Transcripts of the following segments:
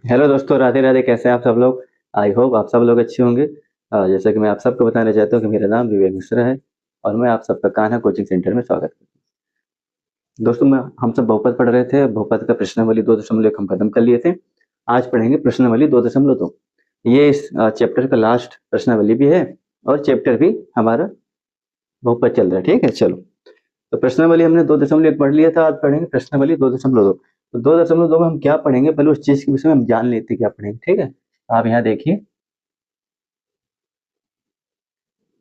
Hello दोस्तों, राधे राधे। कैसे हैं आप सब लोग? आई होप आप सब लोग अच्छे होंगे। जैसा कि मैं आप सबको बताना चाहता हूँ कि मेरा नाम विवेक मिश्रा है और मैं आप सबका कान्हा कोचिंग सेंटर में स्वागत करता हूँ। दोस्तों, मैं हम सब बहुपद पढ़ रहे थे। बहुपद का प्रश्नावली 2.1 हम खत्म कर लिए थे। आज पढ़ेंगे प्रश्नावली 2.2। ये इस चैप्टर का लास्ट प्रश्नावली भी है और चैप्टर भी हमारा बहुपद चल रहा है। ठीक है, चलो। तो प्रश्नावली हमने 2.1 पढ़ लिया था। आज पढ़ेंगे प्रश्नावली 2.2। तो 2.2 में हम क्या पढ़ेंगे, पहले उस चीज के विषय में हम जान लेते हैं क्या पढ़ेंगे। ठीक है, आप यहाँ देखिए।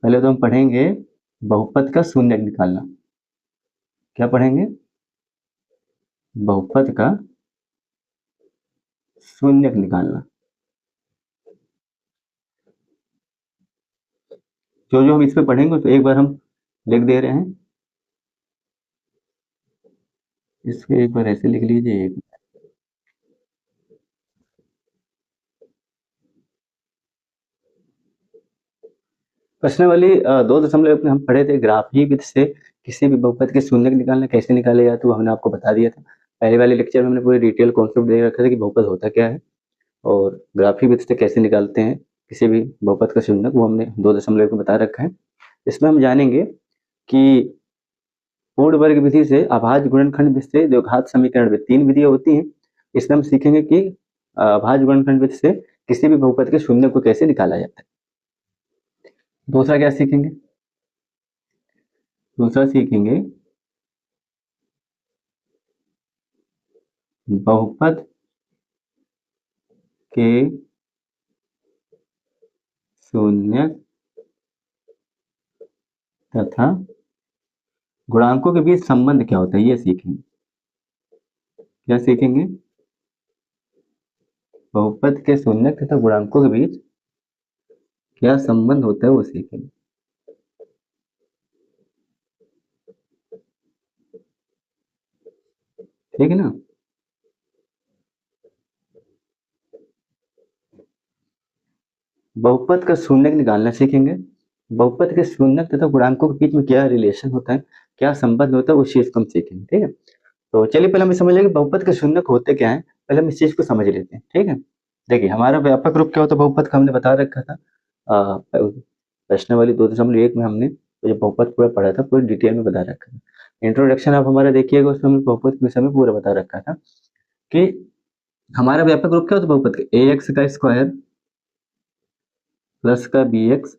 पहले तो हम पढ़ेंगे बहुपद का शून्यक निकालना। क्या पढ़ेंगे? बहुपद का शून्यक निकालना। जो जो हम इस पे पढ़ेंगे तो एक बार हम लिख दे रहे हैं। इसको एक बार ऐसे लिख लीजिए। एक प्रश्नावली 2.1 में हम पढ़े थे ग्राफीय विधि से किसी भी बहुपद के शून्यक निकालना कैसे निकाले जाते, वो हमने आपको बता दिया था। पहले वाले लेक्चर में हमने पूरे डिटेल कॉन्सेप्ट दे रखा था कि बहुपद होता क्या है और ग्राफीय विधि से कैसे निकालते हैं किसी भी बहुपद का शून्यक, वो हमने 2.1 में बता रखा है। इसमें हम जानेंगे कि पूर्ण वर्ग विधि से, अभाज्य गुणनखंड विधि से, द्विघात समीकरण विधि, 3 विधियां होती हैं। इसमें हम सीखेंगे कि अभाज्य गुणनखंड विधि से किसी भी बहुपद के शून्य को कैसे निकाला जाता है। दूसरा क्या सीखेंगे? दूसरा सीखेंगे बहुपद के शून्य तथा गुणांकों के बीच संबंध क्या होता है, ये सीखेंगे। क्या सीखेंगे? बहुपद के शून्य तथा गुणांकों के बीच क्या संबंध होता है, वो सीखेंगे। ठीक है ना? बहुपद का शून्यक निकालना सीखेंगे। बहुपद के शून्यक तथा गुणांकों के बीच में क्या रिलेशन होता है, क्या संबंध होता है, उस चीज को हम सीखेंगे। ठीक है, तो चलिए पहले हम समझ लेंगे बहुपद के शून्यक होते क्या है। पहले हम इस चीज को समझ लेते हैं। ठीक है, देखिए हमारा व्यापक रूप क्या होता है बहुपद का, हमने बता रखा था। प्रश्नावली 2.1 में हमने जो बहुपद पूरा पढ़ा था, पूरी डिटेल में बता रखा था। इंट्रोडक्शन आप हमारा देखिएगा, उसमें हमने बहुपद के विषय में पूरा बता रखा था कि हमारा व्यापक रूप क्या होता है बहुपद का, ए एक्स का स्क्वायर प्लस का बी एक्स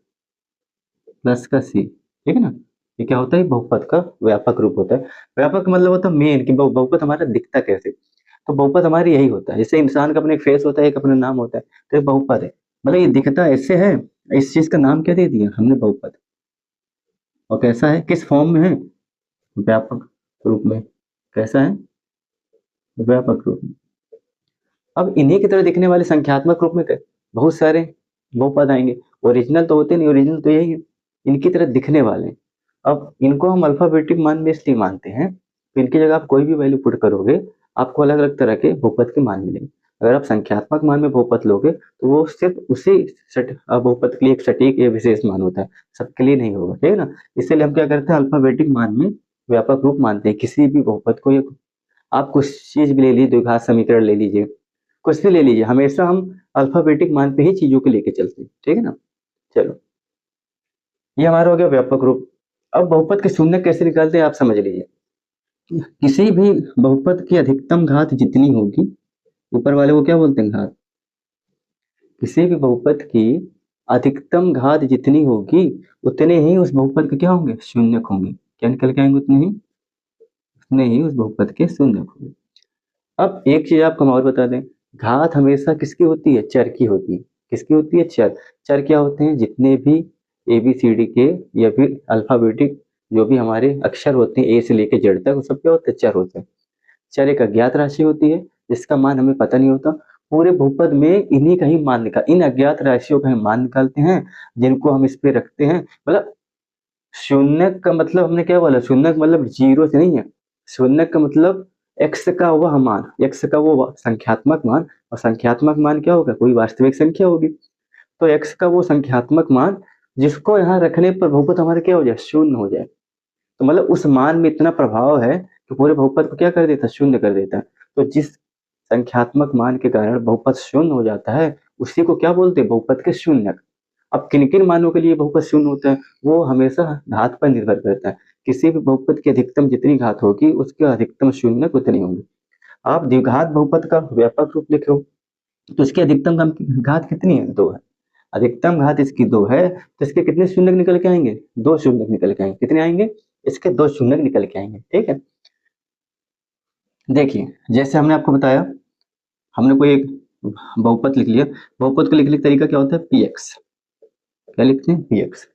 प्लस का सी। ठीक है ना? ये क्या होता है? बहुपद का व्यापक रूप होता है। व्यापक मतलब होता है मेन कि बहुपद हमारा दिखता कैसे। तो बहुपद हमारी यही होता है, जैसे इंसान का अपना एक फेस होता है, एक अपना नाम होता है, तो ये बहुपद है। मतलब ये दिखता ऐसे है, इस चीज का नाम क्या दे दिया हमने? बहुपद। और कैसा है, किस फॉर्म में है? व्यापक रूप में। कैसा है? व्यापक रूप में। अब इन्हीं की तरह दिखने वाले संख्यात्मक रूप में बहुत सारे बहुपद आएंगे। ओरिजिनल तो होते नहीं, ओरिजिनल तो यही है, इनकी तरह दिखने वाले। अब इनको हम अल्फाबेटिक मान में इसलिए मानते हैं, तो इनकी जगह आप कोई भी वैल्यू पुट करोगे, आपको अलग अलग तरह के बहुपद के मान मिलेंगे। अगर आप संख्यात्मक मान में बहुपद लोगे तो वो सिर्फ उसी बहुपद के लिए एक सटीक या विशेष मान होता है, सबके लिए नहीं होगा। ठीक है ना? इसलिए हम क्या करते हैं, अल्फाबेटिक मान में व्यापक रूप मानते हैं किसी भी बहुपद को। आप कुछ चीज भी ले लीजिए, द्विघात समीकरण ले लीजिए, कुछ भी ले लीजिए, हमेशा हम अल्फाबेटिक मान पे ही चीजों को लेके चलते हैं। ठीक है ना? चलो, ये हमारा हो गया व्यापक रूप। अब बहुपद के शून्य कैसे निकालते हैं, आप समझ लीजिए। किसी भी बहुपद की अधिकतम घात जितनी होगी, ऊपर वाले को क्या बोलते हैं? घात। किसी भी बहुपद की अधिकतम घात जितनी होगी, उतने ही उस बहुपद के क्या होंगे? शून्यक होंगे। क्या निकल के आएंगे? उतने ही उस बहुपद के शून्यक होंगे। अब एक चीज आपको हम और बता दें, घात हमेशा किसकी होती है? चर की होती है। किसकी होती है? चर। चर क्या होते हैं? जितने भी ए बी सी डी के या फिर अल्फाबेटिक जो भी हमारे अक्षर होते हैं, ए से लेके जेड तक, वो सब क्या होते हैं? चर होते हैं। चर एक अज्ञात राशि होती है जिसका मान हमें पता नहीं होता। पूरे बहुपद में इन्हीं का ही मान निकाल, इन अज्ञात राशियों का हम मान निकालते हैं, जिनको हम इस पे रखते हैं। मतलब शून्य का मतलब हमने क्या बोला? शून्य का मतलब जीरो से नहीं है। शून्य का मतलब एक्स का वह मान, एक्स का वो संख्यात्मक मान। और संख्यात्मक मान क्या होगा? कोई वास्तविक संख्या होगी। तो एक्स का वो संख्यात्मक मान जिसको यहाँ रखने पर बहुपद हमारा क्या हो जाए? शून्य हो जाए। तो मतलब उस मान में इतना प्रभाव है कि पूरे बहुपद को क्या कर देता है? शून्य कर देता है। तो जिस संख्यात्मक मान के कारण बहुपद शून्य हो जाता है, उसी को क्या बोलते हैं, बहुपद के शून्यक। अब किन किन मानों के लिए बहुपद शून्य होता है, वो हमेशा घात पर निर्भर करता है। किसी भी बहुपद की अधिकतम जितनी घात होगी उसके अधिकतम शून्यक उतनी होंगी। आप द्विघात बहुपद का व्यापक रूप लिख रहे हो तो इसकी अधिकतम घात कितनी है, 2 है। अधिकतम घात इसकी 2 है तो इसके कितने शून्यक निकल के आएंगे, 2 शून्यक निकल के आएंगे। कितने आएंगे, इसके 2 शून्यक निकल के आएंगे। ठीक है, देखिए जैसे हमने आपको बताया, हमने कोई एक बहुपद लिख लिया। बहुपद को लिखने का तरीका क्या होता है, पी एक्स। क्या लिखते हैं, P x.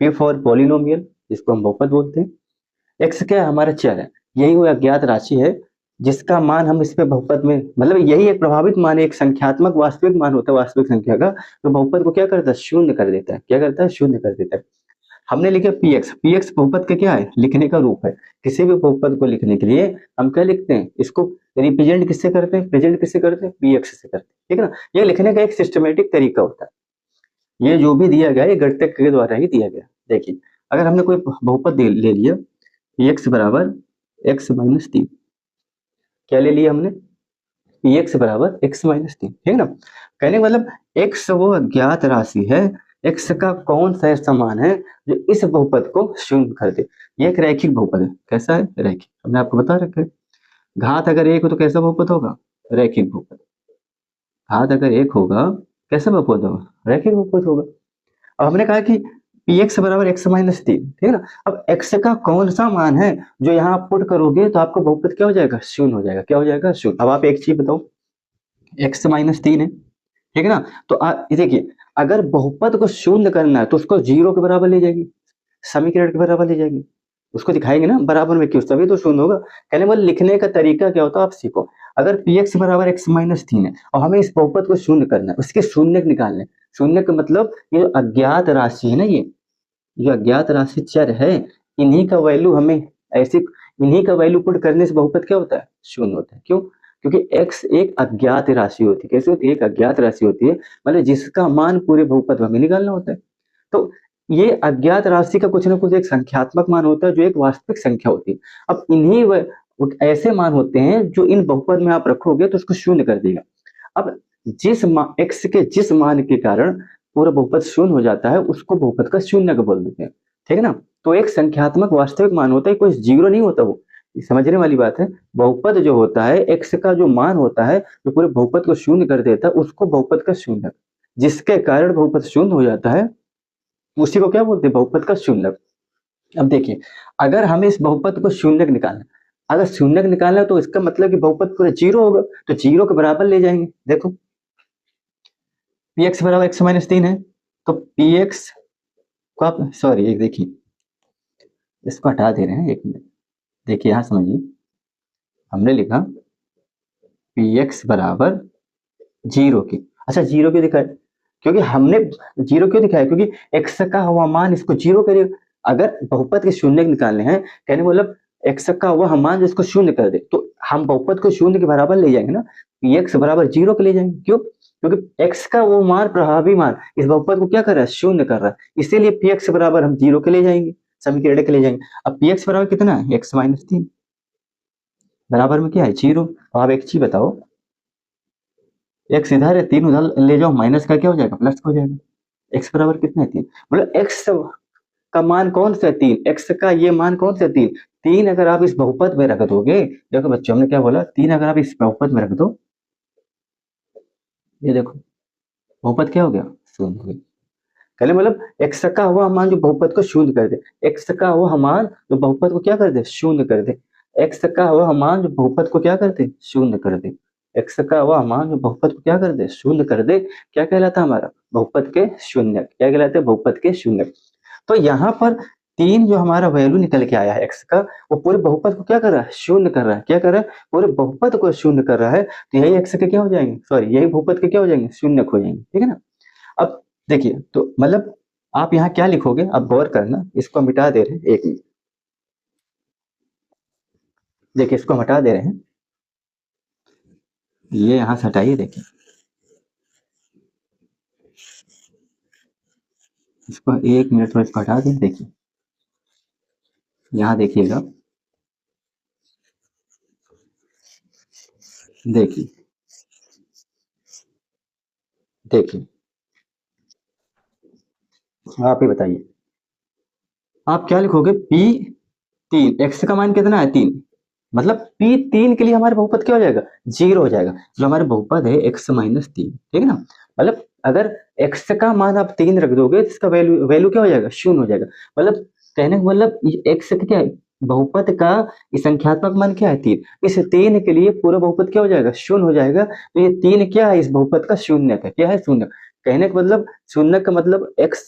P for polynomial, जिसको हम बहुपद बोलते हैं। एक्स क्या है, हमारा चर है। यही वो अज्ञात राशि है जिसका मान हम इस पे बहुपद में, मतलब यही एक प्रभावित मान है, एक संख्यात्मक वास्तविक मान होता है वास्तविक संख्या का, तो बहुपद को क्या करता है, शून्य कर देता है। क्या करता है, शून्य कर देता है। हमने लिखा पी एक्स। पी एक्स बहुपद का क्या है, लिखने का रूप है। किसी भी बहुपद को लिखने के लिए हम क्या लिखते हैं, इसको रिप्रेजेंट किससे करते हैं, प्रेजेंट किससे करते हैं, पी एक्स से करते हैं। ठीक है ना, ये लिखने का एक सिस्टमेटिक तरीका होता है। ये जो भी दिया गया है ये गणितज्ञ के द्वारा ही दिया गया। देखिए अगर हमने कोई बहुपद ले लिया, पी एक्स बराबर एक्स माइनस 3। क्या ले लिया हमने, पी एक्स बराबर एक्स माइनस 3। ठीक है ना, कहने का मतलब एक्स वो अज्ञात राशि है, एक्स का कौन सा ऐसा मान है जो इस बहुपद को शून्य कर दे। ये एक रैखिक बहुपद है। कैसा है, रैखिक। हमने आपको बता रखा है, घात अगर एक हो तो कैसा बहुपद होगा, रैखिक बहुपद। घात अगर एक होगा कैसा बहुपद होगा, रैखिक बहुपद होगा। अब हमने कहा कि पी एक्स बराबर एक्स माइनस 3। ठीक है ना, अब एक्स का कौन सा मान है जो यहाँ आप पुट करोगे तो आपका बहुपद क्या हो जाएगा, शून्य हो जाएगा। क्या हो जाएगा, शून्य। अब आप एक चीज बताओ, एक्स माइनस 3 है, ठीक है ना, तो ये देखिए अगर बहुपद को शून्य करना है तो उसको 0 के बराबर ले जाएगी, समीकरण के बराबर ले जाएगी। उसको दिखाएंगे ना बराबर में क्यों, तभी तो शून्य होगा। कहने वाले लिखने का तरीका क्या होता है आप सीखो। अगर पी एक्स बराबर एक्स माइनस 3 है और हमें इस बहुपद को शून्य करना है, उसके शून्य निकालने। शून्य का मतलब ये जो अज्ञात राशि है ना, ये जो अज्ञात राशि चर है, इन्हीं का वैल्यू हमें ऐसे, इन्हीं का वैल्यू पुट करने से बहुपद क्या होता है, शून्य होता है। क्यों, क्योंकि x एक अज्ञात राशि होती है। कैसे होती है, एक अज्ञात राशि होती है, मतलब जिसका मान पूरे बहुपद में हमें निकालना होता है। तो ये अज्ञात राशि का कुछ ना कुछ एक संख्यात्मक मान होता है जो एक वास्तविक संख्या होती है। अब इन्हीं ऐसे मान होते हैं जो इन बहुपद में आप रखोगे तो उसको शून्य कर देगा। अब जिस x के जिस मान के कारण पूरा बहुपद शून्य हो जाता है उसको बहुपद का शून्यक बोल देते हैं। ठीक है ना, तो एक संख्यात्मक वास्तविक मान होता है, कोई जीरो नहीं होता। वो समझने वाली बात है। बहुपद जो होता है, x का जो मान होता है जो पूरे बहुपद को शून्य कर देता है उसको बहुपद का शून्यक, जिसके कारण बहुपद शून्य हो जाता है उसी को क्या बोलते हैं, बहुपद का शून्यक। अब देखिए अगर हमें इस बहुपद को शून्यक निकालना, अगर शून्यक निकालना है तो इसका मतलब कि बहुपद पूरा जीरो होगा, तो जीरो के बराबर ले जाएंगे। देखो पी एक्स बराबर एक्स माइनस 3 है, तो पी एक्स को आप, सॉरी एक देखिए इसको हटा दे रहे हैं, एक मिनट देखिए यहाँ समझिए। हमने लिखा पी एक्स बराबर जीरो की, अच्छा जीरो क्यों दिखाया, क्योंकि हमने जीरो क्यों दिखाया, क्योंकि एक्स का हुआ मान इसको जीरो करेगा। अगर बहुपद के शून्य निकालने हैं, कहने मतलब एक्स का हुआ मान जिसको शून्य कर दे, तो हम बहुपद को शून्य के बराबर ले जाएंगे ना, पी एक्स बराबर जीरो के ले जाएंगे। क्यों, क्योंकि एक्स का वो मान, प्रभावी मान इस बहुपद को क्या कर रहा है, शून्य कर रहा है, इसीलिए पी एक्स बराबर हम जीरो के ले जाएंगे, समीकरण के ले जाएंगे। अब पी एक्स बराबर कितना है, एक्स माइनस 3, बराबर में क्या है, जीरो। अब आप एक चीज बताओ, एक्स इधर है, 3 उधर ले जाओ, माइनस का क्या हो जाएगा, प्लस हो जाएगा। एक्स बराबर कितना है, 3। मतलब एक्स का मान कौन सा है, 3। एक्स का ये मान कौन सा है, 3। 3 अगर आप इस बहुपद में रख दोगे, देखो बच्चों हमने क्या बोला, 3 अगर आप इस बहुपद में रख दो, ये देखो बहुपद क्या हो गया, शून्य हो गया। कहने मतलब एक्स का हुआ मान जो बहुपद को शून्य कर दे, एक्स का हुआ मान जो बहुपद को क्या कर दे, शून्य कर दे। एक्स का हुआ मान जो बहुपद को क्या कर दे, शून्य कर दे। एक्स का हुआ मान जो बहुपद को क्या कर दे, शून्य कर दे, क्या कहलाता है हमारा, बहुपद के शून्य। क्या कहलाते हैं, बहुपद के शून्य। तो यहाँ पर 3 जो हमारा वैल्यू निकल के आया है एक्स का, वो पूरे बहुपद को क्या कर रहा है, शून्य कर रहा है। क्या कर रहा है, पूरे बहुपद को शून्य कर रहा है, तो यही एक्स के क्या हो जाएंगे, सॉरी यही बहुपद के क्या हो जाएंगे, शून्य हो जाएंगे। ठीक है ना। अब देखिए तो मतलब आप यहाँ क्या लिखोगे, आप गौर करना, इसको मिटा दे रहे हैं, एक मिनट देखिए, इसको हटा दे रहे हैं, ये यहाँ से हटाइए। देखिए इसको एक मिनट में इसको हटा दें। देखिए यहाँ देखिएगा, देखिए देखिए आप ही बताइए, आप क्या लिखोगे? पी तीन, एक्स का मान कितना है? तीन। मतलब पी तीन के लिए हमारे बहुपद क्या हो जाएगा? जीरो हो जाएगा। जो हमारे बहुपद है एक्स माइनस तीन, ठीक है ना? मतलब अगर एक्स का मान आप तीन रख दोगे तो इसका वैल्यू वैल्यू क्या हो जाएगा? शून्य हो जाएगा। मतलब कहने का मतलब एक्स का क्या है? बहुपद का संख्यात्मक मान क्या है? तीन। इस तीन के लिए पूरा बहुपद क्या हो जाएगा? शून्य हो जाएगा। तो ये तीन क्या है? इस बहुपद का शून्य है। क्या है? शून्य। कहने का मतलब शून्य का मतलब एक्स,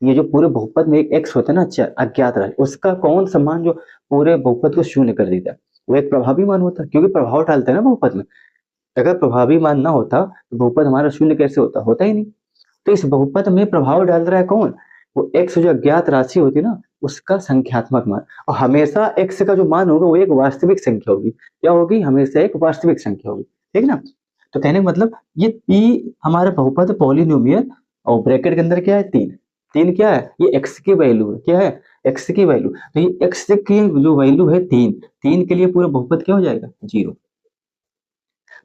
ये जो पूरे बहुपद में एक एक्स होता है ना, अज्ञात राशि, उसका कौन सा मान जो पूरे बहुपद को शून्य कर देता है? वो एक प्रभावी मान होता है, क्योंकि प्रभाव डालता है ना बहुपद में। अगर प्रभावी मान ना होता तो बहुपद हमारा शून्य कैसे होता? होता ही नहीं। तो इस बहुपद में प्रभाव डाल रहा है कौन? वो एक्स जो अज्ञात राशि होती है ना, उसका संख्यात्मक मान। और हमेशा एक्स का जो मान होगा वो एक वास्तविक संख्या होगी। क्या होगी? हमेशा एक वास्तविक संख्या होगी। ठीक ना? तो कहने का मतलब ये पी हमारा बहुपद पॉलिनोमियल, और ब्रैकेट के अंदर क्या है? तीन। तीन क्या है? ये एक्स की वैल्यू है। क्या है? एक्स की वैल्यू। तो ये एक्स की जो वैल्यू है तीन, तीन के लिए पूरा बहुपद क्या हो जाएगा? जीरो।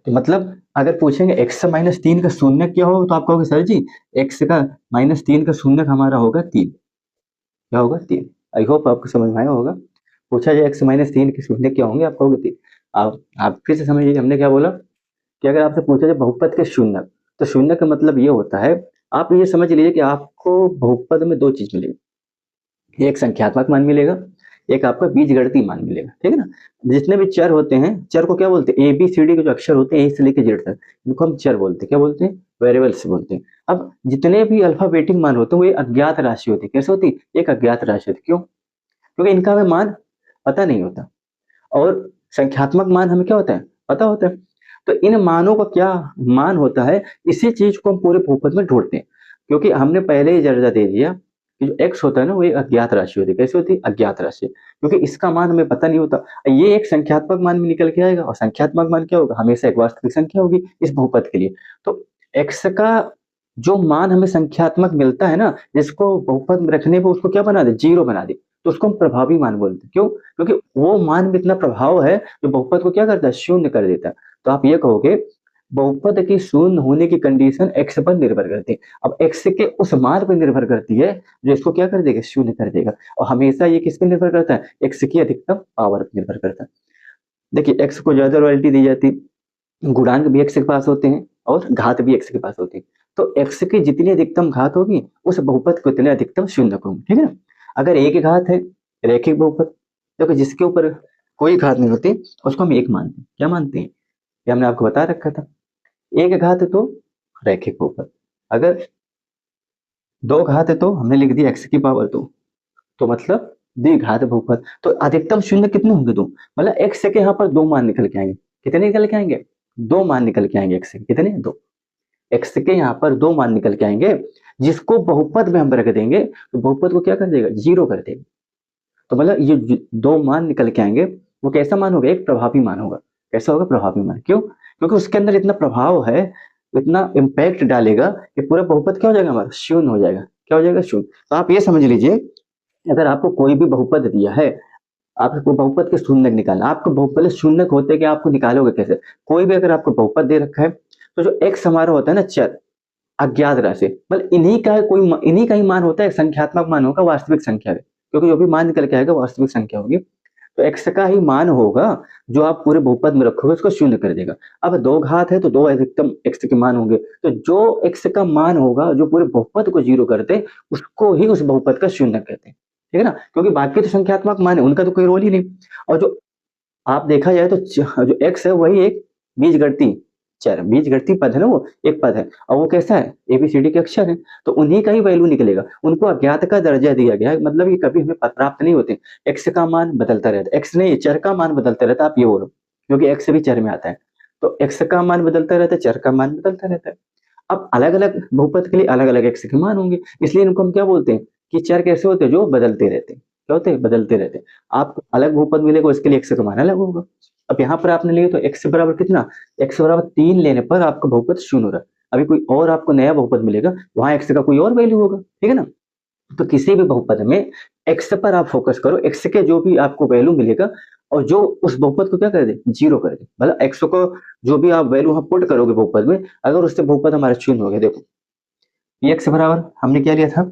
तो मतलब अगर पूछेंगे एक्स माइनस तीन का शून्य क्या होगा, तो आप कहोगे सर जी एक्स का माइनस तीन का शून्य हमारा होगा तीन। क्या होगा? तीन। आई होप आपको समझ में आया होगा। पूछा जाए एक्स माइनस तीन के शून्य क्या होंगे, आप कहोगे तीन। आप फिर से समझिए हमने क्या बोला, कि अगर आपसे पूछा जाए बहुपद के शून्य, तो शून्य का मतलब ये होता है, आप ये समझ लीजिए कि आपको बहुपद में दो चीज मिलेगी। एक संख्यात्मक मान मिलेगा, एक आपका बीजगणितीय मान मिलेगा। ठीक है ना? जितने भी चर होते हैं, चर को क्या बोलते हैं? ए बी सी डी के जो अक्षर होते हैं, ए से लेकर जेड तक, इनको हम चर बोलते हैं। क्या बोलते हैं? वेरिएबल्स बोलते हैं। अब जितने भी अल्फाबेटिक मान होते हैं वो एक अज्ञात राशि होती है। कैसे होती है? एक अज्ञात राशि होती है। क्यों? क्योंकि इनका हमें मान पता नहीं होता। और संख्यात्मक मान हमें क्या होता है? पता होता है। तो इन मानों का क्या मान होता है, इसी चीज को हम पूरे बहुपद में ढूंढते हैं। क्योंकि हमने पहले ही दर्जा दे दिया कि जो एक्स होता है ना, वो एक अज्ञात राशि होती है। कैसे होती है? अज्ञात राशि। क्योंकि इसका मान हमें पता नहीं होता। ये एक संख्यात्मक मान में निकल के आएगा, और संख्यात्मक मान क्या होगा? हमेशा एक वास्तविक संख्या होगी इस बहुपद के लिए। तो एक्स का जो मान हमें संख्यात्मक मिलता है ना, जिसको बहुपद में रखने पर उसको क्या बना दे? जीरो बना दे, तो उसको हम प्रभावी मान बोलते हैं। क्यों? क्योंकि वो मान में इतना प्रभाव है जो बहुपद को क्या करता है? शून्य कर देता है। तो आप ये कहोगे बहुपद की शून्य होने की कंडीशन एक्स पर निर्भर करती है। अब एक्स के उस मान पर निर्भर करती है जो इसको क्या कर देगा? शून्य कर देगा। और हमेशा ये किस पर निर्भर करता है? एक्स की अधिकतम पावर पर निर्भर करता है। देखिए एक्स को ज्यादा रॉयल्टी दी जाती है, गुणांक भी एक्स के पास होते हैं और घात भी एक्स के पास होती है। तो एक्स की जितनी अधिकतम घात होगी, उस बहुपद को उतने अधिकतम शून्य होंगे। ठीक है ना? अगर एक घात है, रैखिक बहुपद, देखो जिसके ऊपर कोई घात नहीं होती उसको हम एक मानते हैं। क्या मानते हैं? ये हमने आपको बता रखा था। एक घात है तो रैखिक बहुपद, अगर दो घात है तो हमने लिख दिया एक्स की पावर दो, तो मतलब द्विघात बहुपद। तो अधिकतम शून्य कितने होंगे? दो। मतलब एक्स के यहाँ पर दो मान निकल के आएंगे। कितने निकल के आएंगे? दो मान निकल के आएंगे एक्स के। कितने? दो। एक्स के यहाँ पर दो मान निकल के आएंगे, जिसको बहुपद में हम रख देंगे तो बहुपद को क्या कर देगा? जीरो कर देगा। तो मतलब ये दो मान निकल के आएंगे, वो कैसा मान होगा? एक प्रभावी मान होगा। कैसा होगा? प्रभावी मान। क्यों? क्योंकि उसके अंदर इतना प्रभाव है, इतना इम्पैक्ट डालेगा कि पूरा बहुपद क्या हो जाएगा? हमारा शून्य हो जाएगा। क्या हो जाएगा? शून्य। तो आप ये समझ लीजिए, अगर आपको कोई भी बहुपद दिया है, आपको बहुपद के शून्य निकालना, आपको बहुपद शून्य होते कि आपको निकालोगे कैसे? कोई भी अगर आपको बहुपद दे रखा है, तो जो एक्स हमारा होता है ना, चर, अज्ञात राशि, मतलब इन्हीं का ही मान होता है, संख्यात्मक मान होगा वास्तविक संख्या में। क्योंकि जो भी मान निकल के आएगा वास्तविक संख्या होगी। तो एक्स का ही मान होगा जो आप पूरे बहुपद में रखोगे, उसको शून्य कर देगा। अब दो घात है तो दो अधिकतम एक्स के मान होंगे, तो जो एक्स का मान होगा जो पूरे बहुपद को जीरो करते, उसको ही उस बहुपद का शून्य कहते हैं। ठीक है ना? क्योंकि बाकी तो संख्यात्मक मान है, उनका तो कोई रोल ही नहीं। और जो आप देखा जाए तो जो एक्स है वही एक बीजगणितीय चर, बीजगणितीय पद है ना, वो एक पद है। और वो कैसा है? एबीसीडी के अक्षर है। तो उन्हीं का ही वैल्यू निकलेगा। उनको अज्ञात का दर्जा दिया गया है, मतलब ये कभी हमें प्राप्त नहीं होते। एक्स का मान बदलता रहता है, एक्स नहीं, चर का मान बदलता रहता है, आप ये बोलो, क्योंकि एक्स भी चर में आता है। तो एक्स का मान बदलता रहता है, चर का मान बदलता रहता है। अब अलग अलग बहुपद के लिए अलग अलग एक्स के मान होंगे, इसलिए इनको हम क्या बोलते हैं? कि चर कैसे होते हैं? जो बदलते रहते हैं। क्या होते हैं? बदलते रहते हैं। आपको अलग बहुपद मिलेगा, उसके लिए एक्स का मान अलग होगा। अब यहाँ पर आपने लिए तो एक्स बराबर कितना? एक्स बराबर तीन लेने पर आपका बहुपद शून्य हो रहा है। अभी कोई और आपको नया बहुपद मिलेगा, वहां एक्स का कोई और वैल्यू होगा। ठीक है ना? तो किसी भी बहुपद में एक्स पर आप फोकस करो, एक्स के जो भी आपको वैल्यू मिलेगा, और जो उस बहुपद को क्या कर दे, जीरो कर दे। मतलब एक्स को जो भी आप वैल्यू वहां पुट करोगे बहुपद में, अगर उससे बहुपद हमारा शून्य हो गया, देखो पी एक्स बराबर हमने क्या लिया था,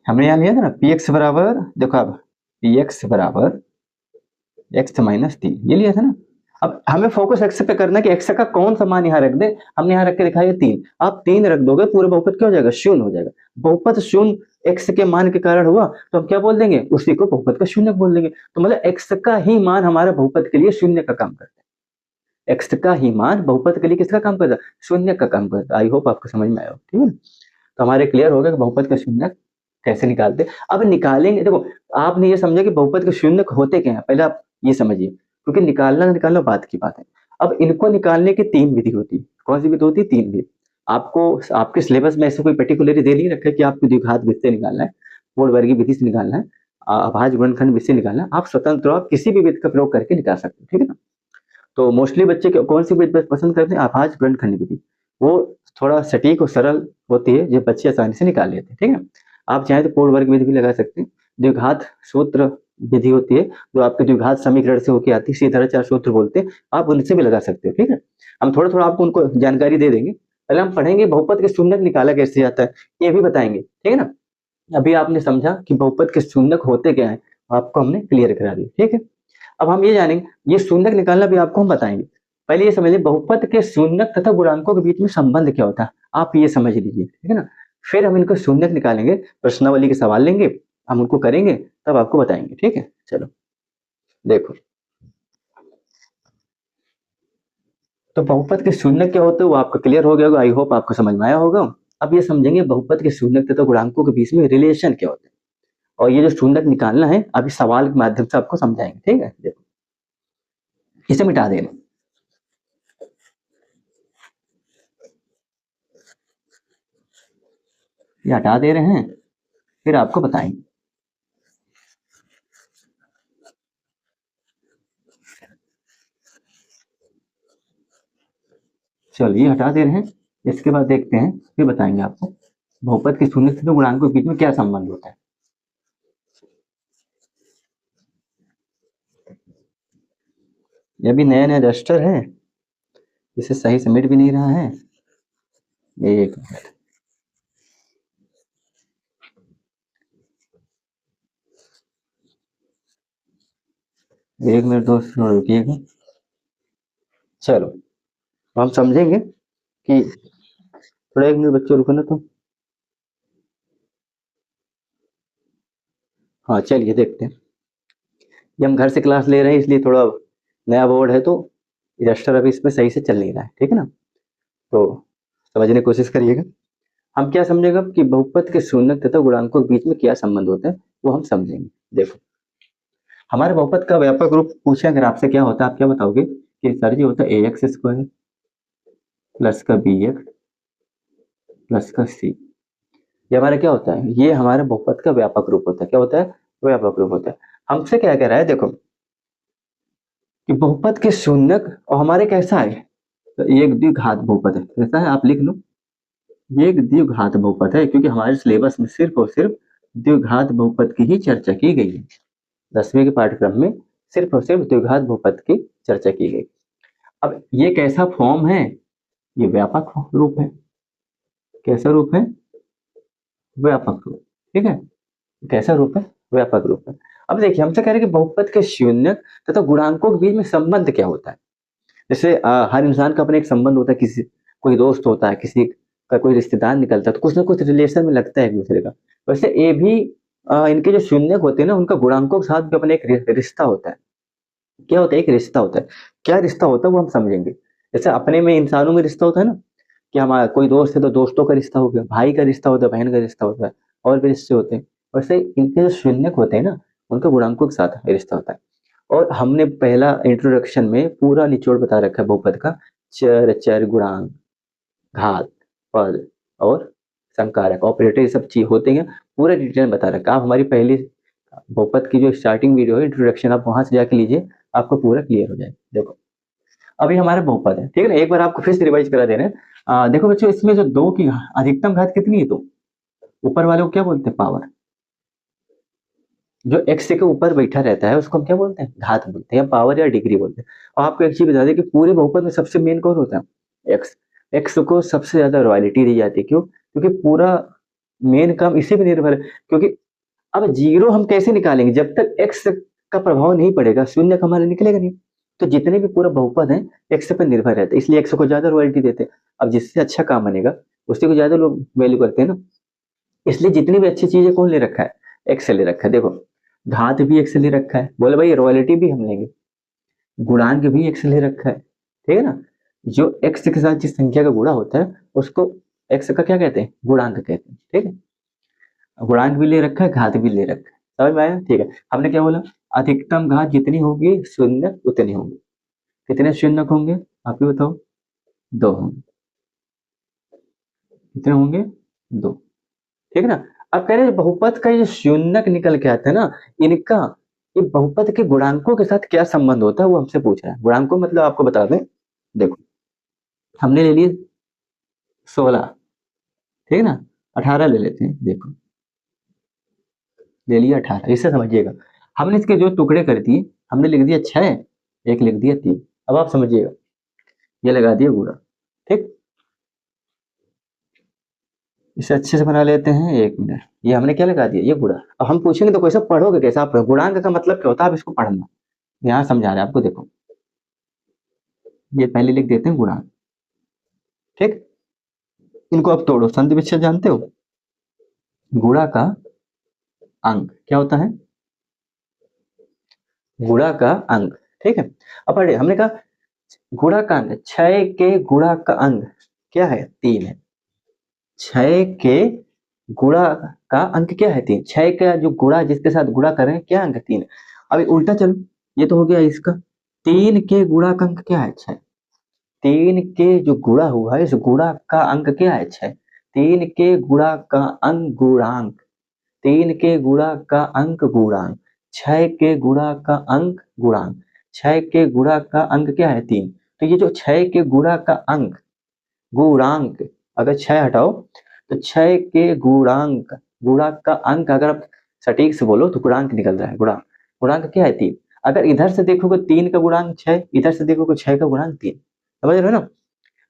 हमने यहाँ लिया था ना पी एक्स बराबर, देखो अब पी एक्स बराबर एक्स माइनस 3, ये लिया था ना। अब हमें फोकस एक्स पे करना है कि एक्स का कौन सा मान यहाँ रख दे। हमने यहाँ रख के दिखाया 3, आप 3 रख दोगे पूरे बहुपद क्या हो जाएगा, शून्य हो जाएगा। बहुपद शून्य एक्स के मान के कारण हुआ, तो हम क्या बोल देंगे, उसी को बहुपद का शून्य बोल देंगे। तो मतलब एक्स का ही मान हमारे बहुपद के लिए शून्य का काम करता है। एक्स का ही मान बहुपद के लिए किसका काम करता है, शून्य का काम करता है। आई होप आपको समझ में आया हो, ठीक है। तो हमारे क्लियर हो गया कि बहुपद का शून्य कैसे निकालते। अब निकालेंगे, देखो आपने ये समझा कि बहुपद के शून्य होते क्या है, पहले आप ये समझिए, क्योंकि निकालना निकालना बात की बात है। अब इनको निकालने की 3 विधि होती है। कौन सी विधि होती है, 3 विधि। आपको आपके सिलेबस में ऐसे कोई पर्टिकुलरली दे नहीं रखा है कि आपको द्विघात विधि से निकालना है, पूर्णवर्गीय विधि से निकालना है, अभाज्य गुणनखंड विधि से निकालना है। आप स्वतंत्र आप किसी भी विधि का प्रयोग करके निकाल सकते हैं, ठीक है ना। तो मोस्टली बच्चे कौन सी विधि पसंद करते हैं, अभाज्य गुणनखंड विधि। वो थोड़ा सटीक और सरल होती है, जो बच्चे आसानी से निकाल लेते हैं, ठीक है। आप चाहें तो पूर्ण वर्ग विधि भी लगा सकते हैं। द्विघात सूत्र विधि होती है, जो आपके द्विघात समीकरण से होकर आती है, सीधाचार सूत्र बोलते हैं, आप उनसे भी लगा सकते हो, ठीक है। हम थोड़ा थोड़ा आपको उनको जानकारी दे देंगे। पहले हम पढ़ेंगे बहुपद के शून्यक निकाला कैसे जाता है, ये भी बताएंगे, ठीक है ना। अभी आपने समझा कि बहुपद के शून्यक होते क्या है, आपको हमने क्लियर करा दिया, ठीक है। अब हम ये जानेंगे, ये शून्यक निकालना भी आपको हम बताएंगे। पहले ये समझिए बहुपद के शून्यक तथा गुणांकों के बीच में संबंध क्या होता है, आप ये समझ लीजिए, ठीक है ना। फिर हम इनको शून्यक निकालेंगे, प्रश्नावली के सवाल लेंगे, हम उनको करेंगे, तब आपको बताएंगे, ठीक है। चलो देखो, तो बहुपद के शून्यक क्या होते हैं वो आपको क्लियर हो गया होगा, आई होप आपको समझ में आया होगा। अब ये समझेंगे बहुपद के शून्यक तथा गुणांकों के बीच में रिलेशन क्या होता है, और ये जो शून्यक निकालना है अभी सवाल के माध्यम से आपको समझाएंगे, ठीक है। देखो इसे मिटा देना, ये हटा दे रहे हैं, फिर आपको बताएंगे। चलिए हटा दे रहे हैं, इसके बाद देखते हैं, फिर बताएंगे आपको बहुपद के शून्य से गुणांकों के बीच में क्या संबंध होता है। ये भी नया नया रजिस्टर है, इसे सही से मिट भी नहीं रहा है। एक मिनट, एक मिनट दोस्त रुकिएगा। चलो हम समझेंगे कि थोड़ा, एक मिनट बच्चों रुको ना, तो हाँ चलिए देखते हैं। ये हम घर से क्लास ले रहे हैं, इसलिए थोड़ा नया बोर्ड है, तो रजिस्टर अभी इसमें सही से चल नहीं रहा है, ठीक है ना। तो समझने की कोशिश करिएगा। हम क्या समझेगा कि बहुपद के शून्यक तथा गुणांकों के बीच में क्या संबंध होता है, वो हम समझेंगे। देखो हमारे बहुपद का व्यापक रूप पूछे अगर आपसे, क्या होता है, आप क्या बताओगे कि सर जी होता है ए एक्स स्क्वायर प्लस का बी एक्स प्लस का सी। ये हमारा क्या होता है, ये हमारे बहुपद का व्यापक रूप होता है। क्या होता है, व्यापक रूप होता है। हमसे क्या कह रहा है, देखो कि बहुपद के शून्यक और हमारे कैसा है, तो एक द्विघात बहुपद है, कैसा है आप लिख लो, ये एक द्विघात बहुपद है, क्योंकि हमारे सिलेबस में सिर्फ और सिर्फ द्विघात बहुपद की ही चर्चा की गई है। 10वीं के पाठ्यक्रम में सिर्फ और सिर्फ द्विघात बहुपद की चर्चा की गई। अब ये कैसा फॉर्म है, ये व्यापक रूप है। कैसा रूप है, व्यापक रूप, ठीक है। कैसा रूप है, व्यापक रूप है। अब देखिए हमसे कह रहे हैं कि बहुपद के शून्यक तथा गुणांकों के बीच में संबंध क्या होता है। जैसे हर इंसान का अपना एक संबंध होता है, किसी कोई दोस्त होता है, किसी का कोई रिश्तेदार निकलता है, तो कुछ ना कुछ रिलेशन में लगता है एक दूसरे का। वैसे ये भी इनके जो शून्यक होते हैं ना, उनका गुणांकों के साथ भी अपना एक रिश्ता होता है। क्या होता है, एक रिश्ता होता है। क्या रिश्ता होता है वो हम समझेंगे। जैसे अपने में इंसानों में रिश्ता होता है ना, कि हमारा कोई दोस्त है तो दोस्तों का रिश्ता हो गया, भाई का रिश्ता होता है, बहन का रिश्ता होता है, और भी रिश्ते होते हैं। वैसे इनके जो शून्यक होते हैं ना, उनका गुणांकों के साथ रिश्ता होता है। और हमने पहला इंट्रोडक्शन में पूरा निचोड़ बता रखा है बहुपद का, चर चर गुणांक घात पद और संकारक ऑपरेटर, ये सब चीज होते हैं, पूरा डिटेल में बता रखा है। आप हमारी पहली बहुपद की जो स्टार्टिंग वीडियो है इंट्रोडक्शन, आप वहां से जाके लीजिए, आपको पूरा क्लियर हो जाएगा। देखो अभी हमारा बहुपद है, ठीक है ना, एक बार आपको फिर से रिवाइज करा दे रहे हैं। देखो बच्चों, इसमें जो 2 की अधिकतम घात कितनी है, तो ऊपर वाले को क्या बोलते हैं, पावर। जो एक्स के ऊपर बैठा रहता है उसको हम क्या बोलते हैं, घात बोलते हैं या पावर या डिग्री बोलते हैं। और आपको एक चीज बता दें कि पूरे बहुपद में सबसे मेन कौन होता है, एक्स। एक्स को सबसे ज्यादा रॉयल्टी दी जाती है, क्यों? क्योंकि पूरा मेन काम इसी पे निर्भर है। क्योंकि अब जीरो हम कैसे निकालेंगे, जब तक एक्स का प्रभाव नहीं पड़ेगा शून्य का हमारा निकलेगा नहीं। तो जितने भी पूरा बहुपद है एक्स पर निर्भर रहते हैं, इसलिए एक्स को ज्यादा रॉयल्टी देते हैं। अब जिससे अच्छा काम बनेगा उसी को ज्यादा लोग वैल्यू करते हैं ना। इसलिए जितनी भी अच्छी चीजें कौन ले रखा है, एक्स से ले रखा है। देखो घात भी एक्स से ले रखा है, बोले भाई रॉयल्टी भी हम लेंगे, गुणांक भी एक्स ले रखा है, ठीक है ना। जो एक्स के साथ जिस संख्या का गुणा होता है उसको एक्स का क्या कहते हैं, गुणांक कहते हैं, ठीक है। गुणांक भी ले रखा है, घात भी ले रखा है, समझ में आया? ठीक है। हमने क्या बोला, अधिकतम घात जितनी होगी शून्य उतनी होंगे। कितने शून्य होंगे आप ही बताओ, दो होंगे। कितने होंगे, दो, ठीक है ना। अब कह रहे हैं बहुपद का ये शून्यक निकल के आता है ना, इनका ये बहुपद के गुणांकों के साथ क्या संबंध होता है वो हमसे पूछ रहा है। गुणांकों मतलब आपको बता दें, देखो हमने ले लिए 16, ठीक है ना, 18 ले लेते हैं, देखो ले लिया 18, इससे समझिएगा। हमने इसके जो टुकड़े कर दिए, हमने लिख दिया 6, एक लिख दिया 3। अब आप समझिएगा, ये लगा दिया गुणा, ठीक। इसे अच्छे से बना लेते हैं, 1 मिनट। ये हमने क्या लगा दिया, ये गुणा। अब हम पूछेंगे तो कैसे पढ़ोगे, कैसे आप गुणांक का मतलब क्या होता है, आप इसको पढ़ना। यहाँ समझा रहे हैं आपको, देखो ये पहले लिख देते हैं गुणांक, ठीक। इनको अब तोड़ो, संधि विच्छेद जानते हो, गुणा का अंक क्या होता है, गुणा का अंक, ठीक है। अब पढ़े, हमने कहा गुणा का अंक, 6 के गुणा का अंक क्या है, 3 है। 6 के गुणा का अंक क्या है, 3। 6 का जो गुणा जिसके साथ गुणा करें क्या अंक, 3। अभी उल्टा चलो, ये तो हो गया इसका, 3 के गुणा का अंक क्या है, 6। 3 के जो गुणा हुआ है इस गुणा का अंक क्या है, 6। 3 के गुणा का अंक गुणांक, 3 के गुणा का अंक गुणांक, 6 के गुणा का अंक गुणांक, 6 के गुणा का अंक क्या है, 3। तो ये जो 6 के गुणा का अंक गुणांक, अगर 6 हटाओ तो 6 के गुणांक, गुणा का अंक अगर आप सटीक से बोलो तो गुणांक निकल रहा है, गुणांक। गुणांक क्या है, 3। अगर इधर से देखोगे 3 का गुणांक 6, इधर से देखोगे 6 का गुणांक 3, समझ रहे हो ना।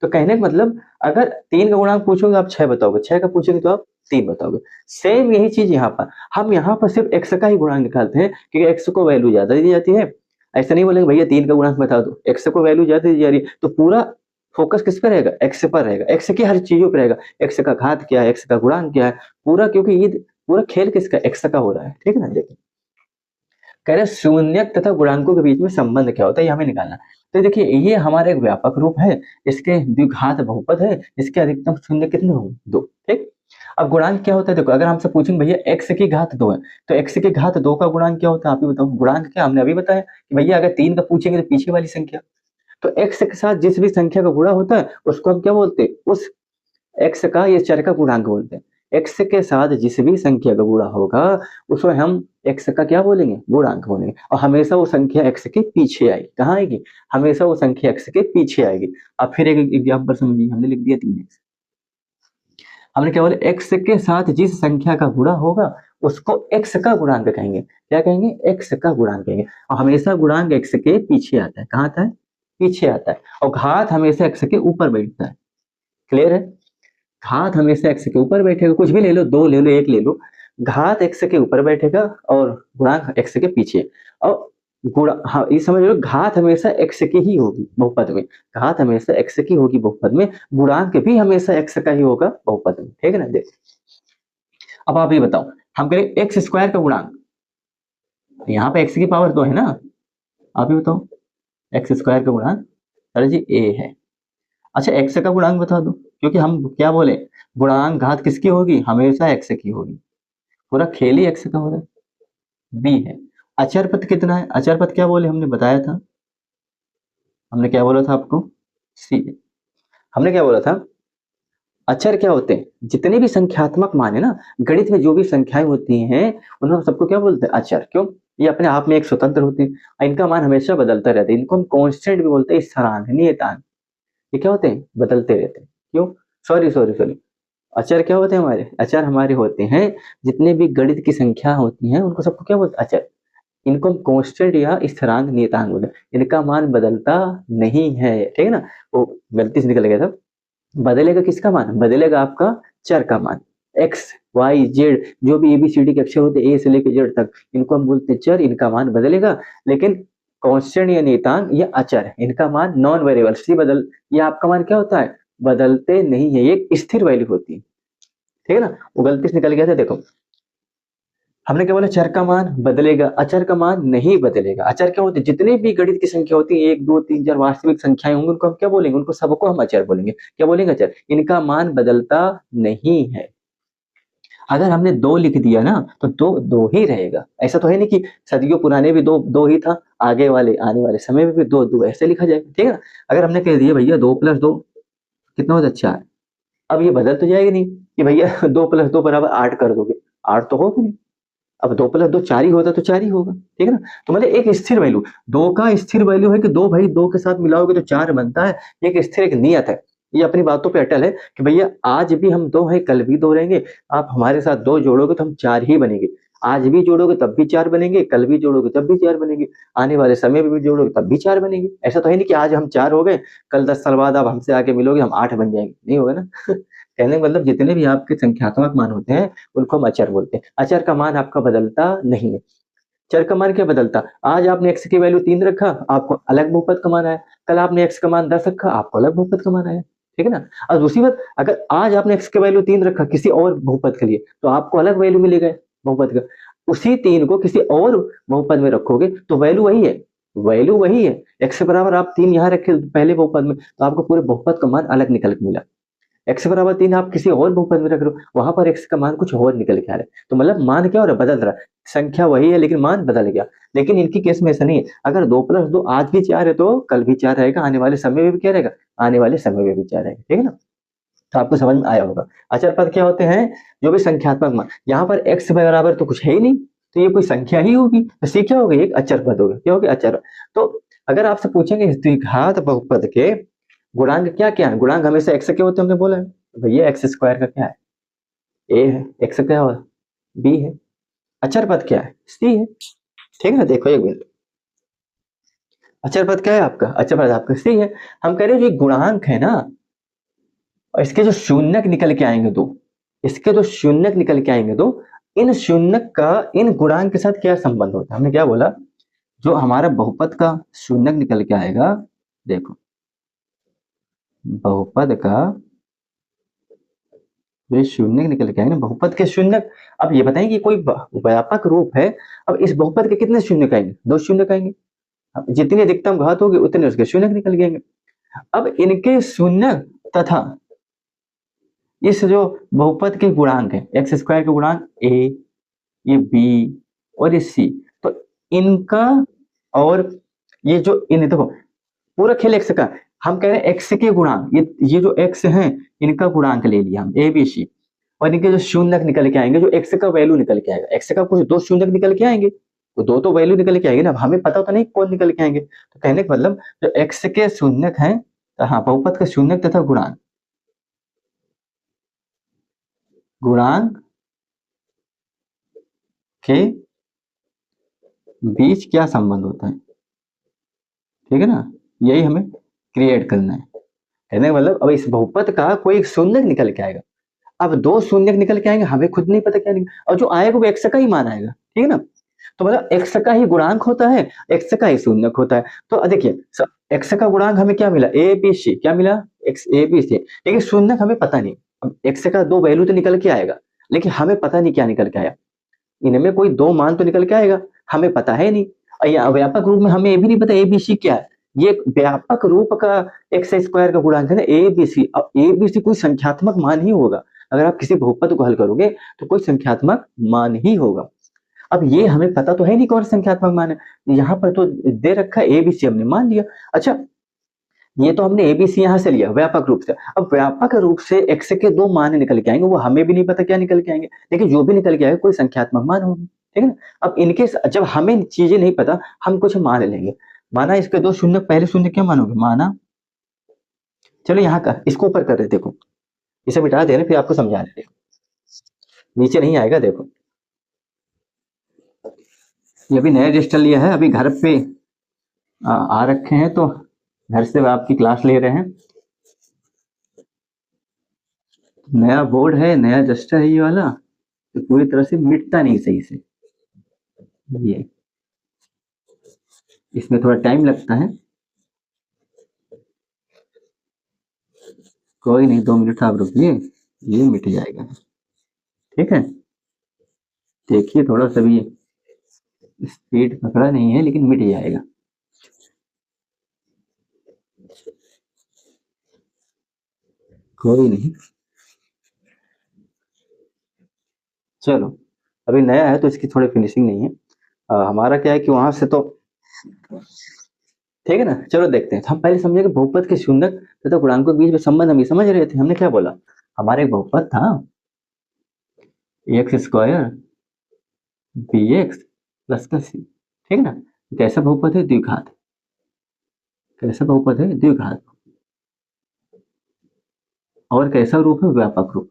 तो कहने का मतलब अगर 3 का गुणांक पूछोगे आप 6 बताओगे, 6 का पूछोगे तो आप 3 बताओगे। सेम यही चीज यहाँ पर, हम यहाँ पर सिर्फ एक्स का ही गुणांक निकालते हैं क्योंकि एक्स को वैल्यू ज्यादा दी जाती है। ऐसा नहीं बोलेंगे भैया 3 का गुणांक बता दो, एक्स को वैल्यू ज्यादा दी जा रही है तो पूरा फोकस किस पर रहेगा, एक्स पर रहेगा, एक्स की हर चीजों पर रहेगा। एक्स का घात क्या है, एक्स का गुणांक क्या है, पूरा, क्योंकि ये पूरा खेल किसका, एक्स का हो रहा है, ठीक है ना। देखिए कह रहे शून्यक तथा गुणांकों के बीच में संबंध क्या होता है, ये हमें निकालना। तो देखिए ये हमारा एक व्यापक रूप है, इसके द्विघात बहुपद है, इसके अधिकतम शून्य कितने होंगे, 2, ठीक। अब गुणांक क्या होता है, देखो अगर हमसे पूछेंगे भैया एक्स की घात 2 है तो एक्स की घात 2 का गुणांक क्या होता है, आप ही बताओ। गुणांक क्या, हमने अभी बताया कि भैया अगर 3 का पूछेंगे तो पीछे वाली संख्या। तो एक्स के साथ जिस भी संख्या का गुणा होता है उसको हम क्या बोलते हैं, उस एक्स का ये चर का गुणांक बोलते हैं। एक्स के साथ जिस भी संख्या का गुणा होगा उसको हम एक्स का क्या बोलेंगे, गुणांक बोलेंगे। और हमेशा वो संख्या एक्स के पीछे आएगी, कहाँ आएगी, हमेशा वो संख्या एक्स के पीछे आएगी। अब फिर एक एग्जाम्पल समझिए, हमने लिख दिया 3x, हमने क्या बोले, एक्स के साथ जिस संख्या का गुणा होगा उसको एक्स का गुणांक कहेंगे, क्या कहेंगे, एक्स का गुणांक कहेंगे। और हमेशा गुणांक एक्स के पीछे आता है, कहाँ आता है, पीछे आता है। और घात हमेशा एक्स के ऊपर बैठता है, क्लियर है। घात हमेशा एक्स के ऊपर बैठेगा, कुछ भी ले लो, 2 ले लो, 1 ले लो, घात एक्स के ऊपर बैठेगा और गुणांक एक्स के पीछे। और गुणा, हाँ ये समझ लो, घात हमेशा एक्स की ही होगी बहुपद में, घात हमेशा एक्स की होगी बहुपद में, गुणांक भी हमेशा एक्स का ही होगा बहुपद में, ठीक है ना। देखो अब आप ये बताओ, हम करें एक्स स्क्वायर का गुणांक, यहाँ पे एक्स की पावर 2 है ना, आप ही बताओ एक्स स्क्वायर का गुणांक, अरे जी ए है। अच्छा एक्स का गुणांक बता दो, क्योंकि हम क्या बोले, गुणांक घात किसकी होगी, हमेशा एक्स की होगी, पूरा खेल ही एक्स का हो रहा है। बी है। अचर पद कितना है, अचर पद क्या बोले, हमने बताया था, हमने क्या बोला था आपको, सी है। हमने क्या बोला था, अचर क्या होते हैं, जितने भी संख्यात्मक मान है ना, गणित में जो भी संख्याएं होती हैं उन्हें हम सबको क्या बोलते हैं, अचर। क्यों, ये अपने आप में एक स्वतंत्र होते हैं और इनका मान हमेशा बदलता रहता है, इनको हम कांस्टेंट भी बोलते हैं, स्थिरांक, नियतांक। ये क्या होते हैं, बदलते रहते हैं। क्यों, सॉरी सॉरी सॉरी, अचर क्या होते हैं हमारे? अचर हमारे होते हैं जितने भी गणित की संख्या होती हैं उनको सबको क्या बोलते हैं? अचर। इनको हम कांस्टेंट या स्थिरांक नियतांक बोलते हैं। इनका मान बदलता नहीं है, ठीक है ना। वो गलती से निकल गया था। बदलेगा किसका मान? बदलेगा आपका चर का मान। एक्स वाई जेड जो भी एबीसीडी के अक्षर होते हैं, ए से लेकर जेड तक, इनको हम बोलते हैं चर। इनका मान बदलेगा, लेकिन कांस्टेंट या नियतांक या अचर है, इनका मान नॉन वेरिएबल सी बदल। ये आपका मान क्या होता है? बदलते नहीं है, ये एक स्थिर वैल्यू होती है, ठीक है ना। वो गलती से निकल गया था, देखो हमने क्या बोला? चर का मान बदलेगा, अचर का मान नहीं बदलेगा। अचर क्या होते हैं? जितनी भी गणित की संख्या होती है, एक दो तीन चार वास्तविक संख्याएं होंगी, उनको हम क्या बोलेंगे? उनको सबको हम अचर बोलेंगे। क्या बोलेंगे? अचर। इनका मान बदलता नहीं है। अगर हमने दो लिख दिया ना, तो दो दो ही रहेगा। ऐसा तो है नहीं कि सदियों पुराने भी दो दो ही था, आगे वाले आने वाले समय में भी दो दो ऐसे लिखा जाएगा, ठीक है ना। अगर हमने कह दिया भैया 2 + 2 कितना होता है? 4। अब ये बदल तो जाएगा नहीं कि भैया 2 + 2 = 8 कर दोगे, 8 तो होगा नहीं। अब 2 + 2 4 ही होता तो 4 ही होगा, ठीक है ना। तो मतलब एक स्थिर वैल्यू, दो का स्थिर वैल्यू है कि दो भाई दो के साथ मिलाओगे तो 4 बनता है। ये एक स्थिर एक नियत है। ये अपनी बातों पे अटल है कि भैया आज भी हम दो हैं, कल भी दो रहेंगे। आप हमारे साथ दो जोड़ोगे तो हम 4 ही बनेंगे। आज भी जोड़ोगे तब भी 4 बनेंगे, कल भी जोड़ोगे तब भी 4 बनेंगे, आने वाले समय में भी जोड़ोगे तब भी 4 बनेंगे। ऐसा तो है नहीं कि आज हम 4 हो गए, कल 10 साल बाद आप हमसे आके मिलोगे हम 8 बन जाएंगे, नहीं होगा ना। कहने का मतलब जितने भी आपके संख्यात्मक मान होते हैं उनको हम अचर बोलते हैं। अचर का मान आपका बदलता नहीं है। चर का मान क्या बदलता? आज आपने x की वैल्यू 3 रखा, आपको अलग बहुपद का मान आया। कल आपने x का मान 10 रखा, आपको अलग बहुपद का मान आया, ठीक है ना। और दूसरी बात, अगर आज आपने x की वैल्यू 3 रखा किसी और बहुपद के लिए, तो आपको अलग वैल्यू मिलेगा बहुपद का। उसी 3 को किसी और बहुपद में रखोगे तो वैल्यू वही है। वैल्यू वही है। x के बराबर आप 3 यहाँ रखे पहले बहुपद में, तो आपको पूरे बहुपद का मान अलग निकल के मिला। x बराबर 3 आप किसी और बहुपद में रख रहे हो, वहां पर x का मान कुछ और निकल के आ रहा है। तो मतलब मान क्या हो रहा है? बदल रहा है। संख्या वही है लेकिन मान बदल गया। लेकिन इनकी केस में ऐसा नहीं है। अगर 2 + 2 आज भी 4 है तो कल भी 4 रहेगा, आने वाले समय में भी क्या रहेगा? आने वाले समय में भी 4 रहेगा, ठीक है ना। तो आपको समझ में आया होगा। अचर पद क्या होते हैं? जो भी संख्यात्मक मान। यहाँ पर x बराबर तो कुछ है ही नहीं, तो ये कोई संख्या ही होगी, तो सी क्या होगी? एक अचर पद होगा। क्या होगा? अचर। तो अगर आपसे पूछेंगे द्विघात बहुपद के गुणांक क्या क्या है? गुणांक हमेशा x के होते हैं, हमने बोला है। तो भैया एक्स स्क्वायर का क्या है? ए है। एक्स क्या है? बी है। अचर पद क्या है? सी है, ठीक है ना। देखो एक मिनट, अचर पद क्या है आपका? अचर पद आपका सी है। हम कह रहे हैं जो गुणांक है ना, और इसके जो शून्यक निकल के आएंगे दो, इसके जो शून्यक निकल के आएंगे दो, इन शून्यक का इन गुणांक के साथ क्या संबंध होता है? हमने क्या बोला? जो हमारा बहुपद का शून्यक निकल के आएगा, देखो बहुपद का जो शून्य निकल के आएगा ना, बहुपद के शून्य। अब ये बताएं कि कोई व्यापक रूप है। अब इस बहुपद के कितने शून्य आएंगे? 2 शून्य आएंगे। अब जितनी अधिकतम घात होगी उतने उसके शून्य निकल जाएंगे। अब इनके शून्य तथा इस जो बहुपद के गुणांक है, एक्स स्क्वायर के गुणांक ए, ये बी और ये सी, तो इनका और ये जो इन देखो पूरा खेल एक्स का। हम कह रहे हैं एक्स के गुणांक, ये जो एक्स है इनका गुणांक ले लिया हम ए बी सी, और इनके जो शून्यक निकल के आएंगे, जो एक्स का वैल्यू निकल के आएगा, एक्स का कुछ 2 शून्यक निकल के आएंगे, तो 2 तो वैल्यू निकल के आएगी ना। अब हमें पता तो नहीं कौन निकल के आएंगे, तो कहने का मतलब जो एक्स के शून्यक है, तो हाँ बहुपद का शून्यक तथा गुणांक, गुणांक के बीच क्या संबंध होता है, ठीक है ना। यही हमें क्रिएट करना है। कहने का मतलब अब इस बहुपद का कोई एक शून्यक निकल के आएगा। अब 2 शून्यक निकल के आएंगे, हमें खुद नहीं पता क्या निकल, और जो आएगा वो एक्स का ही मान आएगा, ठीक है ना। तो मतलब एक्स का ही गुणांक होता है, एक्स का ही शून्यक होता है। तो देखिए एक्स का गुणांक हमें क्या मिला? A B C. क्या मिला? X A B C. लेकिन शून्यक हमें पता नहीं। अब एक्स का 2 वैल्यू तो निकल के आएगा, लेकिन हमें पता नहीं क्या निकल के आया। इनमें कोई 2 मान तो निकल के आएगा, हमें पता है नहीं। और व्यापक रूप में हमें ये भी नहीं पता ए बी सी क्या है। ये व्यापक रूप का एक्स स्क्वायर का गुणांक है ना, ए बी सी। अब ए बी सी कोई संख्यात्मक मान ही होगा। अगर आप किसी बहुपद को हल करोगे तो कोई संख्यात्मक मान ही होगा। अब ये हमें पता तो है नहीं कौन संख्यात्मक मान है, यहाँ पर तो दे रखा है एबीसी, हमने मान लिया। अच्छा, ये तो हमने एबीसी यहाँ से लिया व्यापक रूप से। अब व्यापक रूप से एक्स के 2 मान निकल के आएंगे, वो हमें भी नहीं पता क्या निकल के आएंगे, लेकिन जो भी निकल के आएगा कोई संख्यात्मक मान होगी, ठीक है ना। अब इनके जब हमें चीजें नहीं पता, हम कुछ मान लेंगे। माना इसके 2 शून्य, पहले शून्य क्या मानोगे? माना, चलो यहाँ का इसको ऊपर कर रहे, देखो इसे मिटा देना, फिर आपको समझा रहे, नीचे नहीं आएगा। देखो ये भी नया रजिस्टर लिया है, अभी घर पे आ रखे हैं, तो घर से आपकी क्लास ले रहे हैं। नया बोर्ड है, नया रजिस्टर है ये वाला, तो पूरी तरह से मिटता नहीं सही से, ये इसमें थोड़ा टाइम लगता है। कोई नहीं, 2 मिनट आप रुकिए, ये मिट जाएगा। ठीक है, देखिए थोड़ा सा भी स्पीड पकड़ा नहीं है, लेकिन मिट जाएगा। कोई नहीं, चलो अभी नया है तो इसकी थोड़ी फिनिशिंग नहीं है। हमारा क्या है कि वहां से तो ठीक है ना। चलो देखते हैं, तो हम पहले समझे कि बहुपद के शून्यक तथा गुणांकों के बीच में संबंध हम ये समझ रहे थे। हमने क्या बोला, हमारा एक बहुपद था x square B x plus का सी, ठीक है ना। कैसा बहुपद है, द्विघात। कैसा बहुपद है, द्विघात। और कैसा रूप है, व्यापक रूप।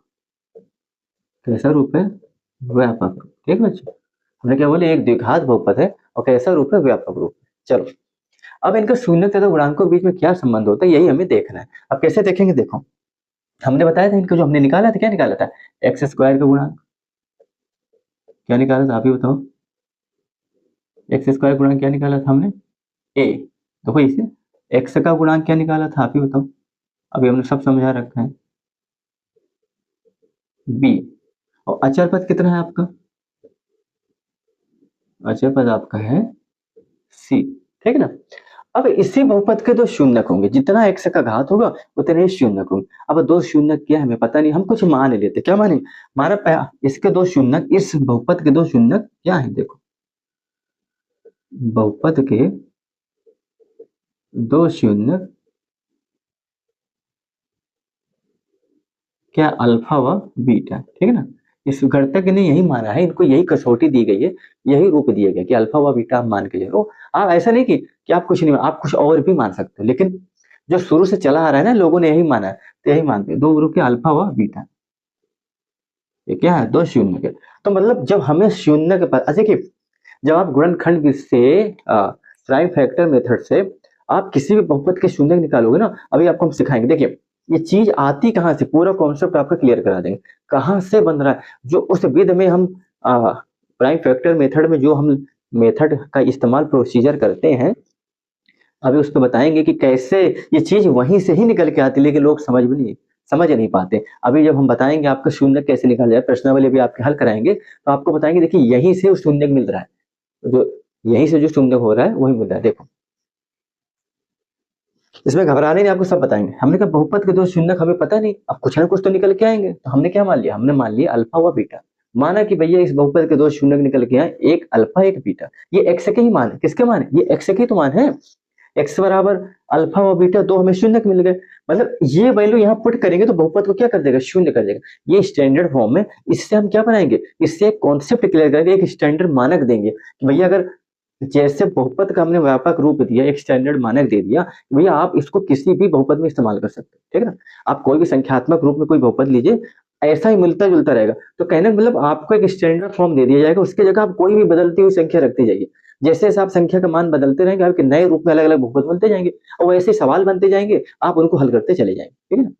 कैसा रूप है, व्यापक रूप। ठीक है बच्चों, हमने क्या बोले, एक द्विघात बहुपद है और कैसा रूप है, व्यापक रूप। चलो अब इनका शून्य तथा गुणांकों के बीच में क्या संबंध होता है, यही हमें देखना है। अब कैसे देखेंगे, देखो हमने बताया था इनको, जो हमने निकाला था, क्या निकाला था, एक्स स्क्वायर का गुणांक। क्या निकाला था, आप ही बताओ। एक्स स्क्वायर गुणांक क्या निकाला था हमने, ए। देखो इसे, एक्स का गुणांक क्या निकाला था, आप ही बताओ। अभी हमने सब समझा रखा है, बी। और अचर पद कितना है आपका, अचर पद आपका है सी, ठीक है ना। अब इसी बहुपद के दो शून्यक होंगे, जितना एक्स का घात होगा उतने ही शून्यक होंगे। अब दो शून्यक क्या है हमें पता नहीं, हम कुछ मान लेते। क्या माने, हमारा इसके दो शून्यक, इस बहुपद के दो शून्यक क्या है, देखो बहुपद के दो शून्यक क्या, अल्फा व बीटा, ठीक है ना। इस गणतज्ञ ने यही माना है, इनको यही कसौटी दी गई है, यही रूप दिया गया कि अल्फा व बीटा आप मान के चलो। आप ऐसा नहीं कि आप कुछ नहीं, आप कुछ और भी मान सकते हो, लेकिन जो शुरू से चला आ रहा है ना, लोगों ने यही माना है, तो यही मानते हैं, दो ग्रुप के अल्फा व बीटा। ये क्या है, दो शून्य के। तो मतलब जब हमें शून्य के पास, अच्छा कि जब आप गुणनखंड से प्राइम फैक्टर मेथड से आप किसी भी बहुपद के शून्य निकालोगे ना, अभी आपको हम सिखाएंगे। देखिए ये चीज आती कहाँ से, पूरा कॉन्सेप्ट आपका क्लियर करा देंगे, कहाँ से बन रहा है। जो उस विध में हम प्राइम फैक्टर मेथड में जो हम मेथड का इस्तेमाल प्रोसीजर करते हैं, अभी उस पर बताएंगे कि कैसे ये चीज वहीं से ही निकल के आती है, लेकिन लोग समझ नहीं पाते। अभी जब हम बताएंगे आपका शून्य कैसे निकाला जाए, प्रश्नावली भी आपके हल कराएंगे, तो आपको बताएंगे देखिए यहीं से शून्य मिल रहा है, जो यहीं से जो शून्य हो रहा है वही मिल रहा है। देखो इसमें घबराने नहीं, आपको सब बताएंगे। हमने कहा बहुपद के दो शून्य हमें पता नहीं, अब कुछ ना कुछ तो निकल के आएंगे, तो हमने क्या मान लिया, हमने मान लिया अल्फा व बीटा। माना कि भैया इस बहुपद के दो शून्य निकल के आए, एक अल्फा एक बीटा। ये एक्स के ही मान है, किसके मान है, ये एक्स के ही तो मान है। एक्स बराबर अल्फा व बीटा, दो हमें शून्य मिल गए। मतलब ये वैल्यू यहाँ पुट करेंगे तो बहुपद को क्या कर देगा, शून्य कर देगा। ये स्टैंडर्ड फॉर्म में, इससे हम क्या बनाएंगे, इससे एक कॉन्सेप्ट क्लियर करेंगे, एक स्टैंडर्ड मानक देंगे कि भैया अगर जैसे बहुपद का हमने व्यापक रूप दिया, एक स्टैंडर्ड मानक दे दिया, भैया आप इसको किसी भी बहुपद में इस्तेमाल कर सकते हैं, ठीक है ना। आप कोई भी संख्यात्मक रूप में कोई बहुपद लीजिए, ऐसा ही मिलता जुलता रहेगा। तो कहने का मतलब आपको एक स्टैंडर्ड फॉर्म दे दिया जाएगा, उसकी जगह आप कोई भी बदलती हुई संख्या रखते जाइए। जैसे जैसे आप संख्या का मान बदलते रहेंगे, आपके नए रूप में अलग अलग बहुपद बनते जाएंगे, और वैसे सवाल बनते जाएंगे, आप उनको हल करते चले जाएंगे, ठीक है ना।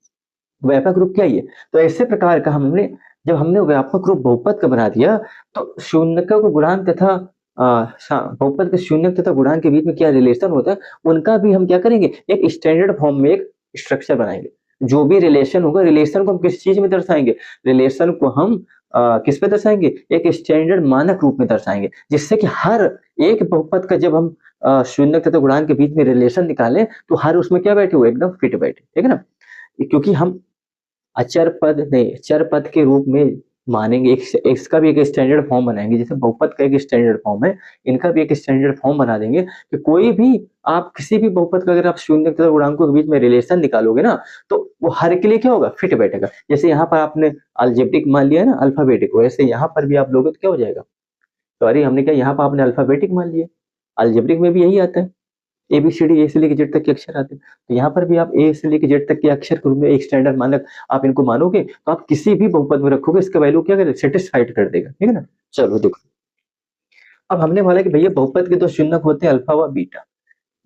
व्यापक रूप क्या है ये, तो ऐसे प्रकार का हमने, जब हमने व्यापक रूप बहुपद का बना दिया, तो शून्यकों को गुणांक तथा बहुपद के शून्य तथा गुणांक के बीच में क्या रिलेशन होता है, उनका भी हम क्या करेंगे, एक स्टैंडर्ड फॉर्म में एक स्ट्रक्चर बनाएंगे। जो भी रिलेशन होगा, रिलेशन को हम किस चीज में दर्शाएंगे, रिलेशन को हम किस पे दर्शाएंगे, एक स्टैंडर्ड मानक रूप में दर्शाएंगे, जिससे कि हर एक बहुपद का जब हम शून्य तथा गुणांक के बीच में रिलेशन निकालें, तो हर उसमें क्या बैठे हो, एकदम फिट बैठे, ठीक है ना। क्योंकि हम अचर पद नहीं, चर पद के रूप में मानेंगे, इसका भी एक स्टैंडर्ड फॉर्म बनाएंगे, जैसे बहुपद का एक स्टैंडर्ड फॉर्म है, इनका भी एक स्टैंडर्ड फॉर्म बना देंगे कि कोई भी आप किसी भी बहुपद का अगर आप शून्य तथा गुणांकों के बीच में रिलेशन निकालोगे ना, तो वो हर के लिए क्या होगा, फिट बैठेगा। जैसे यहाँ पर आपने अल्जेब्रिक मान लिया ना, अल्फाबेटिक, वैसे यहाँ पर भी आप लोगे तो क्या हो जाएगा, सॉरी हमने क्या यहाँ पर आपने अल्फाबेटिक मान लिया, अल्जेब्रिक में भी यही आता है। ABCD, A से लेकर जेड तक के अक्षर आते हैं। तो यहाँ पर भी आप A से लेकर जेड तक के अक्षर के रूप में एक स्टैंडर्ड मानक आप इनको मानोगे, तो आप किसी भी बहुपद में रखोगे, इसका वैल्यू क्या करेगा, सेटिस्फाइड कर देगा, ठीक है ना। चलो देखो, अब हमने माना कि भैया बहुपद के दो शून्यक होते हैं अल्फा व बीटा,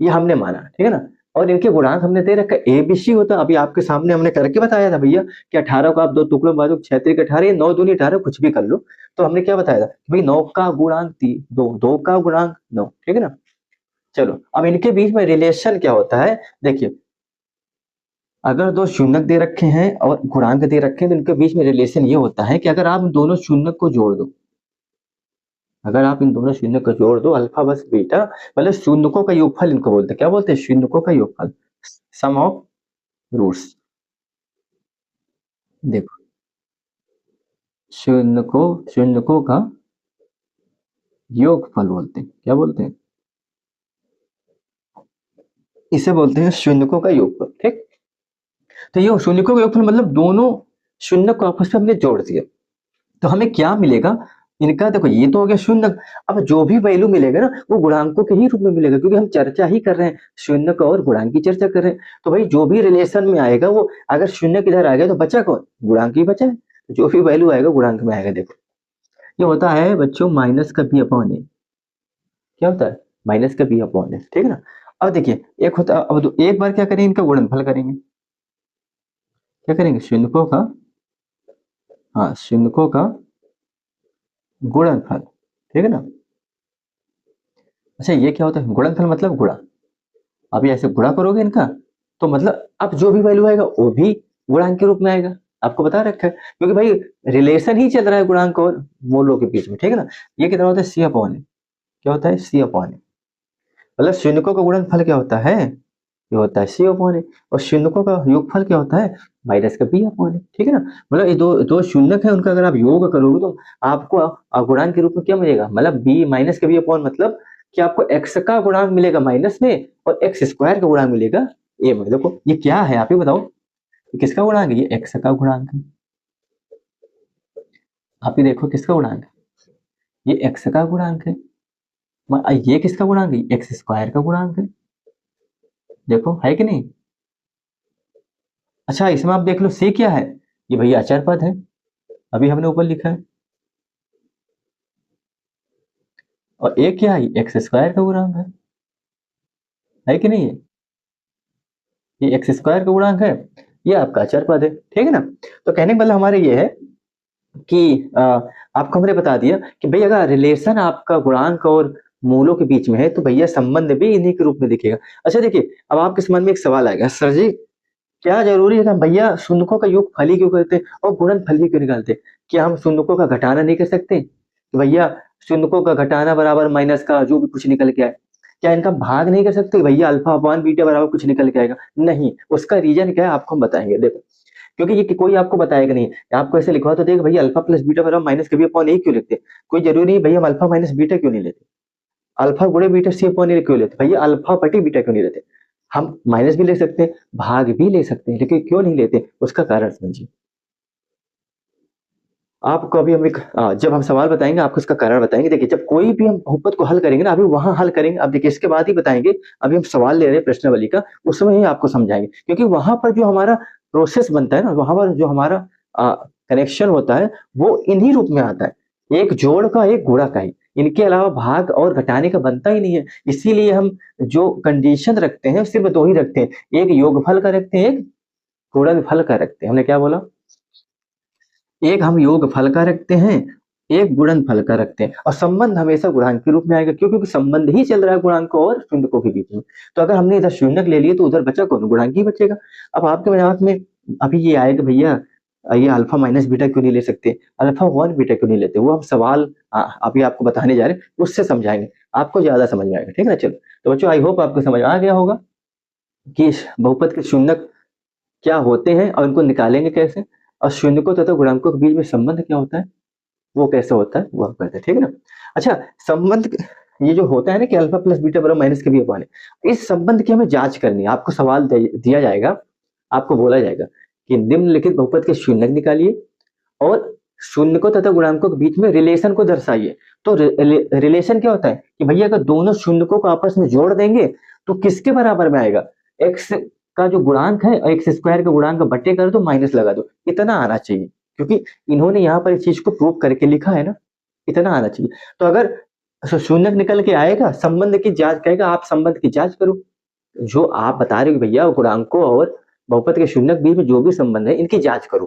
ये हमने माना, ठीक है ना। और इनके गुणांक हमने दे रखा है ABC होता है। अभी आपके सामने हमने करके बताया था भैया कि 18 को आप दो टुकड़ों में बांटो, 6 3 18, 9 दूनी 18, कुछ भी कर लो। तो हमने क्या बताया था कि भाई 9 का गुणांक 3, 2, 2 का गुणांक 9, ठीक है ना। चलो अब इनके बीच में रिलेशन क्या होता है, देखिए अगर दो शून्यक दे रखे हैं और गुणांक दे रखे हैं, तो इनके बीच में रिलेशन ये होता है कि अगर आप दोनों शून्यक को जोड़ दो, अगर आप इन दोनों शून्य को जोड़ दो, अल्फा बस बीटा, मतलब शून्यकों का योगफल इनको बोलते हैं। क्या बोलते हैं, शून्यकों का योगफल, सम ऑफ रूट्स। देखो शून्यकों का योगफल बोलते हैं, क्या बोलते हैं, इसे बोलते हैं शून्यकों का योगफल, ठीक। तो ये शून्यकों का योगफल मतलब दोनों शून्य को आपस में हमने जोड़ दिया, तो हमें क्या मिलेगा इनका, देखो ये तो हो गया शून्य। अब जो भी वैल्यू मिलेगा ना, वो गुणांकों के ही रूप में मिलेगा, क्योंकि हम चर्चा ही कर रहे हैं, शून्य का और गुणांक की चर्चा कर रहे हैं। तो भाई जो भी रिलेशन में आएगा, वो अगर शून्य किधर आ गया तो बचा कौन, गुणांक ही बचा है। जो भी वैल्यू आएगा गुणांक में आएगा। देखो ये होता है बच्चों माइनस का बी अपॉन ए, क्या होता है, माइनस का बी अपॉन ए, ठीक है ना। अब देखिए एक होता है, अब एक बार क्या करेंगे, इनका गुणनफल करेंगे, क्या करेंगे, शून्यकों का, हाँ शून्यकों का गुणनफल, ठीक है ना। अच्छा ये क्या होता है, गुणनफल मतलब गुणा। अभी ऐसे गुणा करोगे इनका, तो मतलब अब जो भी वैल्यू आएगा वो भी गुणांक के रूप में आएगा, आपको बता रखा है, क्योंकि भाई रिलेशन ही चल रहा है गुणांक और मूलों के बीच में, ठीक है ना। ये कितना होता है, सी अपॉन ए, क्या होता है, सी अपॉन ए, मतलब शून्यकों का गुणनफल क्या होता है, ये होता है सी अपॉन ए, और शून्यकों का योगफल क्या होता है, माइनस का बी अपॉन ए, ठीक है ना। मतलब ये दो दो शून्यक है, उनका अगर आप योग करोगे तो आपको गुणांक के रूप में क्या मिलेगा, मतलब बी माइनस का बी अपॉन, मतलब कि आपको एक्स का गुणांक मिलेगा माइनस में, और एक्स स्क्वायर का गुणांक मिलेगा ए में। देखो ये क्या है, आप ही बताओ, ये किसका गुणांक है, ये एक्स का गुणांक है। आप ही देखो किसका गुणांक है, ये एक्स का गुणांक है। ये किसका गुणांक है, एक्स स्क्वायर का गुणांक है। देखो है कि नहीं। अच्छा इसमें आप देख लो सी क्या है, ये भैया अचर पद है, अभी हमने ऊपर लिखा है। और ए क्या है, एक्स स्क्वायर का गुणांक है कि नहीं, ये एक्स स्क्वायर का गुणांक है, ये आपका अचर पद है, ठीक है ना। तो कहने का मतलब हमारे ये है कि आपको हमने बता दिया कि भाई अगर रिलेशन आपका गुणांक और मूलों के बीच में है, तो भैया संबंध भी इन्हीं के रूप में दिखेगा। अच्छा देखिए अब आपके मन में एक सवाल आएगा, सर जी क्या जरूरी है कि हम भैया शून्यकों का योग फल ही क्यों करते हैं और गुणनफल ही क्यों निकालते हैं, क्या हम शून्यकों का घटाना नहीं कर सकते कि भैया शून्यकों का घटाना बराबर माइनस का जो भी कुछ निकल के आए, क्या इनका भाग नहीं कर सकते भैया अल्फा अपॉन बीटा बराबर कुछ निकल के आएगा, नहीं। उसका रीजन क्या है आपको हम बताएंगे, देखो क्योंकि ये कोई आपको बताएगा नहीं, आपको ऐसे लिखवा तो देगा भैया अल्फा प्लस बीटा बराबर माइनस के बी अपॉन ए क्यों लिखते, कोई जरूरी नहीं भैया हम अल्फा माइनस बीटा क्यों नहीं लेते, अल्फा गुणे बीटा सी अपॉन ए क्यों लेते, भैया अल्फा बटे बीटा क्यों नहीं लेते। हम माइनस भी ले सकते हैं, भाग भी ले सकते हैं, लेकिन क्यों नहीं लेते, उसका कारण समझिए। आपको अभी हम एक जब हम सवाल बताएंगे आपको उसका कारण बताएंगे। देखिए जब कोई भी हम बहुपद को हल करेंगे ना, अभी वहां हल करेंगे, अब देखिए इसके बाद ही बताएंगे, अभी हम सवाल ले रहे हैं प्रश्नावली का, उस समय ही आपको समझाएंगे, क्योंकि वहां पर जो हमारा प्रोसेस बनता है ना, वहां पर जो हमारा कनेक्शन होता है वो इन्हीं रूप में आता है, एक जोड़ का एक गुणा का ही, इनके अलावा भाग और घटाने का बनता ही नहीं है। इसीलिए हम जो कंडीशन रखते हैं सिर्फ दो ही रखते हैं, एक योगफल का रखते हैं, एक गुणनफल का रखते हैं। हमने क्या बोला, एक हम योग फल का रखते हैं, एक गुणन फल का रखते हैं, और संबंध हमेशा गुणांक के रूप में आएगा, क्यों, क्योंकि संबंध ही चल रहा है गुणांक और शून्यकों के बीच में। तो अगर हमने इधर शून्यक ले लिए तो उधर बचा कौन, गुणांक ही बचेगा। अब आपके दिमाग में अभी ये आएगा भैया ये अल्फा माइनस बीटा क्यों नहीं ले सकते, अल्फा वन बीटा क्यों नहीं लेते, वो हम सवाल अभी आपको बताने जा रहे हैं, उससे समझाएंगे, आपको ज्यादा समझ में आएगा, ठीक है ना। चलो तो बच्चों आई होप आपको समझ आ गया होगा कि बहुपद के शून्यक क्या होते हैं और इनको निकालेंगे कैसे, और शून्यकों तथा गुणांकों के बीच में संबंध क्या होता है, वो कैसे होता है वो हम करते हैं, ठीक है ना। अच्छा संबंध ये जो होता है ना कि अल्फा प्लस बीटा बराबर माइनस के बी अपॉन है, इस संबंध की हमें जांच करनी है। आपको सवाल दिया जाएगा, आपको बोला जाएगा कि निम्नलिखित बहुपद के शून्यक निकालिए और शून्यकों तथा गुणांकों के बीच में रिलेशन को दर्शाइए। तो रिलेशन क्या होता है कि भैया अगर दोनों शून्यकों को आपस में जोड़ देंगे तो किसके बराबर में आएगा? एक्स का जो गुणांक है एक्स स्क्वायर का गुणांक का बट्टे कर दो, माइनस लगा दो, इतना आना चाहिए, क्योंकि इन्होंने यहाँ पर इस चीज को प्रूव करके लिखा है ना, इतना आना चाहिए। तो अगर शून्य निकल के आएगा, संबंध की जांच करेगा, आप संबंध की जांच करो, जो आप बता रहे हो भैया गुणांकों और बहुपद के शून्य के बीच में जो भी संबंध है इनकी जांच करो।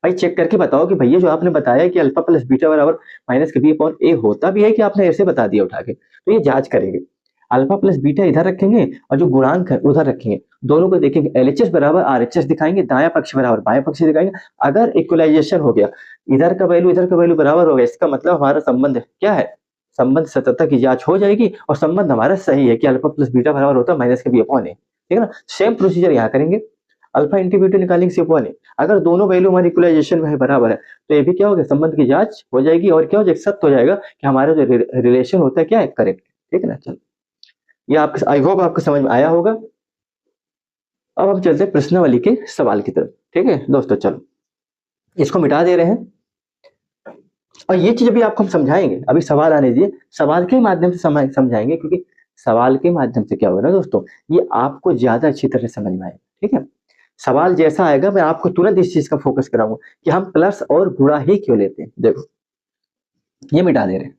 भाई चेक करके बताओ कि भैया जो आपने बताया कि अल्फा प्लस बीटा बराबर माइनस के बी अपॉन ए होता भी है कि आपने ऐसे बता दिया उठा के, तो ये जांच करेंगे। अल्फा प्लस बीटा इधर रखेंगे और जो गुणांक है उधर रखेंगे, दोनों को देखेंगे, एलएचएस बराबर आरएचएस दिखाएंगे, दाया पक्ष बराबर बाया पक्ष दिखाएंगे। अगर इक्वलाइजेशन हो गया, इधर का वैल्यू बराबर हो गया, इसका मतलब हमारा संबंध क्या है, संबंध सततता की जांच हो जाएगी और संबंध हमारा सही है कि अल्फा प्लस बीटा बराबर होता है माइनस के बी अपॉन ए। ठीक है ना, सेम प्रोसीजर यहाँ करेंगे, अल्फा इंटू बीटा निकालेंगे सी अपॉन ए। अगर दोनों वैल्यू हमारी इक्वलाइजेशन में है, बराबर है, तो ये भी क्या होगा, संबंध की जांच हो जाएगी और क्या हो जाएगा, सत्य हो जाएगा कि हमारा जो रिलेशन होता है क्या है, करेक्ट। ठीक है ना, चलो ये आपको, आई होप आपको समझ में आया होगा। अब हम चलते हैं प्रश्नावली के सवाल की तरफ। ठीक है दोस्तों, चलो इसको मिटा दे रहे हैं और ये चीज अभी आपको हम समझाएंगे, अभी सवाल आने दीजिए, सवाल के माध्यम से समझाएंगे, क्योंकि सवाल के माध्यम से क्या होगा ना दोस्तों, ये आपको ज्यादा अच्छी तरह समझ में आएगा। ठीक है, सवाल जैसा आएगा मैं आपको तुरंत इस चीज का फोकस कराऊंगा कि हम प्लस और गुणा ही क्यों लेते हैं। देखो ये मिटा दे रहे हैं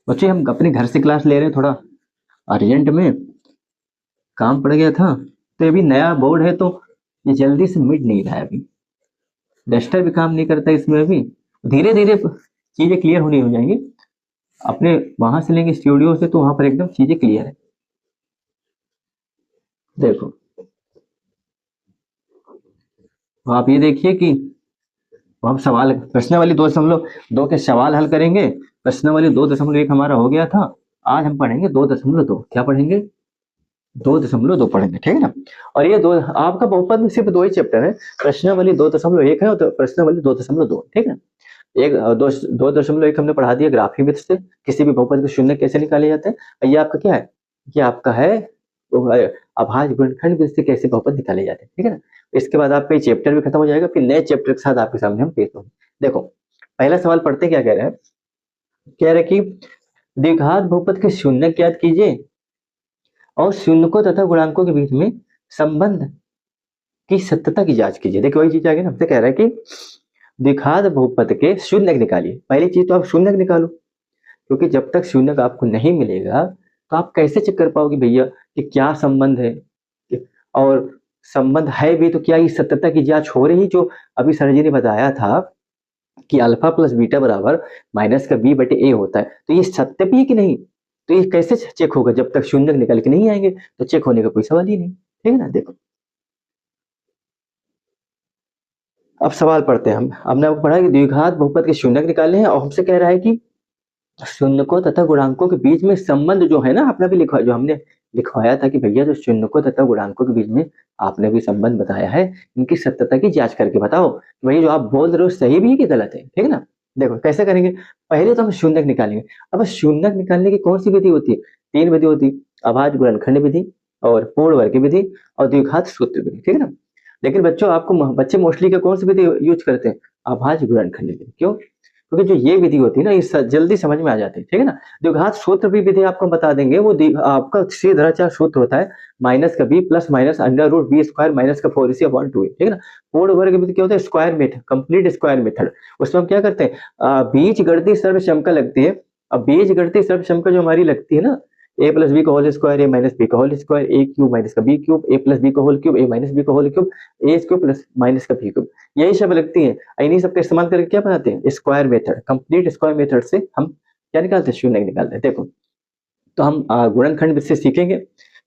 बच्चे, हम अपने घर से क्लास ले रहे हैं, थोड़ा अर्जेंट में काम पड़ गया था, तो अभी नया बोर्ड है तो ये जल्दी से मिट नहीं रहा है, अभी डस्टर भी काम नहीं करता इसमें, अभी धीरे धीरे चीजें क्लियर होनी हो जाएंगी। अपने वहां से लेंगे स्टूडियो से, तो वहां पर एकदम चीजें क्लियर है। देखो तो आप ये देखिए कि हम सवाल प्रश्नावली 2.2 के सवाल हल करेंगे। प्रश्नावली 2.1 हमारा हो गया था, आज हम पढ़ेंगे 2.2। क्या पढ़ेंगे, 2.2 पढ़ेंगे। ठीक है ना, और ये दो आपका बहुपद में सिर्फ दो ही चैप्टर है, प्रश्नावली 2.1 है और प्रश्नावली 2.2। ठीक है, एक 2.1 हमने पढ़ा दिया ग्राफी विधि से किसी भी बहुपद के शून्य कैसे निकाले जाते हैं। ये आपका क्या है, ये आपका है अभाज्य गुणनखंड विधि से कैसे बहुपद निकाले जाते हैं। ठीक है ना, इसके बाद आपका ये चैप्टर भी खत्म हो जाएगा, फिर नए चैप्टर के साथ आपके सामने हम पेश होंगे। देखो पहला सवाल पढ़ते क्या कह रहे हैं, कह रहे कि द्विघात बहुपद के शून्य ज्ञात कीजिए और शून्यकों तथा गुणांकों के बीच में संबंध की सत्यता की जांच कीजिए। देखो वही चीज आगे हमसे कह रहा है कि द्विघात बहुपद के शून्य निकालिए। पहली चीज तो आप शून्य निकालो, क्योंकि जब तक शून्य आपको नहीं मिलेगा तो आप कैसे चेक कर पाओगे भैया कि क्या संबंध है, और संबंध है भी तो क्या ये सत्यता की जांच हो रही, जो अभी सर जी ने बताया था कि अल्फा प्लस बीटा बराबर माइनस का बी बटे ए होता है, तो ये सत्य भी है कि नहीं, तो ये कैसे चेक होगा, जब तक शून्य निकल के नहीं आएंगे तो चेक होने का कोई सवाल ही नहीं। ठीक है ना, देखो अब सवाल पढ़ते हैं हम। हमने आपको पढ़ा कि द्विघात बहुपद के शून्य निकालने हैं और हमसे कह रहा है कि शून्यकों तथा गुणांकों के बीच में संबंध जो है ना, आपने भी लिखवा, जो हमने लिखवाया था कि भैया जो शून्यकों तथा गुणांकों के बीच में आपने भी संबंध बताया है, इनकी सत्यता की जांच करके बताओ कि भैया जो आप बोल रहे हो सही भी है कि गलत है। ठीक है ना, देखो कैसे करेंगे, पहले तो हम शून्य निकालेंगे। अब शून्य निकालने की कौन सी विधि होती है, तीन विधि होती है, अभाज्य गुणनखंड विधि और पूर्ण वर्ग विधि और द्विघात सूत्र विधि। ठीक है ना, लेकिन बच्चों आपको बच्चे मोस्टली क्या कौन सी विधि यूज करते हैं, अभाज्य गुणनखंड विधि। क्यों, क्योंकि जो ये विधि होती है ना ये जल्दी समझ में आ जाती है। ठीक है ना, द्विघात सूत्र भी विधि आपको बता देंगे, वो आपका श्रीधराचार्य सूत्र होता है, माइनस का b plus minus under root b square minus का 4ac अपॉन 2a। ठीक है ना, पूर्ण वर्ग विधि क्या होता है, square method, complete square method. उसमें हम क्या करते हैं, बीज गणितीय सर्वक्षमता लगती है। अब बीज गणितीय सर्वक्षमता जो हमारी लगती है ना, ए प्लस बी का होल स्क्वायर ए माइनस बी का होल स्क्वायर ए क्यूब माइनस का बी क्यूब ए प्लस बी का होल क्यूब ए माइनस बी का होल क्यूब ए क्यूब प्लस माइनस का बी क्यूब, यही सब लगती है। इन्हीं सब का इस्तेमाल करके क्या बनाते हैं, square method, complete square method से हम क्या निकालते हैं, शून्य निकालते हैं। देखो तो हम गुणनखंड से सीखेंगे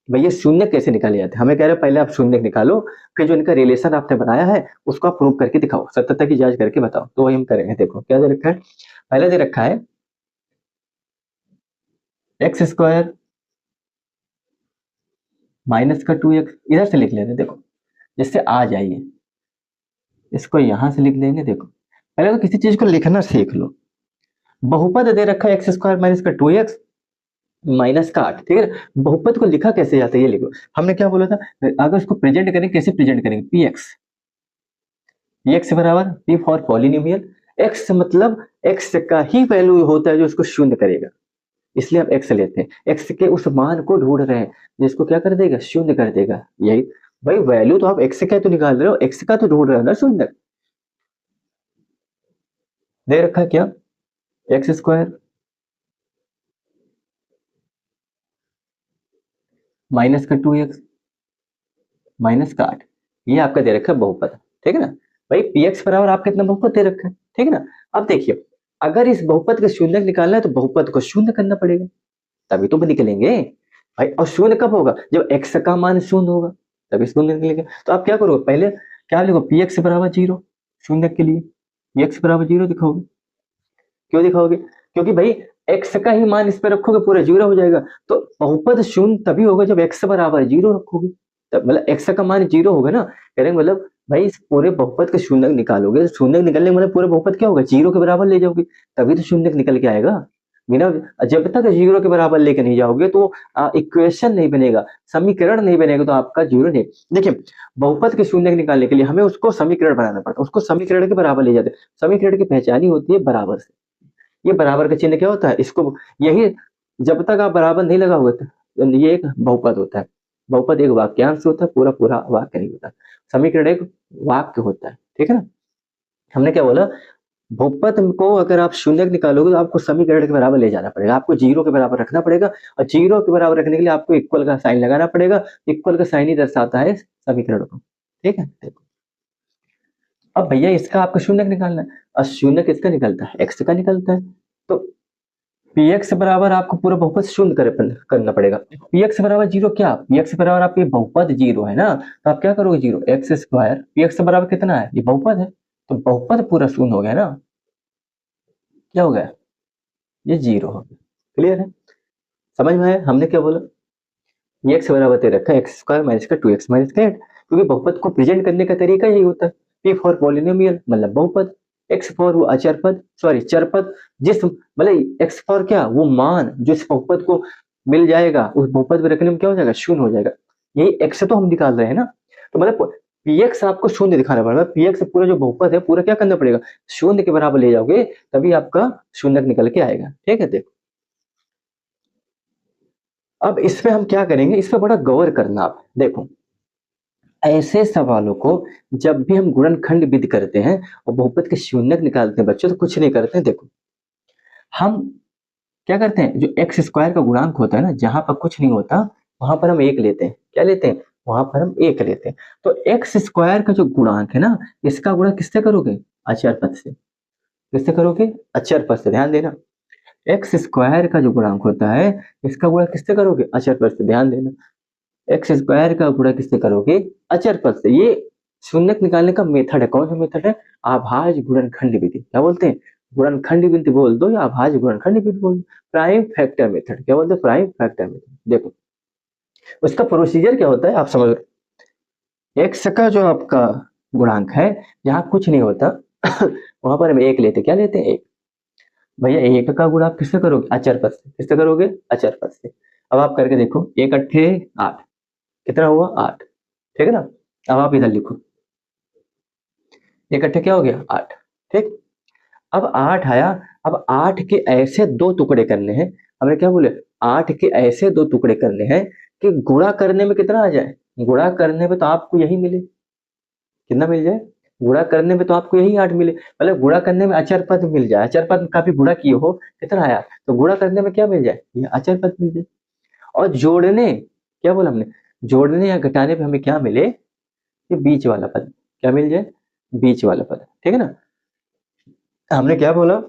भैया शून्य कैसे निकाले जाते हैं। हमें कह रहे हैं पहले आप शून्य निकालो, फिर जो इनका रिलेशन आपने बनाया है उसको आप प्रूव करके दिखाओ, सत्यता की जांच करके बताओ, तो वही हम करेंगे। देखो क्या दे रखा है, पहले दे रखा है एक्स स्क्वायर माइनस का 2x, इधर से लिख लेते हैं देखो, जिससे आ जाइए, इसको यहां से लिख लेंगे। देखो पहले तो किसी चीज को लिखना सीख लो। बहुपद दे रखा है एक्स स्क्वायर माइनस का 2x माइनस का 8। ठीक है, बहुपद को लिखा कैसे जाता है ये लिखो। हमने क्या बोला था, अगर इसको प्रेजेंट करेंगे कैसे प्रेजेंट करेंगे, पी एक्स बराबर पी फॉर पॉलिनोमियल, एक्स मतलब एक्स का ही वैल्यू होता है जो उसको शून्य करेगा। इसलिए हम एक्स लेते हैं। एक्स के उस मान को ढूंढ रहे हैं जिसको क्या कर देगा, शून्य कर देगा। यही भाई वैल्यू तो आप एक्स का तो निकाल रहे हो, एक्स का तो ढूंढ रहे हो ना, शून्य दे रखा है क्या, एक्स स्क्वायर माइनस का 2x माइनस का 8, ये आपका दे रखा है बहुपद, ठीक है ना। भाई पी एक्स बराबर आपका इतना बहुपद दे रखा है, ठीक है ना। अब देखिए अगर इस बहुपद का शून्य निकालना है तो बहुपद को शून्य करना पड़ेगा, तभी तो निकलेंगे भाई। और शून्य कब होगा, जब एक्स का मान शून्य होगा, तभी शून्य निकलेगा। तो आप क्या करोगे, पहले क्या लिखो, पी एक्स बराबर 0, शून्य के लिए पी एक्स बराबर 0 दिखाओगे। क्यों दिखाओगे, क्योंकि भाई एक्स का ही मान इस पे रखोगे पूरा 0 हो जाएगा। तो बहुपद शून्य तभी होगा जब एक्स बराबर 0 रखोगे, तब मतलब एक्स का मान 0 होगा ना। करेंगे मतलब भाई इस पूरे बहुपद का शून्य निकालोगे, शून्य निकलने मतलब पूरे बहुपद क्या होगा, 0 के बराबर ले जाओगे, तभी तो शून्य निकल के आएगा। बिना जब तक 0 के बराबर लेके नहीं जाओगे तो इक्वेशन नहीं बनेगा, समीकरण नहीं बनेगा, तो आपका 0 नहीं। देखिए बहुपद के शून्य निकालने के लिए हमें उसको समीकरण बनाना पड़ता है, उसको समीकरण के बराबर ले जाते हैं। समीकरण की पहचान ही होती है बराबर से। ये बराबर का चिन्ह क्या होता है, इसको यही जब तक आप बराबर नहीं लगाओगे तो ये एक बहुपद होता है। बहुपद एक वाक्यांश होता है, पूरा पूरा वाक्य नहीं होता। समीकरण एक वाक्य होता है, ठीक है ना। हमने क्या बोला, बहुपद को अगर आप शून्य निकालोगे तो आपको समीकरण के बराबर ले जाना पड़ेगा, आपको 0 के बराबर रखना पड़ेगा। और 0 के बराबर रखने के लिए आपको इक्वल का साइन लगाना पड़ेगा। इक्वल का साइन ही दर्शाता है समीकरण को, ठीक है। देखो अब भैया इसका आपको शून्य निकालना है, और शून्य किसका निकलता है, एक्स का निकलता है। तो पी एक्स बराबर आपको पूरा बहुपद शून्य करना पड़ेगा। पी एक्स बराबर 0 क्या, पी एक्स बराबर आपके बहुपद 0 है ना, तो आप क्या करोगे, 0 एक्स स्क्वायर, पी एक्स बराबर कितना है, ये बहुपद है, तो बहुपद पूरा शून्य हो गया ना, क्या हो गया, ये 0 हो गया। क्लियर है, समझ में आया हमने क्या बोला। ये एक्स बराबर दे रखा है एक्स स्क्वायर माइनस का 2x माइनस का 8, क्योंकि बहुपद को प्रेजेंट करने का तरीका यही होता है। पी फॉर पॉलिनोमियल मतलब बहुपद, एक्स फॉर वो अचर पद, सॉरी चरपद, जिस मतलब एक्स फॉर क्या, वो मान जो इस बहुपद को मिल जाएगा उस बहुपद में रखने में क्या हो जाएगा, शून्य हो जाएगा। यही एक्स तो हम निकाल रहे हैं ना, तो मतलब पी एक्स आपको शून्य दिखाना पड़ेगा। पी एक्स पूरा जो बहुपद है पूरा क्या करना पड़ेगा, शून्य के बराबर ले जाओगे, तभी आपका शून्य निकल के आएगा, ठीक है। देखो अब इसमें हम क्या करेंगे, इस पे बड़ा गौर करना आप। देखो ऐसे सवालों को जब भी हम गुणनखंड विधि करते हैं और बहुपद के शून्यक निकालते हैं बच्चों, तो कुछ नहीं करते हैं। देखो हम क्या करते हैं, जो एक्स स्क्वायर का गुणांक होता है ना, जहां पर कुछ नहीं होता वहां पर हम एक लेते हैं। क्या लेते हैं, वहां पर हम एक लेते हैं। तो एक्स स्क्वायर का जो गुणांक है ना, इसका गुणा किससे करोगे, अचर पद से। किससे करोगे, अचर पद से, ध्यान देना। एक्स स्क्वायर का जो गुणांक होता है इसका गुणा किससे करोगे, अचर पद से, ध्यान देना। एक्स स्क्वायर का गुणा किससे करोगे, अचर पद से। ये शून्यक निकालने का मेथड है, कौन सा मेथड है, आभाज्य गुणनखंड विधि। क्या बोलते हैं, गुणनखंड विधि बोल दो या आभाज्य गुणनखंड विधि बोल दो। प्राइम फैक्टर मेथड, क्या बोलते हैं, प्राइम फैक्टर मेथड। देखो उसका प्रोसीजर क्या होता है आप समझ, एक्स का जो आपका गुणांक है जहाँ कुछ नहीं होता वहां पर हम एक लेते, क्या लेते हैं, एक। भैया एक का गुणा आप किससे करोगे, अचर पद से। किससे करोगे, अचर पद से। अब आप करके देखो, एक अट्ठे 8, कितना हुआ 8, ठीक है ना। अब आप इधर लिखो, इकट्ठे क्या हो गया 8, ठीक। अब 8 आया, अब 8 के ऐसे दो टुकड़े करने हैं। हमने क्या बोले, 8 के ऐसे दो टुकड़े करने हैं कि गुणा करने में कितना आ जाए, गुणा करने में तो आपको यही मिले, कितना मिल जाए, गुणा करने में तो आपको यही 8 मिले, मतलब गुणा करने में अचर पद मिल जाए, अचर पद काफी गुणा किए हो, कितना आया, तो गुणा करने में क्या मिल जाए, ये अचर पद मिल जाए। और जोड़ने, क्या बोला हमने, जोड़ने या घटाने पे हमें क्या मिले, ये बीच वाला पद, क्या मिल जाए, बीच वाला पद, ठीक है ना। हमने क्या बोला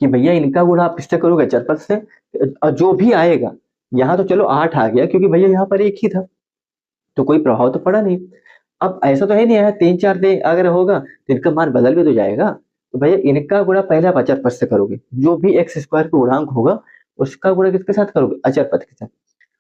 कि भैया इनका गुणा आप किससे करोगे, चरपद से। और जो भी आएगा, यहाँ तो चलो 8 आ गया क्योंकि भैया यहाँ पर एक ही था, तो कोई प्रभाव तो पड़ा नहीं। अब ऐसा तो है नहीं है 3 4 दे अगर होगा तो इनका मान बदल भी तो जाएगा। तो भैया इनका गुणा पहले आप अचर पद से करोगे, जो भी एक्स स्क्वायर का गुणांक होगा उसका गुणा किसके साथ करोगे, अचर पद के साथ।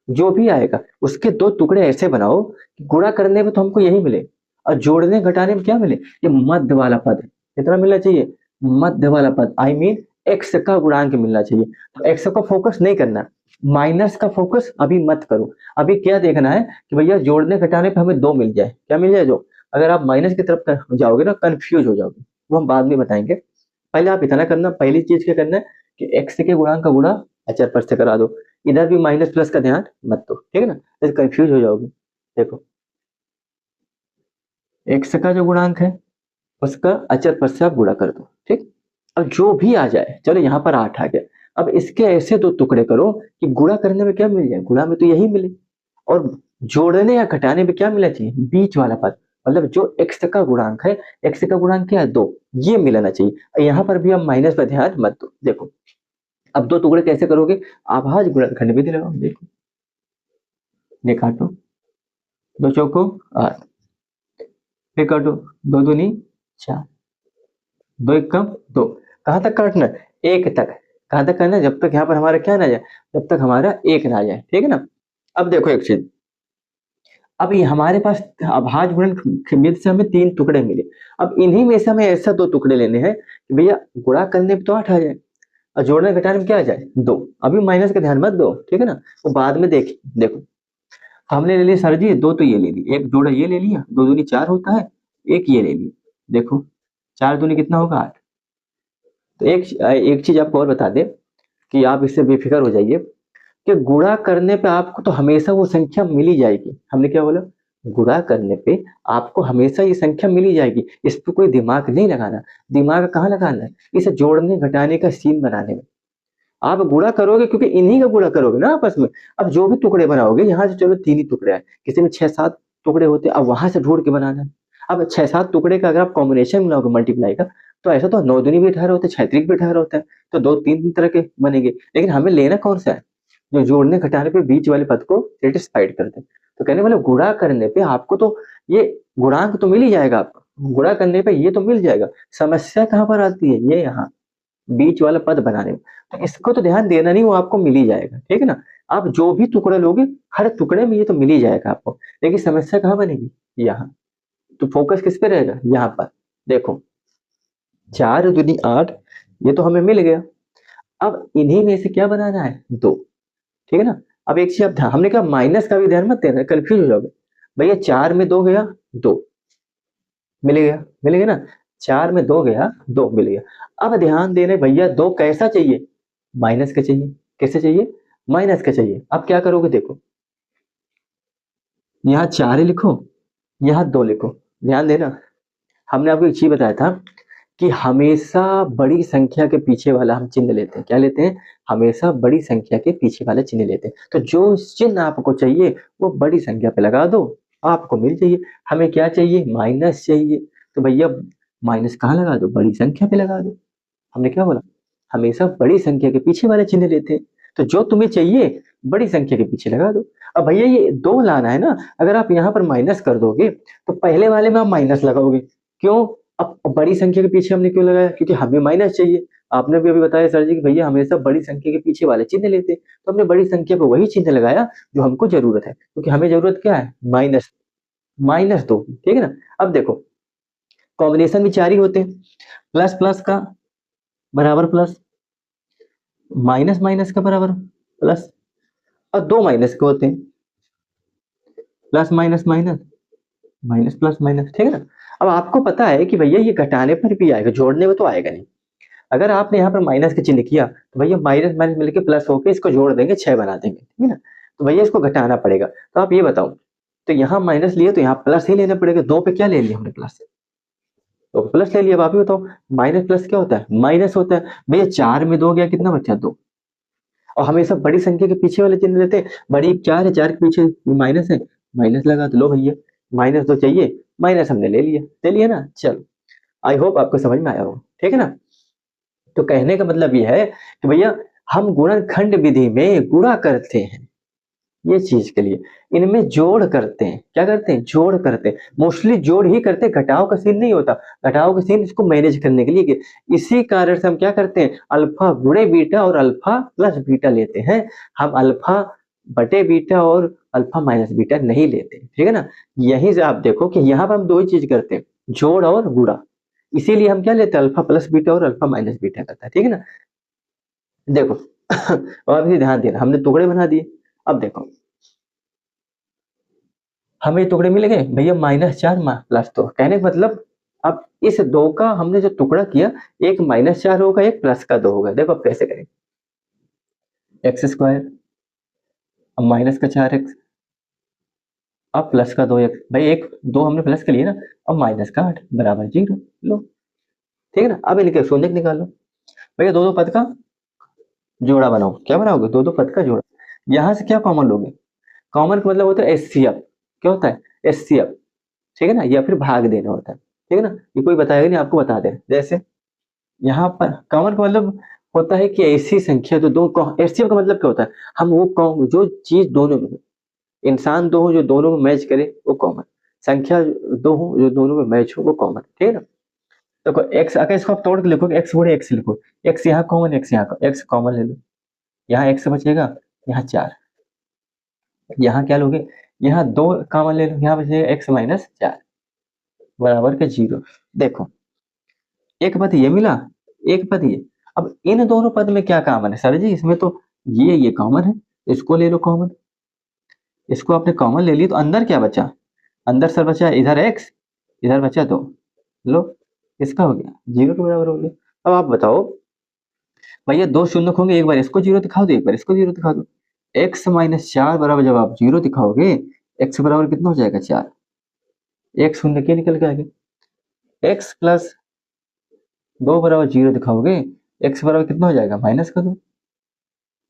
जो भी आएगा उसके दो टुकड़े ऐसे बनाओ कि गुणा करने में तो हमको यही मिले, और जोड़ने घटाने में क्या मिले, ये मध्य वाला पद है। कितना मिलना चाहिए, मध्य वाला पद, आई मीन एक्स का गुणांक मिलना चाहिए। तो एक्स को फोकस नहीं करना, माइनस का फोकस अभी मत करो। अभी क्या देखना है कि भैया जोड़ने घटाने पे हमें 2 मिल जाए, क्या मिल जाए, जो। अगर आप माइनस की तरफ जाओगे ना कंफ्यूज हो जाओगे, वो हम बाद में बताएंगे। पहले आप इतना करना, पहली चीज क्या करना है कि एक्स के गुणांक का गुणा अचर पर से करा दो। इधर भी माइनस प्लस का ध्यान मत दो, ठीक है ना, तो कंफ्यूज हो जाओगे। देखो x का जो गुणांक है उसका अचर पर से आप गुणा कर दो, ठीक। अब जो भी आ जाए, चलो यहाँ पर 8 आ गया, अब इसके ऐसे दो टुकड़े करो कि गुणा करने में क्या मिल जाए, गुणा में तो यही मिले, और जोड़ने या घटाने में क्या मिलना चाहिए, बीच वाला पद। मतलब जो x का गुणांक है, x का गुणांक क्या है 2, ये मिलाना चाहिए। और यहाँ पर भी आप माइनस पर ध्यान मत दो। देखो अब दो टुकड़े कैसे करोगे, अभाज्य गुणनखंड विधि लगाओ। देखो ये काटो, दो चौको 8, फिर काटो, दो दूनी 4, दो एक कम 2। कहाँ तक काटना है, एक तक। कहाँ तक करना है, जब तक यहाँ पर हमारा क्या ना जाए, जब तक हमारा एक ना जाए, ठीक है ना। अब देखो एक चीज, अब ये हमारे पास अभाज्य गुणनखंड से हमें 3 टुकड़े मिले। अब इन्हीं में से हमें ऐसा 2 टुकड़े लेने हैं कि भैया गुणा करने पे तो 8 आ जाए और जोड़ने घटाने में क्या आ जाए 2। अभी माइनस का ध्यान मत दो, ठीक है ना, वो बाद में देखो हमने ले लिया सर जी, 2 तो ये ले ली, एक जोड़ा ये ले लिया, 2 दूनी 4 होता है, एक ये ले लिया। देखो 4 दूनी कितना होगा 8। तो एक चीज आपको और बता दे कि आप इससे बेफिक्र हो जाइए कि गुणा करने पे आपको तो हमेशा वो संख्या मिल ही जाएगी। हमने क्या बोला, गुणा करने पे आपको हमेशा ये संख्या मिल ही जाएगी, इस पे कोई दिमाग नहीं लगाना। दिमाग कहाँ लगाना है, इसे जोड़ने घटाने का सीन बनाने में। आप गुणा करोगे क्योंकि इन्हीं का गुणा करोगे ना आपस में। अब जो भी टुकड़े बनाओगे, यहाँ से चलो 3 ही टुकड़े हैं, किसी में 6-7 टुकड़े होते, अब वहां से ढूंढ के बनाना है। अब 6-7 टुकड़े का अगर आप कॉम्बिनेशन मिलाओगे मल्टीप्लाई का, तो ऐसा तो 9 दूनी भी 18 होते हैं, 6 त्रिक भी 18 होता है, तो 2-3 तरह के बनेंगे। लेकिन हमें लेना कौन सा है, जो जोड़ने घटाने पे बीच वाले पद को सेटिस्फाइड करते हैं। तो कहने वाले गुणा करने पे आपको तो ये गुणांक तो मिल ही जाएगा, आपको गुणा करने पे ये तो मिल जाएगा। समस्या कहाँ पर आती है, ये यहाँ बीच वाला पद बनाने में। तो इसको तो ध्यान देना नहीं, वो आपको मिल ही जाएगा, ठीक है ना। आप जो भी टुकड़ा लोगे, हर टुकड़े में ये तो मिल ही जाएगा आपको। लेकिन समस्या कहाँ बनेगी, यहाँ। तो फोकस किस पे रहेगा, यहाँ पर। देखो 4 दूनी 8, ये तो हमें मिल गया। अब इन्हीं में से क्या बनाना है, 2, ठीक है ना। अब एक चीज आप हमने कहा माइनस का भी ध्यान मत देना, कंफ्यूज हो जाओगे। भैया 4 में 2 गया 2, मिल गया ना। 4 में 2 गया 2 मिल गया। अब ध्यान देने भैया 2 कैसा चाहिए, माइनस का चाहिए। कैसे चाहिए, माइनस का चाहिए। अब क्या करोगे, देखो यहाँ 4 ही लिखो, यहाँ 2 लिखो। ध्यान देना, हमने आपको एक चीज बताया था कि हमेशा बड़ी संख्या के पीछे वाला हम चिन्ह लेते हैं। क्या लेते हैं, हमेशा बड़ी संख्या के पीछे वाला चिन्ह लेते हैं। तो जो चिन्ह आपको चाहिए वो बड़ी संख्या पे लगा दो, आपको मिल जाइए। हमें क्या चाहिए, माइनस चाहिए, तो भैया माइनस कहाँ लगा दो, बड़ी संख्या पे लगा दो। हमने क्या बोला, हमेशा बड़ी संख्या के पीछे वाले चिन्ह लेते हैं। तो जो तुम्हें चाहिए बड़ी संख्या के पीछे लगा दो। अब भैया ये 2 लाना है ना, अगर आप यहाँ पर माइनस कर दोगे तो पहले वाले में आप माइनस लगाओगे। क्यों, अब बड़ी संख्या के पीछे हमने क्यों लगाया, क्योंकि हमें माइनस चाहिए। आपने भी अभी बताया सर जी कि भैया हमेशा बड़ी संख्या के पीछे वाले चिन्ह लेते हैं, तो हमने बड़ी संख्या पे वही चिन्ह लगाया जो हमको जरूरत है, क्योंकि हमें जरूरत क्या है, माइनस। -2, ठीक है ना। अब देखो कॉम्बिनेशन भी 4 ही होते हैं, प्लस प्लस का बराबर प्लस, माइनस माइनस का बराबर प्लस, और 2 माइनस के होते हैं, plus minus minus, minus plus minus, ठीक है ना। अब आपको पता है कि भैया ये घटाने पर भी आएगा, जोड़ने में तो आएगा नहीं। अगर आपने यहाँ पर माइनस का चिन्ह किया तो भैया माइनस माइनस मिलकर प्लस होकर इसको जोड़ देंगे, 6 बना देंगे, ठीक है ना। तो भैया इसको घटाना पड़ेगा। तो आप ये बताओ, तो यहाँ माइनस लिए तो यहाँ प्लस ही लेना पड़ेगा। 2 पे क्या ले लिया हमने, प्लस, तो प्लस ले लिया। अब आप ही बताओ माइनस प्लस क्या होता है, माइनस होता है। भैया 4 में 2 गया, कितना बचा 2। और हमेशा बड़ी संख्या के पीछे वाले चिन्ह लेते हैं। बड़ी 4 है, 4 के पीछे माइनस है, माइनस लगा दो। लो भैया -2 चाहिए, माइनस हमने ले लिया ना। चलो आई होप आपको समझ में आया हो, ठीक है ना। तो कहने का मतलब ये है कि भैया हम गुणनखंड विधि में गुणा करते हैं, ये चीज के लिए इनमें जोड़ करते हैं। क्या करते हैं, जोड़ करते हैं। मोस्टली जोड़ ही करते हैं, घटाव का सीन नहीं होता। घटाव का सीन इसको मैनेज करने के लिए इसी कारण से हम क्या करते हैं, अल्फा गुणे बीटा और अल्फा प्लस बीटा लेते हैं। हम अल्फा बटे बीटा और अल्फा माइनस बीटा नहीं लेते, ठीक है ना। यहीं से आप देखो कि यहाँ पर हम 2 ही चीज करते हैं, जोड़ और गुणा। इसीलिए हम क्या लेते हैं, अल्फा प्लस बीटा और अल्फा माइनस बीटा करता है, ठीक है ना। देखो और भी ध्यान देना, हमने टुकड़े बना दिए। अब देखो हमें टुकड़े मिल गए भैया, -4 +2, कहने का मतलब अब इस 2 का हमने जो टुकड़ा किया, एक -4 होगा, एक प्लस का 2 होगा। देखो अब कैसे करें, एक्स स्क्वायर, अब माइनस का 4x, अब प्लस का 2x, भाई एक दो हमने प्लस के लिए ना, अब माइनस का 8 बराबर 0। लो, ठीक है ना। अब इनके शून्य निकालो, भैया दो दो पद का जोड़ा बनाओ। क्या बनाओगे? दो दो पद का जोड़ा। यहाँ से क्या कॉमन लोगे? कॉमन का मतलब होता है एचसीएफ। क्या होता है? एचसीएफ, ठीक है ना, या फिर भाग देना होता है, ठीक है ना। ये कोई बताएगा नहीं, आपको बता दे। जैसे यहाँ पर कॉमन का मतलब होता है कि ऐसी संख्या जो दो, एचसीएफ का मतलब क्या होता है? हम वो जो चीज दोनों में, इंसान दो हो जो दोनों में मैच करे वो कॉमन, संख्या दो हो जो दोनों में मैच हो वो कॉमन, ठीक है ना। देखो एक्स, अगर इसको आप तोड़ के लिखोगे, एक्स बड़े एक्स लिखो, एक्स यहाँ कॉमन, एक्स यहाँ, एक्स कॉमन ले लो, यहाँ एक्स बचेगा, यहाँ 4, यहाँ क्या लोगे? यहाँ 2 कॉमन ले लो, यहाँ बचेगा एक्स माइनस 4 बराबर के 0। देखो एक पद ये मिला, एक पद ये। अब इन दोनों पद में क्या कॉमन है सर जी? इसमें तो ये कॉमन है, इसको ले लो कॉमन। इसको आपने कॉमन ले ली तो अंदर क्या बचा? अंदर सर बचा इधर एक्स, इधर बचा 2। लो, इसका हो गया 0 के बराबर हो गया। अब आप बताओ भैया, दो शून्य होंगे, एक बार इसको 0 दिखा दो, एक बार इसको 0 दिखा दो। एक्स माइनस 4 बराबर जब आप 0 दिखाओगे, एक्स बराबर कितना हो जाएगा? 4। एक शून्य के निकल के आगे। एक्स प्लस 2 बराबर 0 दिखाओगे, एक्स बराबर कितना हो जाएगा? माइनस का 2।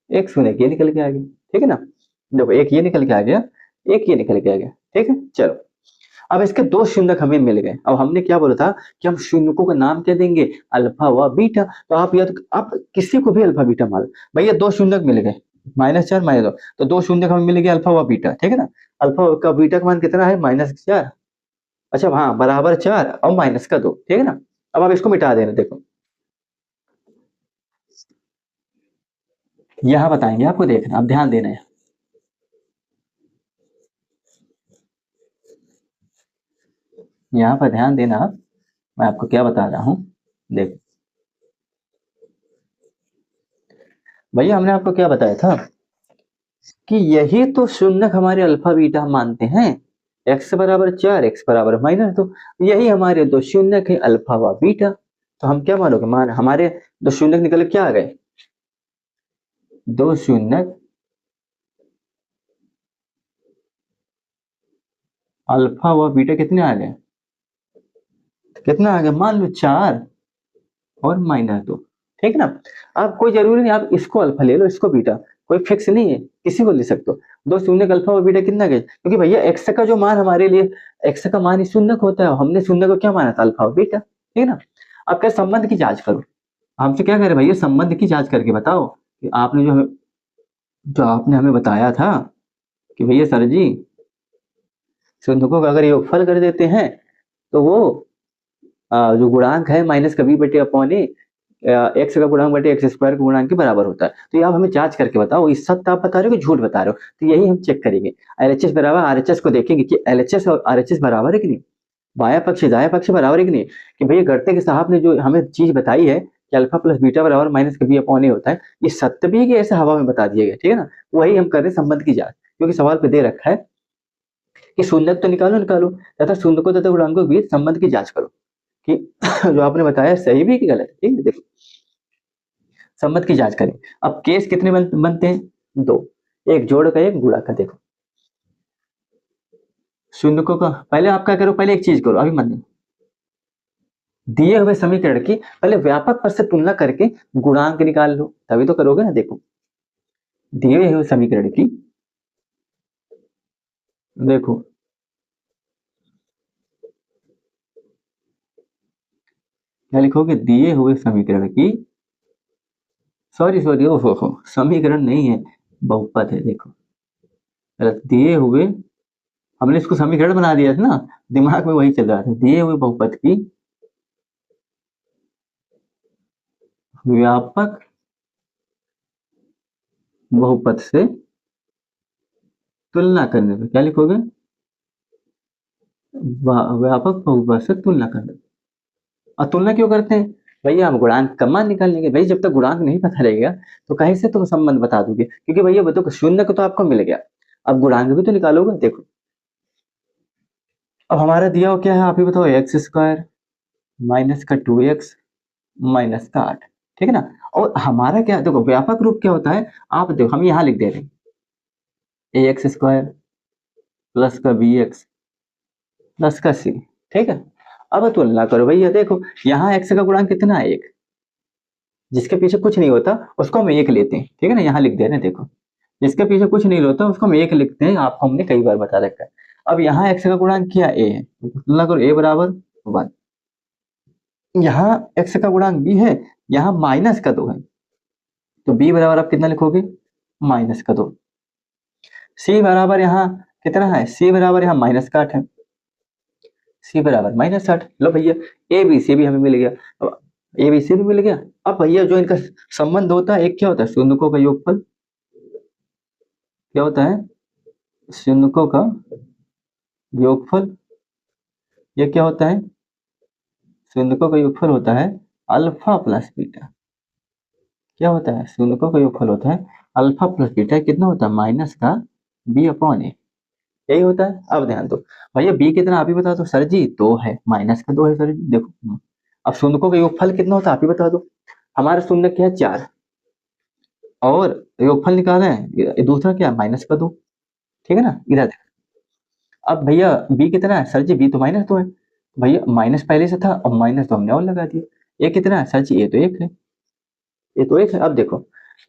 एक शून्य के निकल के आ गया, ठीक है ना। देखो एक ये निकल के आ गया, एक ये निकल के आ गया, ठीक है। चलो अब इसके दो शून्यक हमें मिल गए। अब हमने क्या बोला था कि हम शून्यकों का नाम क्या देंगे? अल्फा व बीटा। तो आप या तो आप किसी को भी अल्फा बीटा मान लो। भैया दो शून्यक मिल गए, -4 -2, तो दो शून्यक हमें मिल गए अल्फा व बीटा, ठीक है ना। अल्फा का बीटा का मान कितना है? -4। अच्छा हाँ, बराबर 4 और माइनस का 2, ठीक है ना। अब आप इसको मिटा देना। देखो यहाँ बताएंगे आपको, देखना, आप ध्यान देना है। यहाँ पर ध्यान देना आप, मैं आपको क्या बता रहा हूँ। देखो भैया हमने आपको क्या बताया था कि यही तो शून्यक हमारे अल्फा बीटा हम मानते हैं। एक्स बराबर 4, एक्स बराबर -2, यही हमारे दो शून्यक है अल्फा व बीटा। तो हम क्या मानोगे? मान हमारे दो शून्यक निकल के क्या आ गए? दो शून्यक अल्फा व बीटा कितने आ गए? कितना आ गया? मान लो 4 और -2, ठीक है ना। अब कोई जरूरी नहीं आप इसको अल्फा ले लो, इसको बीटा, कोई फिक्स नहीं है, किसी को ले सकते हो। दो शून्य अल्फा और बीटा कितना गए? क्योंकि भैया एक्स का जो मान हमारे लिए, एक्स का मान ही शून्य होता है, हमने शून्य को क्या माना था? अल्फा और बीटा, ठीक है ना। अब क्या संबंध की जांच करो, हमसे क्या कह रहे भैया? संबंध की जांच करके बताओ कि आपने जो आपने हमें बताया था कि भैया सर जी शून्यकों का अगर योगफल कर देते हैं तो वो जो गुणांक है माइनस का बी बटे अपॉन ए, एक्स का गुणांक बटे एक्स स्क्वायर के गुणांक के बराबर होता है। तो ये आप हमें जांच करके बताओ, इस सत्य आप बता रहे हो कि झूठ बता रहे हो। तो यही हम चेक करेंगे। एलएचएस बराबर आरएचएस को देखेंगे कि एलएचएस और आरएचएस बराबर है कि नहीं, बाया पक्ष दाया पक्ष बराबर है कि नहीं। कि भैया गढ़ते के साहब ने जो हमें चीज बताई है कि अल्फा प्लस बीटा बराबर माइनस का बी अपॉन ए होता है, ये सत्य भी है कि ऐसे हवा में बता दिया गया, ठीक है ना। वही हम कर रहे हैं, संबंध की जांच। क्योंकि सवाल पे दे रखा है कि शून्यक तो निकालो निकालो तथा शून्यकों तथा गुणांकों के बीच संबंध की जांच करो कि जो आपने बताया सही भी है कि गलत है, ठीक है। देखो संबंध की जांच करें। अब केस कितने बनते हैं? दो, एक जोड़ का एक गुणा का। देखो शून्यकों का पहले आप क्या करो, पहले एक चीज करो, अभी मन दिए हुए समीकरण की पहले व्यापक पद से तुलना करके गुणांक निकाल लो, तभी तो करोगे ना। देखो दिए हुए समीकरण की, देखो क्या लिखोगे? दिए हुए समीकरण की, सॉरी सॉरी, ओ हो, समीकरण नहीं है, बहुपद है। देखो गलत, दिए हुए, हमने इसको समीकरण बना दिया था ना, दिमाग में वही चल रहा था। दिए हुए बहुपद की व्यापक बहुपद से तुलना करने पे क्या लिखोगे? व्यापक बहुपद से तुलना करने पे। और तुलना क्यों करते हैं? भैया हम गुणांक का मान निकाल लेंगे। भाई जब तक गुणांक नहीं पता रहेगा तो कहीं से तुम संबंध बता दोगे? क्योंकि भैया बताओ शून्य को तो आपको मिल गया, अब गुणांक भी तो निकालोगे। देखो अब हमारा दिया हो क्या है, आप ही बताओ? एक्स स्क्वायर माइनस का 2x माइनस का 8, ठीक है ना। और हमारा क्या, देखो व्यापक रूप क्या होता है, आप देखो हम यहाँ लिख दे रहे हैं ए एक्स स्क्वायर प्लस का बी एक्स प्लस का सी, ठीक है। अब तुलना करो भैया, देखो यहाँ एक्स का गुणांक कितना है, एक, जिसके पीछे कुछ नहीं होता उसको हम एक लेते हैं, ठीक है ना, यहाँ लिख दे रहे हैं देखो, जिसके पीछे कुछ नहीं होता उसको हम एक लिखते हैं, आपको हमने कई बार बता रखा है। अब यहाँ एक्स का गुणांक क्या ए है, तुलना करो, ए बराबर 1, यहाँ एक्स का गुणांक बी है, यहाँ माइनस का 2 है, तो बी बराबर आप कितना लिखोगे, माइनस का 2। सी बराबर यहाँ कितना है, सी बराबर यहाँ -8 है, सी बराबर -8। लो भैया ए बी सी भी हमें मिल गया, अब ए बी सी भी मिल गया। अब भैया जो इनका संबंध होता है, एक क्या होता है, शून्यकों का योगफल, क्या होता है, शून्यकों का योगफल, ये क्या होता है, शून्यकों का योगफल होता है अल्फा प्लस बीटा। क्या होता है, शून्यकों का योगफल होता है अल्फा प्लस बीटा, कितना होता है, माइनस का बी अपॉन ए, यही होता है। अब ध्यान दो भैया, बी कितना आप ही बता दो, सर जी 2 है, माइनस का 2 है सर जी, देखो। अब शून्यकों का योगफल कितना होता है आप ही बता दो, हमारा शून्य क्या है 4, और योगफल निकाला है, ये दूसरा क्या है, -2, ठीक है ना, इधर देखो। अब भैया बी कितना है, सर जी बी तो -2 है, भैया माइनस पहले से था, अब माइनस तो हमने और लगा दिया। ए कितना है, सर जी ए तो 1 है, ये तो 1 है। अब देखो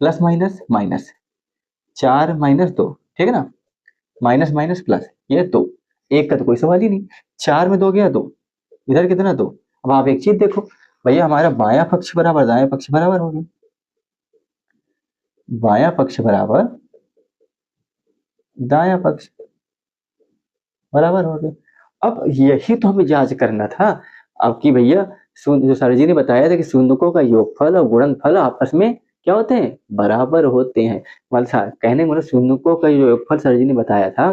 प्लस माइनस माइनस, 4 -2, ठीक है ना, माइनस माइनस प्लस, ये 2, 1 का तो कोई सवाल ही नहीं, 4 में 2 गया 2, इधर कितना 2। अब आप एक चीज देखो भैया, हमारा बायां पक्ष बराबर दायां पक्ष बराबर हो गया, बायां पक्ष बराबर दायां पक्ष बराबर हो गया। अब यही तो हमें जांच करना था, अब कि भैया जो सर जी ने बताया था कि शून्यकों का योगफल और गुणनफल आपस में क्या होते हैं, बराबर होते हैं। मतलब कहने मतलब शून्यकों का योगफल सर जी ने बताया था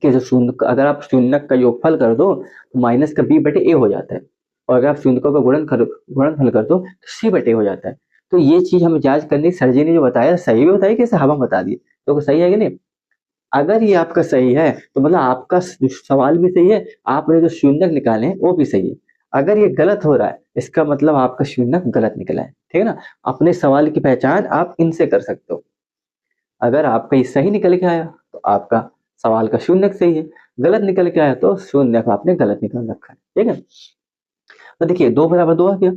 कि जो शून्य, अगर आप शून्यक का योगफल कर दो तो माइनस का बी बटे ए हो जाता है, और अगर आप शून्यकों का गुणनफल कर दो तो सी बटे ए हो जाता है। तो ये चीज हमें जांच करनी, सर जी ने जो बताया सही भी बताया कि हवा बता दिए, तो सही है कि नहीं। अगर ये आपका सही है तो मतलब आपका सवाल भी सही है, आपने जो शून्यक निकाले हैं वो भी सही है। अगर ये गलत हो रहा है इसका मतलब आपका शून्यक गलत निकला है, ठीक है ना। अपने सवाल की पहचान आप इनसे कर सकते हो। अगर आपका ये सही निकल के आया तो आपका सवाल का शून्यक सही है, गलत निकल के आया तो शून्यक आपने गलत निकाल रखा है, ठीक है। तो देखिए 2 बराबर 2 आ गया,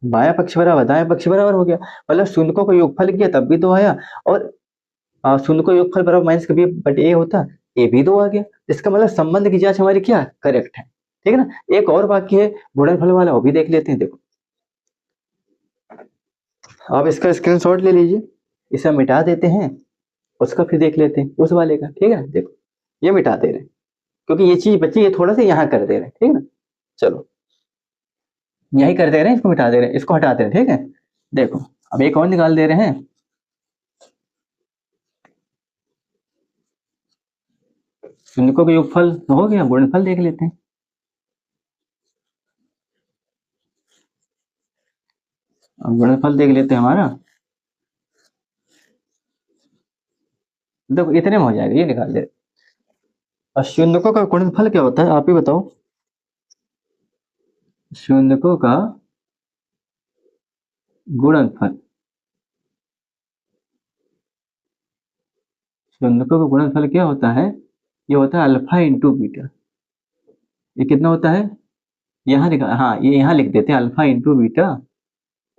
बायां पक्ष बराबर दायां पक्ष बराबर हो गया, मतलब शून्यकों का योगफल किया तब भी 2 आया, और शून्य का योगफल बराबर माइनस का बी बटे ए होता, ए भी 2 आ गया। इसका मतलब संबंध की जांच हमारी क्या करेक्ट है, ठीक है ना। एक और बाकी है गुणनफल वाला, वो भी देख लेते हैं। देखो आप इसका स्क्रीनशॉट ले लीजिए, इसे मिटा देते हैं, उसका फिर देख लेते हैं उस वाले का, ठीक है। देखो ये मिटा दे रहे हैं क्योंकि ये चीज बच्चे ये थोड़ा सा यहाँ कर दे रहे हैं, ठीक है ना। चलो यही कर दे रहे हैं, इसको मिटा दे रहे हैं, इसको हटा दे रहे हैं, ठीक है। देखो अब एक और निकाल दे रहे हैं, शून्यकों का योगफल हो गया, गुणनफल देख लेते हैं। अब गुणनफल देख लेते हैं हमारा, देखो इतने में हो जाएगा, ये निकाल दे। और शून्यकों का गुणनफल क्या होता है आप ही बताओ, शून्यकों का गुणनफल, शून्यकों का गुणनफल क्या होता है, ये होता है अल्फा इंटू बीटा। ये कितना होता है, यहाँ निकाल, हाँ ये यहाँ लिख देते हैं, अल्फा इंटू बीटा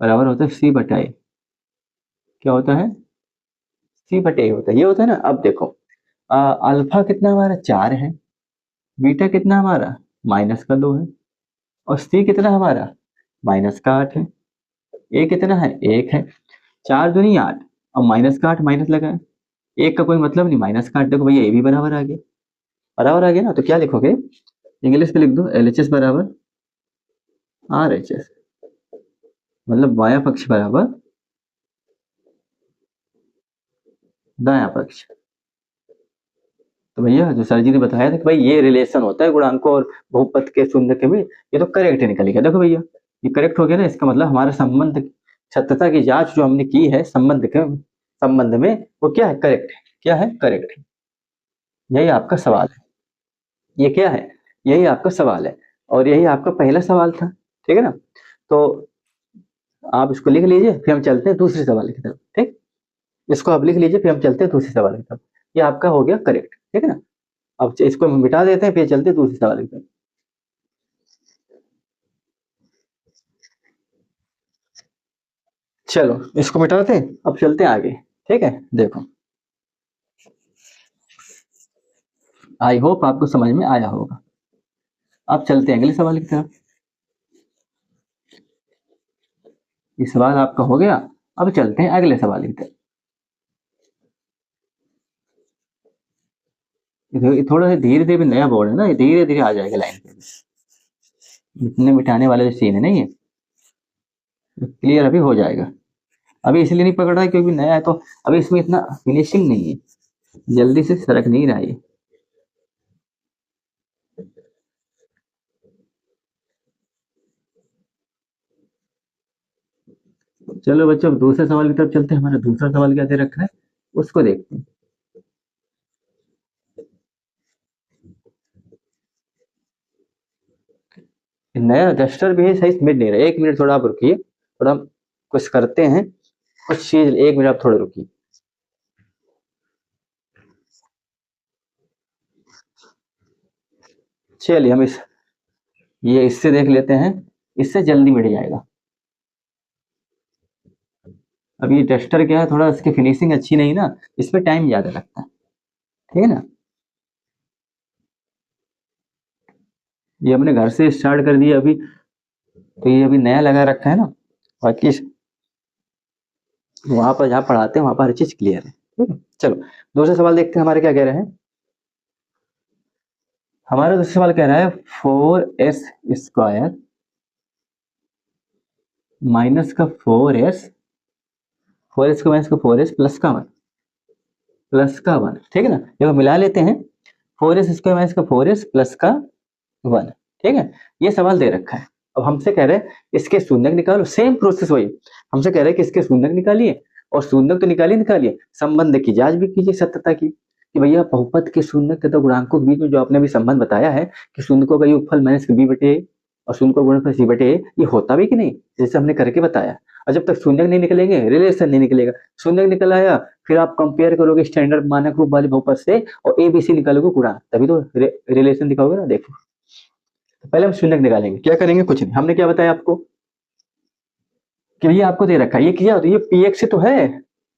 बराबर होता है सी बटा ए। क्या होता है, सी बटे ए होता है, ये होता है ना। अब देखो अल्फा कितना हमारा 4 है, बीटा कितना हमारा -2 है, और सी कितना हमारा -8 है, ए कितना है 1 है, 4 दूनी 8, और -8 माइनस लगा है, एक का कोई मतलब नहीं, -8 देखो भैया ए भी बराबर आ गया, बराबर आ गया ना। तो क्या लिखोगे, इंग्लिश में लिख दो LHS बराबर RHS, मतलब बायां पक्ष बराबर दायां पक्ष। तो भैया जो सर जी ने बताया था कि भाई ये रिलेशन होता है गुणांकों और बहुपद के शून्य के में, ये तो करेक्ट निकल गया। देखो भैया ये करेक्ट हो गया ना, इसका मतलब हमारा संबंध सत्यता की जांच जो हमने की है संबंध में वो क्या है, करेक्ट है। क्या है, करेक्ट है। यही आपका सवाल है, ये क्या है, यही आपका सवाल है, और यही आपका पहला सवाल था, ठीक है ना। तो आप इसको लिख लीजिए, फिर हम चलते हैं दूसरे सवाल की तरफ। ठीक, इसको आप लिख लीजिए, फिर हम चलते हैं दूसरे सवाल की तरफ। ये आपका हो गया करेक्ट, ठीक है ना। अब इसको हम मिटा देते हैं, फिर चलते हैं दूसरे सवाल की तरफ। चलो इसको मिटाते हैं, अब चलते हैं आगे। ठीक है, देखो, आई होप आपको समझ में आया होगा। अब चलते हैं अगले सवाल की तरफ। ये सवाल आपका हो गया, अब चलते हैं अगले सवाल की तरफ। ये थोड़ा सा धीरे धीरे, नया बोर्ड है ना, ये धीरे धीरे आ जाएगा लाइन पे। इतने मिटाने वाला जो सीन है ना, ये क्लियर अभी हो जाएगा। अभी इसलिए नहीं पकड़ रहा है क्योंकि नया है, तो अभी इसमें इतना फिनिशिंग नहीं है, जल्दी से सरक नहीं रहा है। चलो बच्चों, अब दूसरे सवाल की तरफ चलते हैं। हमारा दूसरा सवाल क्या दे रखा है, उसको देखते हैं। नया डस्टर भी है, सही मिट नहीं रहा। एक मिनट थोड़ा आप रुकिए, थोड़ा हम कुछ करते हैं, कुछ चीज, एक मिनट आप थोड़ा रुकिए। चलिए हम ये इससे देख लेते हैं, इससे जल्दी मिट जाएगा। अब ये डस्टर क्या है, थोड़ा इसकी फिनिशिंग अच्छी नहीं ना, इसमें टाइम ज्यादा लगता है। ठीक है ना, ये हमने घर से स्टार्ट कर दिया अभी, तो ये अभी नया लगा रखा है ना। बाकी वहां पर जहाँ पढ़ाते हैं वहां पर हर चीज क्लियर है। ठीक है, चलो दूसरा सवाल देखते हैं, हमारे क्या कह रहे हैं। हमारा दूसरा सवाल कह रहा है 4s² माइनस का 4s का माइनस का 4s प्लस का 1। ठीक है ना, देखो मिला लेते हैं। 4s² माइनस का 4s प्लस का 1। ठीक है, ये सवाल दे रखा है। अब हमसे कह रहे हैं इसके शून्यक निकालो, सेम प्रोसेस वही। हमसे कह रहे हैं कि इसके शून्यक निकालिए, और शून्यक तो निकालिए, संबंध की जांच भी कीजिए सत्यता की, कि भैया बहुपद के शून्यक तथा गुणांकों के बीच में जो आपने अभी संबंध बताया है कि शून्यकों का योगफल माइनस b बटे a और शून्य का गुणनफल c बटे a, ये होता भी कि नहीं, जैसे हमने करके बताया। और जब तक शून्यक नहीं निकलेंगे, रिलेशन नहीं निकलेगा। शून्यक निकल आया, फिर आप कंपेयर करोगे स्टैंडर्ड मानक रूप वाले बहुपद से, और ए बी सी निकालोगे गुणा, तभी तो रिलेशन दिखाओगे ना। देखो, पहले हम शून्यक निकालेंगे, क्या करेंगे, कुछ नहीं। हमने क्या बताया आपको कि ये आपको दे रखा है, ये किया, तो ये px से तो है,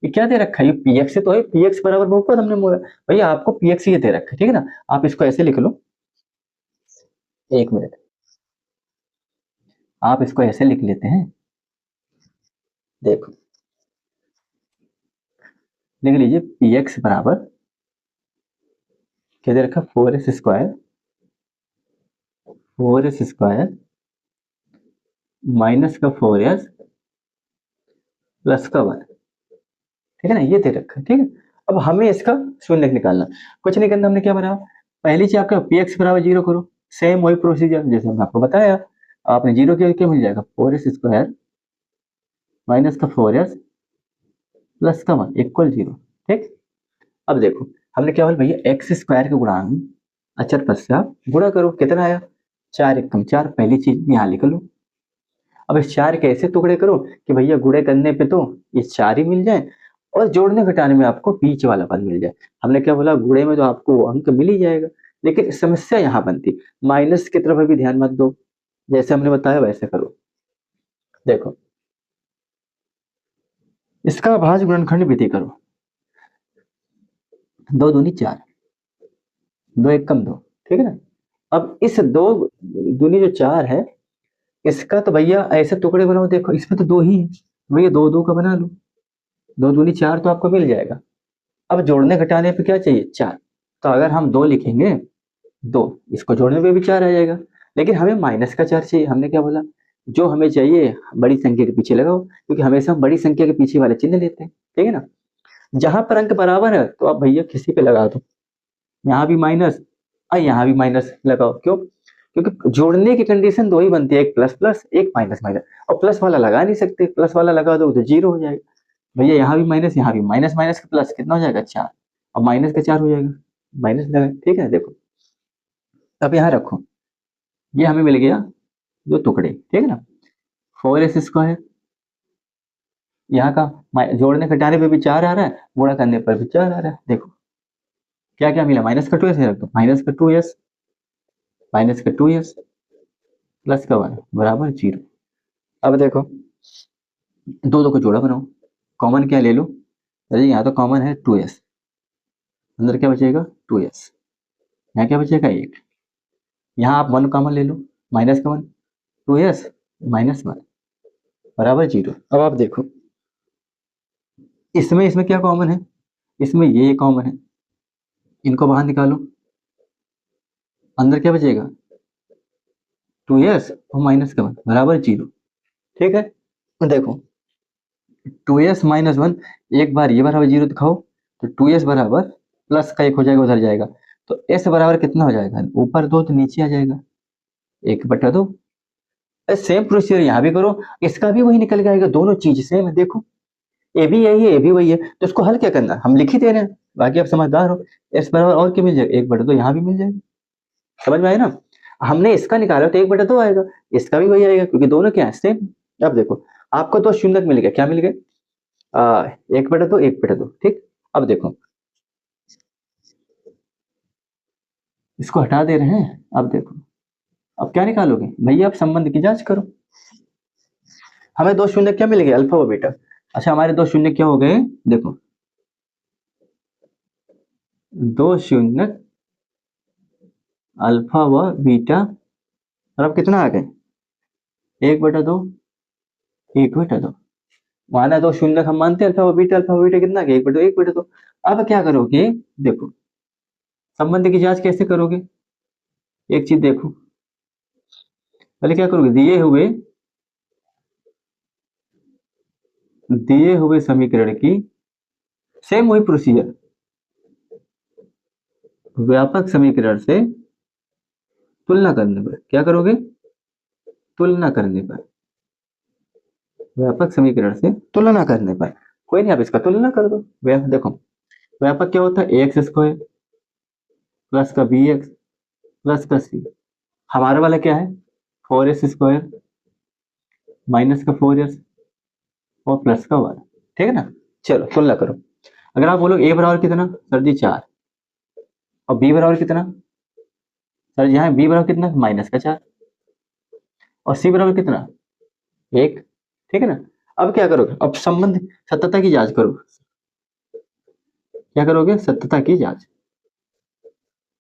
ये क्या दे रखा है, ये px से तो है, px बराबर बहुपद हमने बोला। भैया आपको px ये दे रखा है, ठीक है ना। आप इसको ऐसे लिख लो, एक मिनट, आप इसको ऐसे लिख लेते हैं। देखो, लिख लीजिए px बराबर क्या दे रखा, 4s² माइनस का 4s प्लस का 1। ठीक है ना, ये दे रखा है। ठीक है, अब हमें इसका शून्यक निकालना, कुछ नहीं करना। हमने क्या बनाया, पहली चीज आपका px बराबर 0 करो, सेम वही प्रोसीजर जैसे हमने आपको बताया। आपने 0 किया, क्या मिल जाएगा, 4s² माइनस का 4s प्लस का 1 इक्वल 0। ठीक, अब देखो, हमने क्या बोला भैया, x² के गुणांक अचर पद से आप गुणा करो, कितना आया, 4 एकम 4। पहली चीज यहाँ लिख लो। अब इस 4 के ऐसे टुकड़े करो कि भैया गुणे करने पे तो ये 4 ही मिल जाए, और जोड़ने घटाने में आपको बीच वाला पद मिल जाए। हमने क्या बोला, गुणे में तो आपको अंक मिल ही जाएगा, लेकिन समस्या यहाँ बनती, माइनस की तरफ अभी ध्यान मत दो, जैसे हमने बताया वैसे करो। देखो, इसका भाज्य गुणनखंड विधि करो, 2 दूनी 4, 2 एकम 2। ठीक है ना, अब इस 2 दूनी जो 4 है, इसका तो भैया ऐसे टुकड़े बनाओ, देखो इसमें तो 2 ही है, भैया 2 2 का बना लो, 2 दूनी 4 तो आपको मिल जाएगा। अब जोड़ने घटाने पे क्या चाहिए, 4। तो अगर हम 2 लिखेंगे, 2, इसको जोड़ने पे भी 4 आ जाएगा, लेकिन हमें माइनस का 4 चाहिए। हमने क्या बोला, जो हमें चाहिए बड़ी संख्या के पीछे लगाओ, क्योंकि हमेशा हम बड़ी संख्या के पीछे वाले चिन्ह लेते हैं। ठीक है ना, जहां पर अंक बराबर है तो आप भैया किसी पे लगा दो, यहाँ भी माइनस और यहाँ भी माइनस लगाओ। क्यों, क्योंकि जोड़ने की कंडीशन 2 ही बनती है, एक प्लस प्लस, एक माइनस माइनस, और प्लस वाला लगा नहीं सकते, प्लस वाला लगा दो तो 0 हो जाएगा। भैया यहाँ भी माइनस, यहाँ भी माइनस, माइनस का प्लस कितना हो जाएगा, 4, और माइनस का 4 हो जाएगा, माइनस लगा। ठीक है, देखो अब यहाँ रखो, ये हमें मिल गया 2 टुकड़े। ठीक है ना, 4s² यहाँ का जोड़ने घटाने पे भी 4 आ रहा है, गुणा करने पर भी 4 आ रहा है। देखो क्या क्या मिला, माइनस का 2s रख दो, माइनस का 2s, माइनस का 2s प्लस का 1 बराबर 0। अब देखो दो दो को जोड़ा बनाओ, कॉमन क्या ले लो, अरे यहाँ तो कॉमन है 2s, अंदर क्या बचेगा 2s, यहाँ क्या बचेगा 8, यहाँ आप 1 कॉमन ले लो, माइनस का 1, 2s माइनस 1 बराबर 0। अब आप देखो इसमें इसमें क्या कॉमन है, इसमें ये कॉमन है, इनको बाहर निकालो, अंदर क्या बचेगा 2s और माइनस का 1 बराबर 0। ठीक है, देखो 2s माइनस 1, एक बार ये बराबर 0 दिखाओ तो 2s बराबर प्लस का 1 हो जाएगा, उधर जाएगा, तो s बराबर कितना हो जाएगा, ऊपर 2 तो नीचे आ जाएगा 1/2। सेम प्रोसीजर यहाँ भी करो, इसका भी वही निकल के आएगा, दोनों चीज सेम है। देखो ए भी यही है, ए भी वही है, तो इसको हल क्या करना है? हम लिख ही दे रहे हैं, बाकी आप समझदार हो। एस बराबर और क्या मिल जाएगा 1/2, यहाँ भी मिल जाएगा, समझ में आया ना। हमने इसका निकाला तो 1/2 आएगा, इसका भी वही आएगा, क्योंकि दोनों क्या है सेम। अब देखो आपको दो शून्य मिल गया, क्या मिल गए 1/2 1/2। ठीक, अब देखो इसको हटा दे रहे हैं, अब देखो अब क्या निकालोगे भैया, आप संबंध की जांच करो। हमें दो शून्य क्या मिल गए, अल्फा व बीटा। अच्छा हमारे दो शून्य क्या हो गए, देखो दो शून्य अल्फा व बीटा, और अब कितना आ गए 1/2, 1/2 माना दो शून्य हम मानते हैं, अल्फा व बीटा कितना आ गया 1/2 1/2। अब क्या करोगे, देखो संबंध की जांच कैसे करोगे, एक चीज देखो, पहले क्या करोगे, दिए हुए समीकरण की सेम वही प्रोसीजर, व्यापक समीकरण से तुलना करने पर क्या करोगे, तुलना करने पर, व्यापक समीकरण से तुलना करने पर, कोई नहीं आप इसका तुलना कर दो। देखो व्यापक क्या होता है, एक्स स्क्वायर प्लस का बी एक्स प्लस का सी, हमारा वाला क्या है 4s² माइनस का 4s और प्लस का 1। ठीक है ना, चलो तुलना करो। अगर आप बोलो ए बराबर कितना सर जी 4, और बी बराबर कितना सर जी, यहाँ बी बराबर कितना माइनस का 4, और सी बराबर कितना 1। ठीक है ना, अब क्या करोगे, अब संबंध सत्यता की जांच करो, क्या करोगे सत्यता की जांच,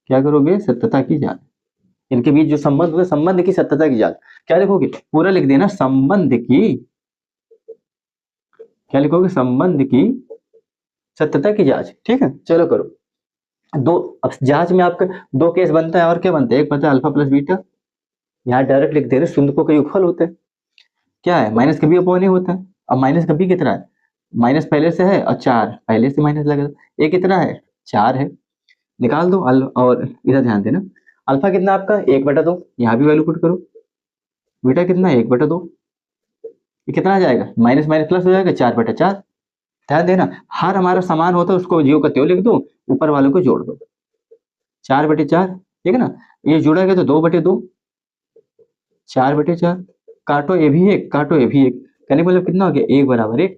क्या करोगे सत्यता की जांच, इनके बीच जो संबंध होगा संबंध की सत्यता की जांच। क्या लिखोगे, पूरा लिख देना संबंध की, क्या लिखोगे संबंध की सत्यता की जांच। ठीक है, चलो करो दो। अब जांच में आपका दो केस बनता है, और क्या बनता है, एक बनता है अल्फा प्लस बीटा, यहाँ डायरेक्ट लिख दे रहे शून्य का योगफल होता है, क्या है माइनस का बी अपॉन ए होता है। अब माइनस का बी कितना है, माइनस पहले से है और 4 पहले से माइनस लगा, ए कितना है 4 है, निकाल दो और इधर ध्यान देना, अल्फा कितना आपका 1/2, यहाँ भी वैल्यू पुट करो, बीटा कितना है 1/2, ये कितना आ जाएगा माइनस माइनस प्लस हो जाएगा 4/4। ध्यान देना हर हमारा समान होता है उसको जीरो का त्यों लिख दो, ऊपर वालों को जोड़ दो 4/4। ठीक है ना, ये जुड़ा गया तो 2/2, 4/4, काटो ये भी एक, काटो ये भी एक, कहने का मतलब कितना हो गया 1/1,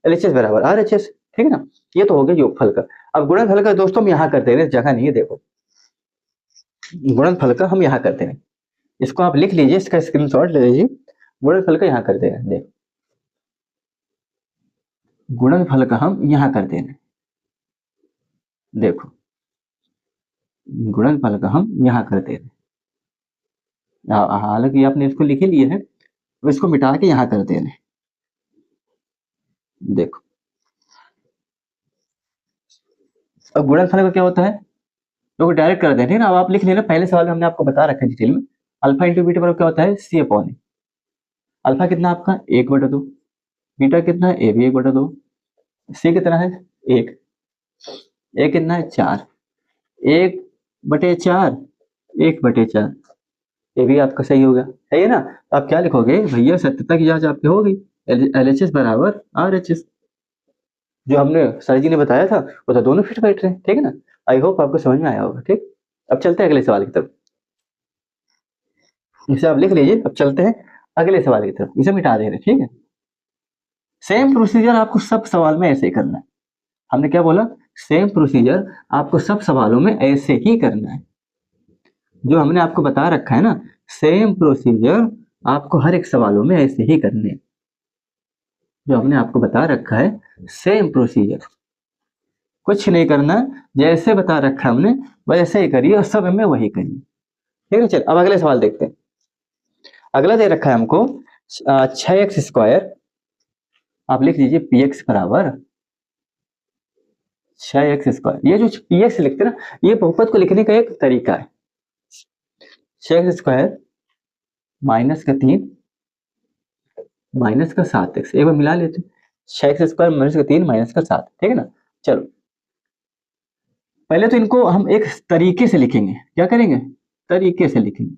एलएचएस बराबर आरएचएस। ठीक है ना, ये तो हो गया योगफल का। अब गुणनफल का दोस्तों हम यहाँ करते हैं, जगह नहीं है, देखो गुणनफल का हम यहाँ करते हैं, इसको आप लिख लीजिए, इसका स्क्रीनशॉट ले लीजिए, गुणनफल का यहाँ करते हैं, देखो गुणनफल का हम यहाँ करते हैं, देखो गुणनफल का हम यहाँ करते हैं, हालांकि आपने इसको लिख ही लिया है, तो इसको मिटा के यहाँ करते हैं, देखो अब गुणनफल का क्या होता है, लोग डायरेक्ट कर देते हैं ना। अब आप लिख लेना, पहले सवाल में हमने आपको बता रखा है डिटेल में, अल्फा इंटू बीटा बराबर क्या होता है सी अपॉन ए, अल्फा कितना आपका 1/2, बीटा कितना है ए भी 1/2, सी कितना है 1, ए कितना है 4, 1/4, 1/4, ये भी आपका सही होगा, है ये ना। तो आप क्या लिखोगे भैया, सत्यता की जांच आपकी हो गई, एलएचएस बराबर आरएचएस, जो हमने सर जी ने बताया था वो तो दोनों फिट बैठ रहे हैं। ठीक है ना, आई होप आपको समझ में आया होगा। ठीक, अब चलते हैं अगले सवाल की तरफ, इसे आप लिख लीजिए, अब चलते हैं अगले सवाल की तरफ, इसे मिटा दे रहे। ठीक है, सेम प्रोसीजर आपको सब सवाल में ऐसे ही करना है। हमने क्या बोला, सेम प्रोसीजर आपको सब सवालों में ऐसे ही करना है। जो हमने आपको बता रखा है ना, सेम प्रोसीजर आपको हर एक सवालों में ऐसे ही करने हैं। जो हमने आपको बता रखा है सेम प्रोसीजर, कुछ नहीं करना, जैसे बता रखा है हमने वैसे ही करिए और सब में वही करिए। ठीक है, चल अब अगले सवाल देखते हैं। अगला दे रखा है हमको 6x², आप लिख लीजिए px बराबर 6x²। ये जो px लिखते हैं ना, ये बहुपद को लिखने का एक तरीका है। 6x² माइनस का 3 माइनस का 7x, एक बार मिला लेते हैं। 6x² माइनस का 3 माइनस का 7, ठीक है ना। चलो पहले तो इनको हम एक तरीके से लिखेंगे। क्या करेंगे, तरीके से लिखेंगे।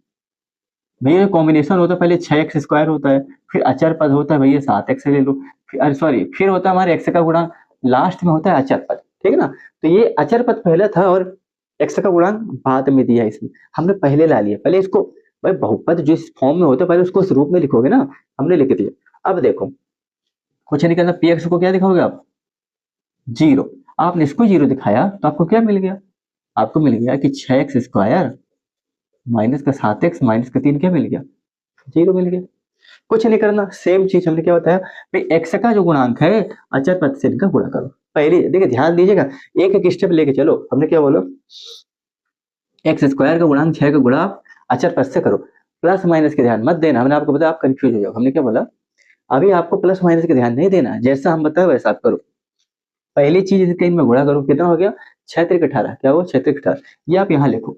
भैया कॉम्बिनेशन होता है, पहले 6x² होता है, फिर अचर पद होता है भैया 7x ले लो, फिर सॉरी फिर होता है हमारे x का गुणा, लास्ट में होता है अचर पद। ठीक है ना, तो ये अचर पद पहले था और x का गुणांक बाद में दिया, इसमें हमने पहले ला लिया। पहले इसको, भाई बहुपद जिस फॉर्म में होता है पहले उसको उस रूप में लिखोगे ना, हमने लिख दिया। अब देखो कुछ नहीं करना, px को क्या दिखाओगे आप, 0। आपने इसको 0 दिखाया तो आपको क्या मिल गया, आपको मिल गया कि 6x² माइनस का 7x माइनस का 3 क्या मिल गया, 0 मिल गया। कुछ नहीं करना, सेम चीज हमने क्या बताया भाई, x का जो गुणांक है अचर पद से इनका गुणा करो। पहले देखिए ध्यान दीजिएगा, एक एक स्टेप लेके चलो। हमने क्या बोला, x² का गुणांक 6 का गुणा अचर पद से करो। प्लस माइनस के ध्यान मत देना, हमने आपको बताया आप कंफ्यूज हो जाओ। हमने क्या बोला, अभी आपको प्लस माइनस के ध्यान नहीं देना, जैसा हम बताए वैसा आप करो। पहली चीज इसके इनमें गुणा करो, कितना हो गया 6 त्रिक 18, क्या हुआ 6 त्रिक 18, ये आप यहाँ लिखो।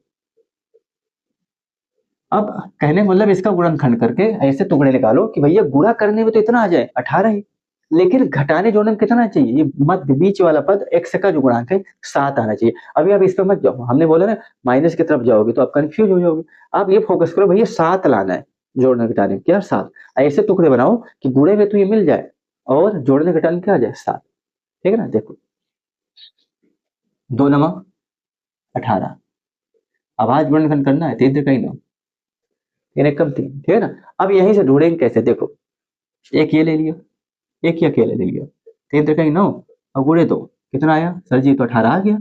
अब कहने का मतलब इसका गुणनखंड करके ऐसे टुकड़े निकालो कि भैया गुणा करने में तो इतना आ जाए 18 ही, लेकिन घटाने जोड़ने में कितना चाहिए, ये मध्य बीच वाला पद x का जो गुणांक है 7 आना चाहिए। अभी आप इस पे मत जाओ, हमने बोला ना माइनस की तरफ जाओगे तो आप कंफ्यूज हो जाओगे। आप ये फोकस करो भैया 7 लाना है, जोड़ने घटाने में क्या 7, ऐसे टुकड़े बनाओ कि गुणे में तो ये मिल जाए और जोड़ने घटाने क्या आ जाए 7। ठीक है ना, देखो 2 नमा 18, अब आज गुणनखंड करना है 3 से कहीं 9, 3 कम 3, ठीक है ना। अब यहीं से ढूंढेंगे कैसे, देखो एक ये ले लिया, एक ही अकेले ले लिया, 3 त्रिक 9 और गुणे 2 कितना आया सर जी, तो 18 आ गया।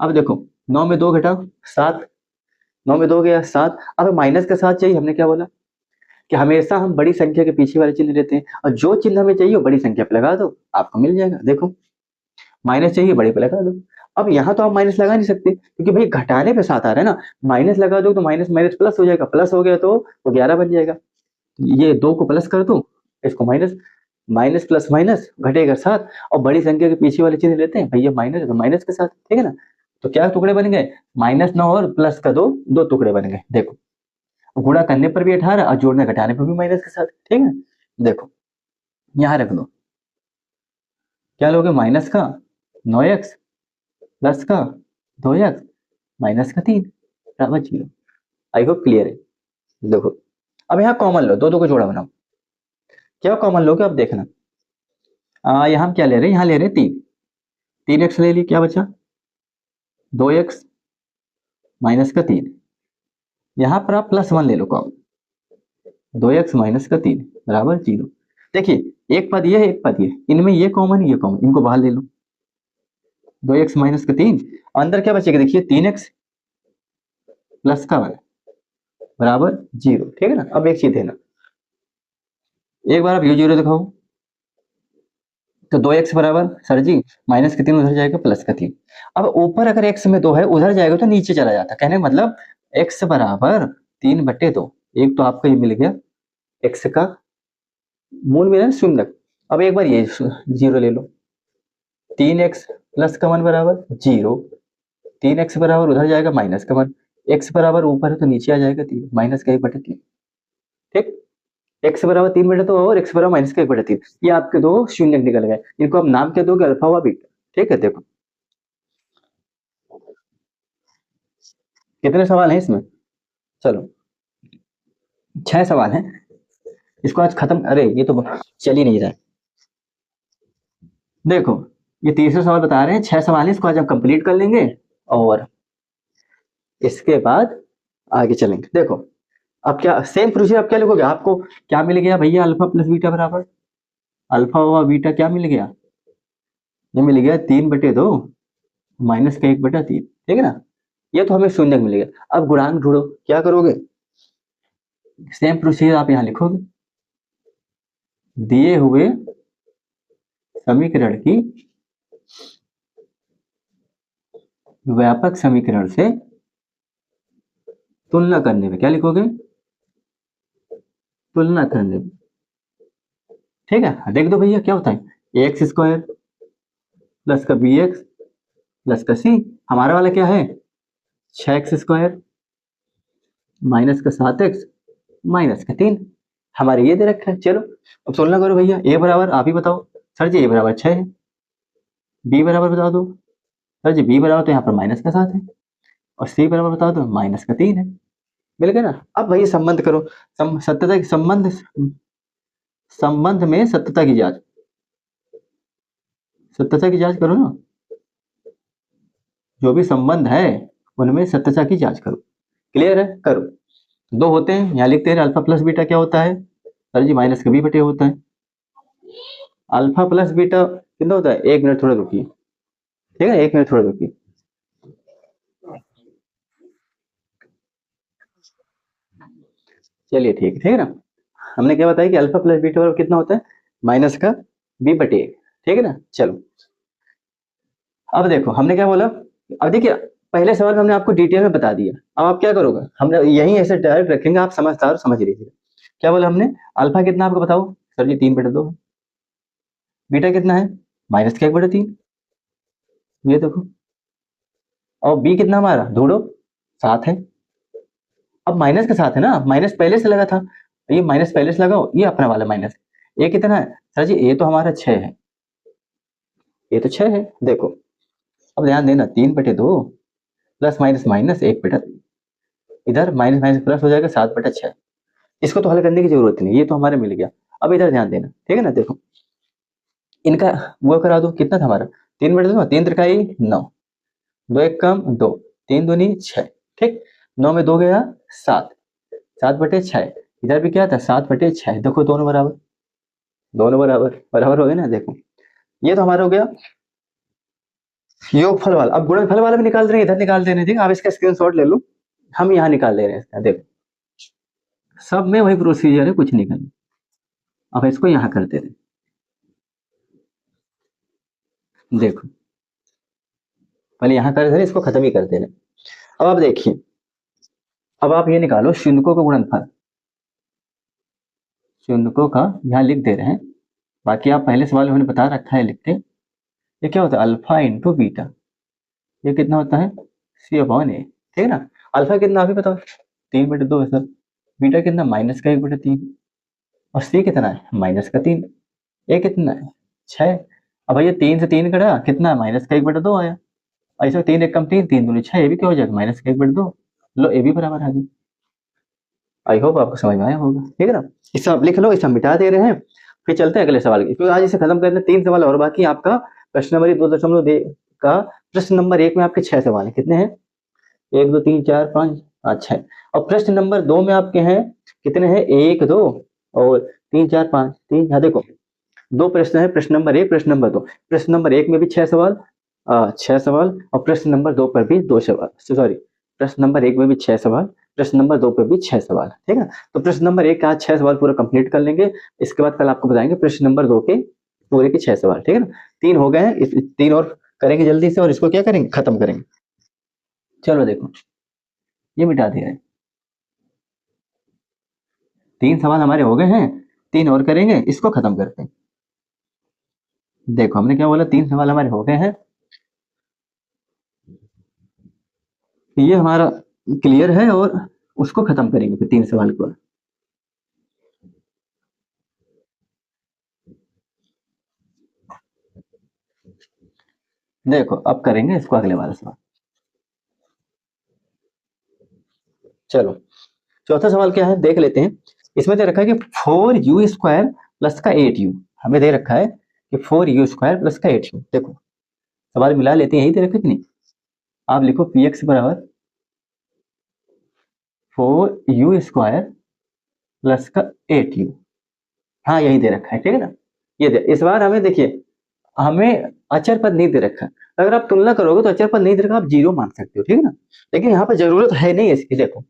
अब देखो 9 में 2 घटाओ 7, 9 में 2 गया 7। अब माइनस का 7 चाहिए, हमने क्या बोला कि हमेशा हम बड़ी संख्या के पीछे वाले चिन्ह लेते हैं, और जो चिन्ह हमें चाहिए वो बड़ी संख्या पे लगा दो, आपको मिल जाएगा। देखो माइनस चाहिए बड़े पे लगा दो। अब यहाँ तो आप माइनस लगा नहीं सकते क्योंकि भाई घटाने पे 7 आ रहा है ना, माइनस लगा दो तो माइनस माइनस प्लस हो जाएगा, प्लस हो गया तो वो 11 बन जाएगा। ये 2 को प्लस कर दो, इसको माइनस, माइनस प्लस माइनस घटेगा 7, और बड़ी संख्या के पीछे वाले चिन्ह लेते हैं भैया माइनस, तो माइनस के साथ, ठीक है ना। तो क्या टुकड़े बन गए, -9 और प्लस का 2, 2 टुकड़े बन गए। देखो गुणा करने पर भी 18 और जोड़ने घटाने पर भी माइनस के साथ, ठीक है। देखो यहाँ रख दो, क्या लोगे माइनस का 9x प्लस का 2x माइनस का 3 बराबर 0। आई होप क्लियर है। देखो अब यहाँ कॉमन लो, दो दो को जोड़ा बनाओ, क्या कॉमन लोगे आप देखना। यहाँ हम क्या ले रहे हैं, यहाँ ले रहे हैं 3x ले ली, क्या बचा 2x माइनस का 3, यहाँ पर आप +1 ले लो कॉमन, 2x माइनस का 3 बराबर 0। देखिए एक पद ये है एक पद ये, इनमें ये कॉमन ये कॉमन, इनको बाहर ले लो। 2x माइनस का 3, अंदर क्या बचेगा देखिए 3x प्लस का 1 बराबर 0, ठीक है ना। अब एक चीज है ना, एक बार आप ये 0 दिखाओ, तो 2x बराबर सर जी माइनस का 3 उधर जाएगा प्लस का 3। अब ऊपर अगर x में 2 है उधर जाएगा तो नीचे चला जाता, कहने का मतलब x बराबर 3/2, एक तो आपका ये मिल गया x का मूल मिला शून्य। अब एक बार ये 0 ले लो, 3x प्लस का 1 बराबर 0, 3x बराबर उधर जाएगा माइनस का 1, x बराबर ऊपर है तो नीचे आ जाएगा 3, माइनस का 1/3, ठीक। x बराबर 3/2 और x बराबर माइनस का 1/3, ये आपके दो शून्य निकल गए, इनको आप नाम क्या दोगे अल्फा व बीटा, ठीक है। देखो कितने सवाल हैं इसमें, चलो 6 सवाल हैं, इसको आज खत्म, अरे ये तो चल ही नहीं रहा है। देखो ये तीसरा सवाल बता रहे हैं, 6 सवाल है, इसको आज हम कंप्लीट कर लेंगे और इसके बाद आगे चलेंगे। देखो अब क्या सेम प्रोसीजर, आप क्या लिखोगे, आपको क्या मिल गया भैया अल्फा प्लस बीटा बराबर अल्फा व बीटा क्या मिल गया, ये मिल गया 3/2 माइनस का 1/3, ठीक है ना। ये तो हमें शून्य मिल गया। अब गुणांक ढूंढो, क्या करोगे, सेम प्रोसीजर आप यहाँ लिखोगे, दिए हुए समीकरण की व्यापक समीकरण से तुलना करने में, क्या लिखोगे, तुलना करने में, ठीक है। देख दो भैया क्या होता है, एक्स स्क्वायर प्लस का बी एक्स प्लस का सी, हमारा वाला क्या है 6x² माइनस का 7x माइनस का 3, हमारे ये दे रखा है। चलो अब तुलना करो भैया, ए बराबर आप ही बताओ, सर जी ए बराबर 6 है, बी बराबर बता दो, सर जी बी बराबर तो यहाँ पर माइनस का 7 है, और सी बराबर बता दो माइनस का 3 है। मिल गया ना। अब भैया संबंध करो, सत्यता की संबंध, संबंध में सत्यता की जांच, सत्यता की जांच करो ना, जो भी संबंध है उनमें सत्यता की जांच करो। क्लियर है, करो। दो होते हैं, यहाँ लिखते हैं अल्फा प्लस बीटा क्या होता है, सर जी माइनस का बी बटे होता है। अल्फा प्लस बीटा कितना होता है, 1 मिनट थोड़ा रुकिए, ठीक है, 1 मिनट थोड़ा रुकिए। चलिए ठीक है ना। हमने क्या बताया कि अल्फा प्लस बीटा बराबर कितना होता है, माइनस का बी बटे 1, ठीक है ना। चलो अब देखो हमने क्या बोला, अब देखिए पहले सवाल में हमने आपको डिटेल में बता दिया, अब आप क्या करोगे, हमने यही ऐसे डायरेक्ट रखेंगे, आप समझदार हो, समझ लीजिए। क्या बोला हमने, अल्फा कितना आपको बताओ, सर जी 3/2, बीटा कितना है माइनस का 1/3, ये देखो, और बी कितना हमारा ढूंढो, 7 है। अब माइनस के साथ है ना, माइनस पहले से लगा था, ये माइनस पहले से लगाओ, ये अपना वाला माइनस। ए कितना है, सर जी ए तो हमारा 6 है, ये तो 6 है, देखो। अब ध्यान देना, 3/2 प्लस माइनस माइनस 1/3, इधर माइनस माइनस प्लस हो जाएगा 7/6। इसको तो हल करने की जरूरत नहीं, ये तो हमारे मिल गया। अब इधर ध्यान देना, ठीक है ना, देखो इनका वो करा दो, कितना था हमारा 3/2, 3 त्रिकाई 9, 2 1 कम 2, 3 दूनी 6, ठीक, 9 में 2 गया 7, 7/6, इधर भी क्या था 7/6, देखो दोनों बराबर, दोनों बराबर बराबर हो गए ना, देखो ये तो हमारा हो गया योगफल वाला। अब गुणनफल वाला भी निकाल रहे हैं, इधर निकाल दे रहे हैं, ठीक है, आप इसका स्क्रीनशॉट ले लो, हम यहाँ निकाल दे रहे हैं इसका, देखो सब में वही प्रोसीजर है, कुछ नहीं करना। अब इसको यहाँ कर दे रहे हैं, देखो पहले यहाँ कर दे रहे, इसको खत्म ही कर दे रहे। अब आप देखिए, अब आप ये निकालो शून्यकों का गुणनफल, शून्यकों का यहाँ लिख दे रहे हैं, बाकी आप पहले सवाल में हमने बता रखा है लिखते। ये क्या होता है, अल्फा इंटू बीटा, ये कितना होता है C/A, ठीक है ना। अल्फा कितना आप ही बताओ, 3/2 है सर, बीटा कितना माइनस का 1/3, और सी कितना है -3, ए कितना है 6। अब भैया 3 से 3 कटा कितना है -1/2 आया, ऐसे 3 1 कम 3, 3 दूनी 6, ये भी क्या हो जाएगा -1/2, लो ए भी बराबर आ गई। आई होप आपको समझ में आया होगा, ठीक है ना। इसे आप लिख लो, इसे हम मिटा दे रहे हैं, फिर चलते हैं अगले सवाल की, क्योंकि आज इसे खत्म करते हैं, 3 सवाल और बाकी आपका। प्रश्न नंबर 2.2 का प्रश्न नंबर 1 में आपके 6 सवाल है, कितने हैं 1 2 3 4 5 6, और प्रश्न नंबर 2 में आपके हैं कितने हैं 1 2 और 3 4 5 3, यहाँ देखो दो प्रश्न है, प्रश्न नंबर 1 प्रश्न नंबर 2, प्रश्न नंबर 1 में भी 6 सवाल, 6 सवाल, और प्रश्न नंबर 2 पर भी 2 सवाल, सॉरी प्रश्न नंबर 1 में भी 6 सवाल, प्रश्न नंबर 2 पर भी 6 सवाल, ठीक है। तो प्रश्न नंबर 1 का आज 6 सवाल पूरा कंप्लीट कर लेंगे, इसके बाद कल आपको बताएंगे प्रश्न नंबर 2 के पूरे के 6 सवाल, ठीक है ना। 3 हो गए हैं, 3 और करेंगे जल्दी से, और इसको क्या करेंगे खत्म करेंगे। चलो देखो ये मिटा दे रहे हैं, 3 सवाल हमारे हो गए हैं, 3 और करेंगे, इसको खत्म करते हैं। देखो हमने क्या बोला, 3 सवाल हमारे हो गए हैं, ये हमारा क्लियर है, और उसको खत्म करेंगे फिर 3 सवाल को। देखो अब करेंगे इसको अगले वाला सवाल। चलो चौथा सवाल क्या है देख लेते हैं। इसमें दे रखा है कि 4u² प्लस का 8u, हमें दे रखा है कि 4u² प्लस का 8u। देखो सवाल मिला लेते हैं, यही दे रखा है कि नहीं, आप लिखो px बराबर 4u² प्लस का 8u, हाँ यही दे रखा है, ठीक है ना। ये इस बार हमें देखिए, हमें अचर पद नहीं दे रखा है। अगर आप तुलना करोगे तो अचर पद नहीं दे रखा, आप जीरो मान सकते हो, ठीक है ना। लेकिन यहाँ पर जरूरत है नहीं इसकी। देखो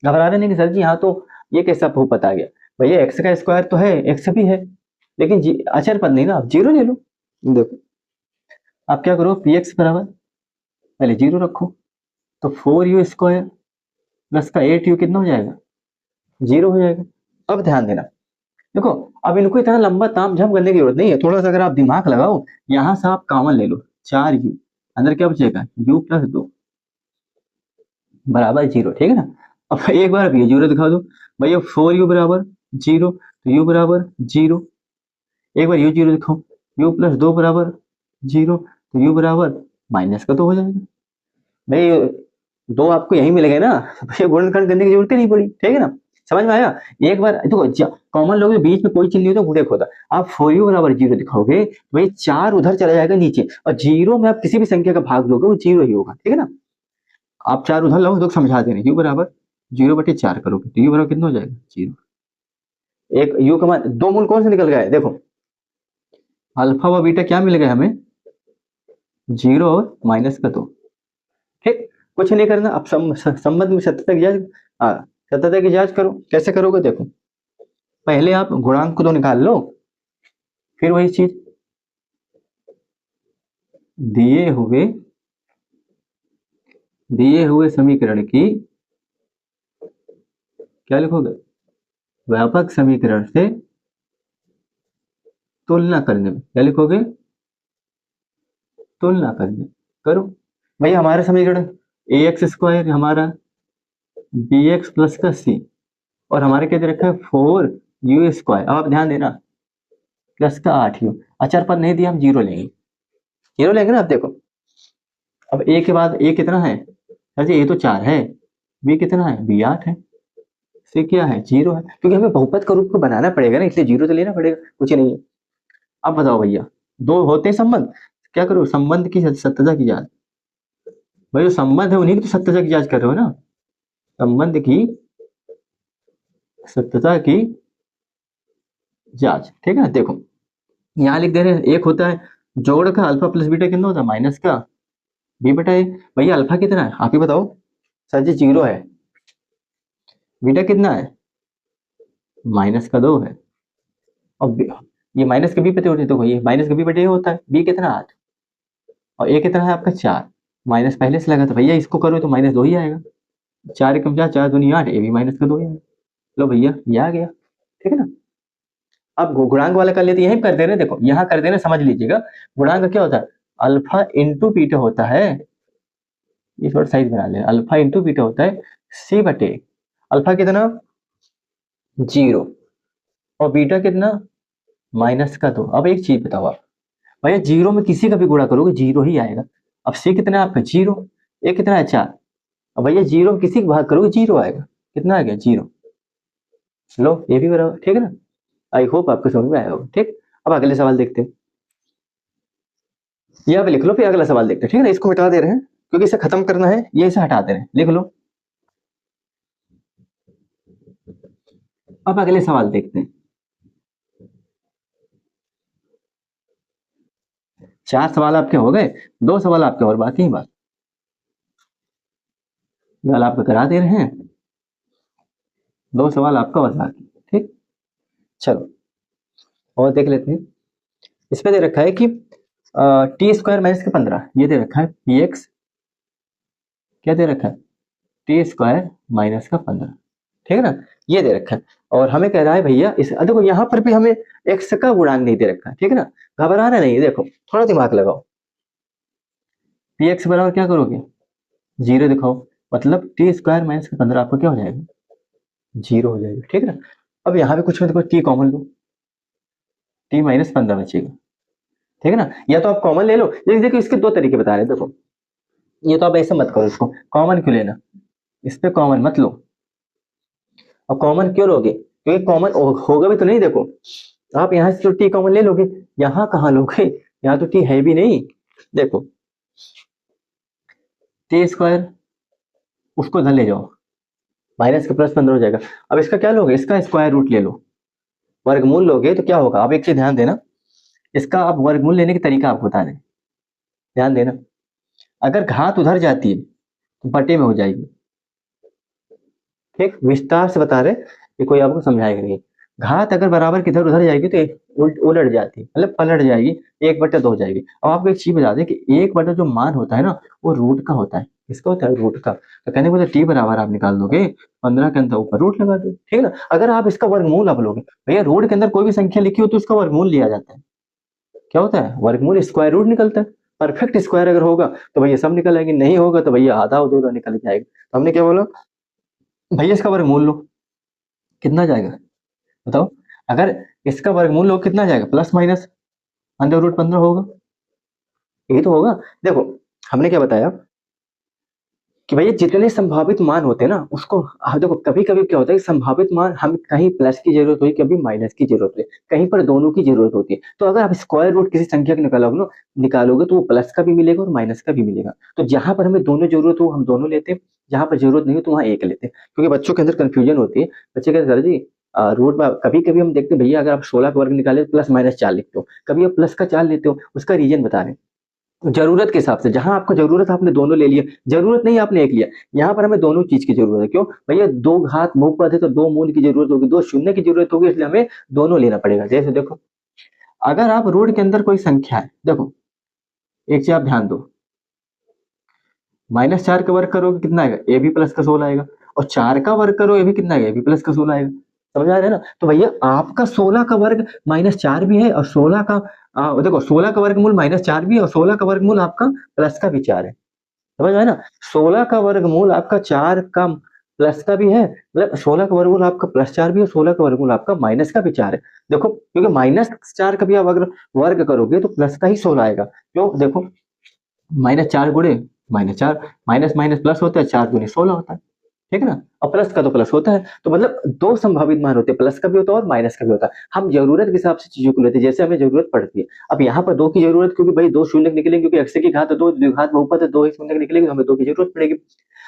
घबरा रहे नहीं कि सर जी यहाँ तो ये कैसा बहुपद आ गया। भैया एक्स का स्क्वायर तो है, एक्स भी है, लेकिन अचर पद नहीं ना, आप जीरो ले लो। देखो आप क्या करो, पी एक्स बराबर पहले जीरो रखो, तो 4u² प्लस का 8u कितना हो जाएगा, जीरो हो जाएगा। अब ध्यान देना, देखो अब इनको इतना लंबा ताम झाम करने की जरूरत नहीं है, थोड़ा सा अगर आप दिमाग लगाओ, यहाँ से आप कॉमन ले लो, 4u, अंदर क्या बचेगा, u+2 बराबर जीरो, ठीक है ना। अब एक बार अब ये जीरो दिखा दो, भैया 4u बराबर जीरो, तो u बराबर जीरो। एक बार u जीरो दिखाओ, u+2 बराबर जीरो, तो u बराबर माइनस का तो हो जाएगा। भाई दो आपको यही मिलेगा ना, भैया गुणनखंड करने की जरूरत ही नहीं पड़ी, ठीक है ना। समझ में आया। एक बार देखो कॉमन लोग बीच में कोई चीज नहीं हो तो गुणक होता। आप 4u बराबर जीरो दिखाओगे, भाई 4 उधर चला जाएगा नीचे, और जीरो में आप किसी भी संख्या का भाग लोगे वो जीरो ही होगा, ठीक है ना। आप 4 उधर लो तो समझा देना, u बराबर 0/4 करोगे तो u बराबर कितना हो जाएगा, जीरो। एक u का मान, दो मूल कौन से निकल गए, देखो अल्फा व बीटा क्या मिल गया हमें, जीरो और माइनस का 2, ठीक। कुछ नहीं करना, अब संबंध में सत्यता की जांच, सत्यता की जांच करो। कैसे करोगे, देखो पहले आप गुणांक को तो निकाल लो, फिर वही चीज दिए हुए समीकरण की क्या लिखोगे, व्यापक समीकरण से तुलना करने में, क्या लिखोगे, तुलना करने करो। भाई हमारा समीकरण ax² हमारा bx प्लस का c, और हमारे क्या दे रखा है 4u²। अब आप ध्यान देना, प्लस का 8u, अचर पद नहीं दिया, हम जीरो लेंगे, जीरो लेंगे ना। अब देखो, अब a के बाद a कितना है, सर जी a तो 4 है, b कितना है, b 8 है, c क्या है, जीरो है, क्योंकि हमें बहुपद का रूप को बनाना पड़ेगा ना, इसलिए जीरो तो लेना पड़ेगा, कुछ नहीं है। अब बताओ भैया, दो होते हैं संबंध, क्या करो, संबंध की सत्यता की जांच। भाई जो संबंध है उन्हीं की तो सत्यता की जांच कर रहे हो ना, संबंध की सत्यता की जांच, ठीक है ना। देखो यहाँ लिख दे रहे हैं, एक होता है जोड़ का अल्फा प्लस बीटा कितना होता है, माइनस का b/a। भैया अल्फा कितना है आप ही बताओ, सर जी जीरो है, बीटा कितना है, माइनस का 2 है, और ये माइनस के b होते हैं, तो ये माइनस के b/a होता है, b कितना 8, और a कितना है आपका 4, माइनस पहले से लगा था, भैया इसको करो तो माइनस 2 ही आएगा, 4 एकम 4, 4 दूनी 8, ये भी माइनस का 2 ही आएगा। लो भैया ये आ गया, ठीक है ना। अब गुणांक वाला कर लेते, यही कर दे रहे, देखो यहाँ कर देना, समझ लीजिएगा। गुणांक क्या होता है, अल्फा इंटू बीटा होता है, ये थोड़ा साइज बना लेना, अल्फा इंटू बीटा होता है c/a। अल्फा कितना, जीरो, और बीटा कितना, माइनस का 2। अब एक चीज बताओ आप, भैया जीरो में किसी का भी गुणा करोगे जीरो ही आएगा। अब c कितना है आपका, जीरो, a कितना है 4, अब भैया जीरो में किसी का भाग करोगे जीरो आएगा, कितना आ गया, जीरो। लो ये भी बराबर, ठीक है ना। आई होप आपको समझ में आया होगा, ठीक। अब अगले सवाल देखते हैं, यहाँ पे लिख लो, फिर अगला सवाल देखते हैं, ठीक है ना। इसको मिटा दे रहे हैं क्योंकि इसे खत्म करना है, ये इसे हटा दे रहे हैं, लिख लो। अब अगले सवाल देखते हैं, 4 सवाल आपके हो गए, 2 सवाल आपके और बाकी हैं, बस सवाल आपको करा दे रहे हैं, 2 सवाल आपका और बाकी, ठीक। चलो और देख लेते हैं, इसमें दे रखा है कि t² माइनस का 15, ये दे रखा है px, क्या दे रखा है, t² माइनस का 15, ठीक है ना, ये दे रखा है। और हमें कह रहा है भैया इस, देखो यहाँ पर भी हमें x का गुणांक नहीं दे रखा है, ठीक है ना। घबराना नहीं, देखो थोड़ा दिमाग लगाओ, px बराबर क्या करोगे, जीरो दिखाओ, मतलब t² माइनस का 15 आपको क्या हो जाएगा, जीरो हो जाएगा, ठीक है ना। अब यहाँ पे कुछ में देखो t कॉमन लो, t-15 बचेगा, ठीक है ना। या तो आप कॉमन ले लो, लेकिन देखो इसके 2 तरीके बता रहे हैं, देखो ये तो आप ऐसे मत करो, इसको कॉमन क्यों लेना, इस पे कॉमन मत लो। अब कॉमन क्यों लोगे, क्योंकि कॉमन होगा भी तो नहीं, देखो आप यहाँ से तो टी कॉमन ले लोगे, यहाँ कहाँ लोगे, यहाँ तो टी है भी नहीं। देखो t² उसको इधर ले जाओ, माइनस का प्लस 15 हो जाएगा। अब इसका क्या लोगे, इसका स्क्वायर रूट ले लो, वर्गमूल लोगे तो क्या होगा। अब एक चीज ध्यान देना, इसका आप वर्गमूल लेने की तरीका आपको बता दें, ध्यान देना। अगर घात उधर जाती है तो बटे में हो जाएगी, ठीक, विस्तार से बता रहे कि कोई आपको समझाएगा नहीं। घात अगर बराबर किधर उधर जाएगी तो उलट जाती है, मतलब पलट जाएगी, 1/2 हो जाएगी। अब आपको एक चीज बता दें कि 1/2 जो मान होता है ना, वो रूट का होता है। किसका होता है? रूट का। तो कहने को टी बराबर आप निकाल दोगे 15 के अंदर ऊपर रूट लगा दो, ठीक है ना। अगर आप इसका वर्गमूल आप लोगे, भैया रूट के अंदर कोई भी संख्या लिखी हो तो उसका वर्गमूल लिया जाता है। क्या होता है? वर्गमूल स्क्वायर रूट निकलता है। परफेक्ट स्क्वायर अगर होगा तो भैया सब निकल आएगी, नहीं होगा तो भैया आधा अधूरा निकल जाएगा। तो हमने क्या बोला, भैया इसका वर्गमूल लो, कितना जाएगा बताओ। अगर इसका वर्गमूल लो कितना जाएगा? प्लस माइनस √15 होगा, यही तो होगा। देखो हमने क्या बताया कि भैया जितने संभावित मान होते हैं ना उसको, देखो कभी कभी क्या होता है, संभावित मान हम कहीं प्लस की जरूरत हुई, कभी माइनस की जरूरत हुई, कहीं पर दोनों की जरूरत होती है। तो अगर आप स्क्वायर रूट किसी संख्या का निकालोगे तो वो प्लस का भी मिलेगा और माइनस का भी मिलेगा। तो जहां पर हमें दोनों जरूरत हो हम दोनों लेते हैं, जहां पर जरूरत नहीं हो तो वहां एक लेते हैं। क्योंकि बच्चों के अंदर कंफ्यूजन होती है, बच्चे कहते सर जी रूट में कभी कभी हम देखते हैं भैया अगर आप 16 का वर्ग निकाले प्लस माइनस 4 लिखते हो, कभी आप प्लस का 4 लेते हो, उसका रीजन बता रहे हैं। जरूरत के हिसाब से, जहां आपको जरूरत है आपने दोनों ले लिया, जरूरत नहीं आपने एक लिया। यहाँ पर हमें दोनों चीज की जरूरत है। क्यों भैया? दो घात बहुपद है तो दो मूल की जरूरत होगी, दो शून्य की जरूरत होगी, इसलिए हमें दोनों लेना पड़ेगा। जैसे देखो अगर आप रूट के अंदर कोई संख्या है, देखो एक चीज आप ध्यान दो, -4 का वर्ग करोगे कितना आएगा? ए बी प्लस का 16 आएगा। और 4 का वर्ग करो ए बी कितना आएगा? ए बी प्लस का 16 आएगा। समझ आ रहा है ना? तो भैया आपका 16 का वर्ग -4 भी है और 16 का देखो 16 का वर्गमूल -4 भी है और 16 का वर्गमूल आपका प्लस का भी 4 है। समझ आया ना? 16 का वर्गमूल आपका 4 का प्लस का भी है, मतलब 16 का वर्गमूल आपका +4 भी है, 16 का वर्गमूल आपका माइनस का भी 4 है। देखो क्योंकि -4 का भी आप अगर वर्ग करोगे तो प्लस का ही 16 आएगा। क्यों? देखो -4 गुणे -4, माइनस माइनस प्लस होता है, 4 दूनी 16 होता है, ठीक है ना। और प्लस का तो प्लस होता है, तो मतलब दो संभावित मान होते हैं, प्लस का भी होता है और माइनस का भी होता है। हम जरूरत के हिसाब से चीजों को लेते हैं, जैसे हमें जरूरत पड़ती है। अब यहाँ पर दो की जरूरत, क्योंकि भाई दो शून्य निकलेंगे, क्योंकि अक्स की घात दो, द्विघात बहुपद है, दो ही शून्य निकलेंगे, तो हमें दो की जरूरत पड़ेगी।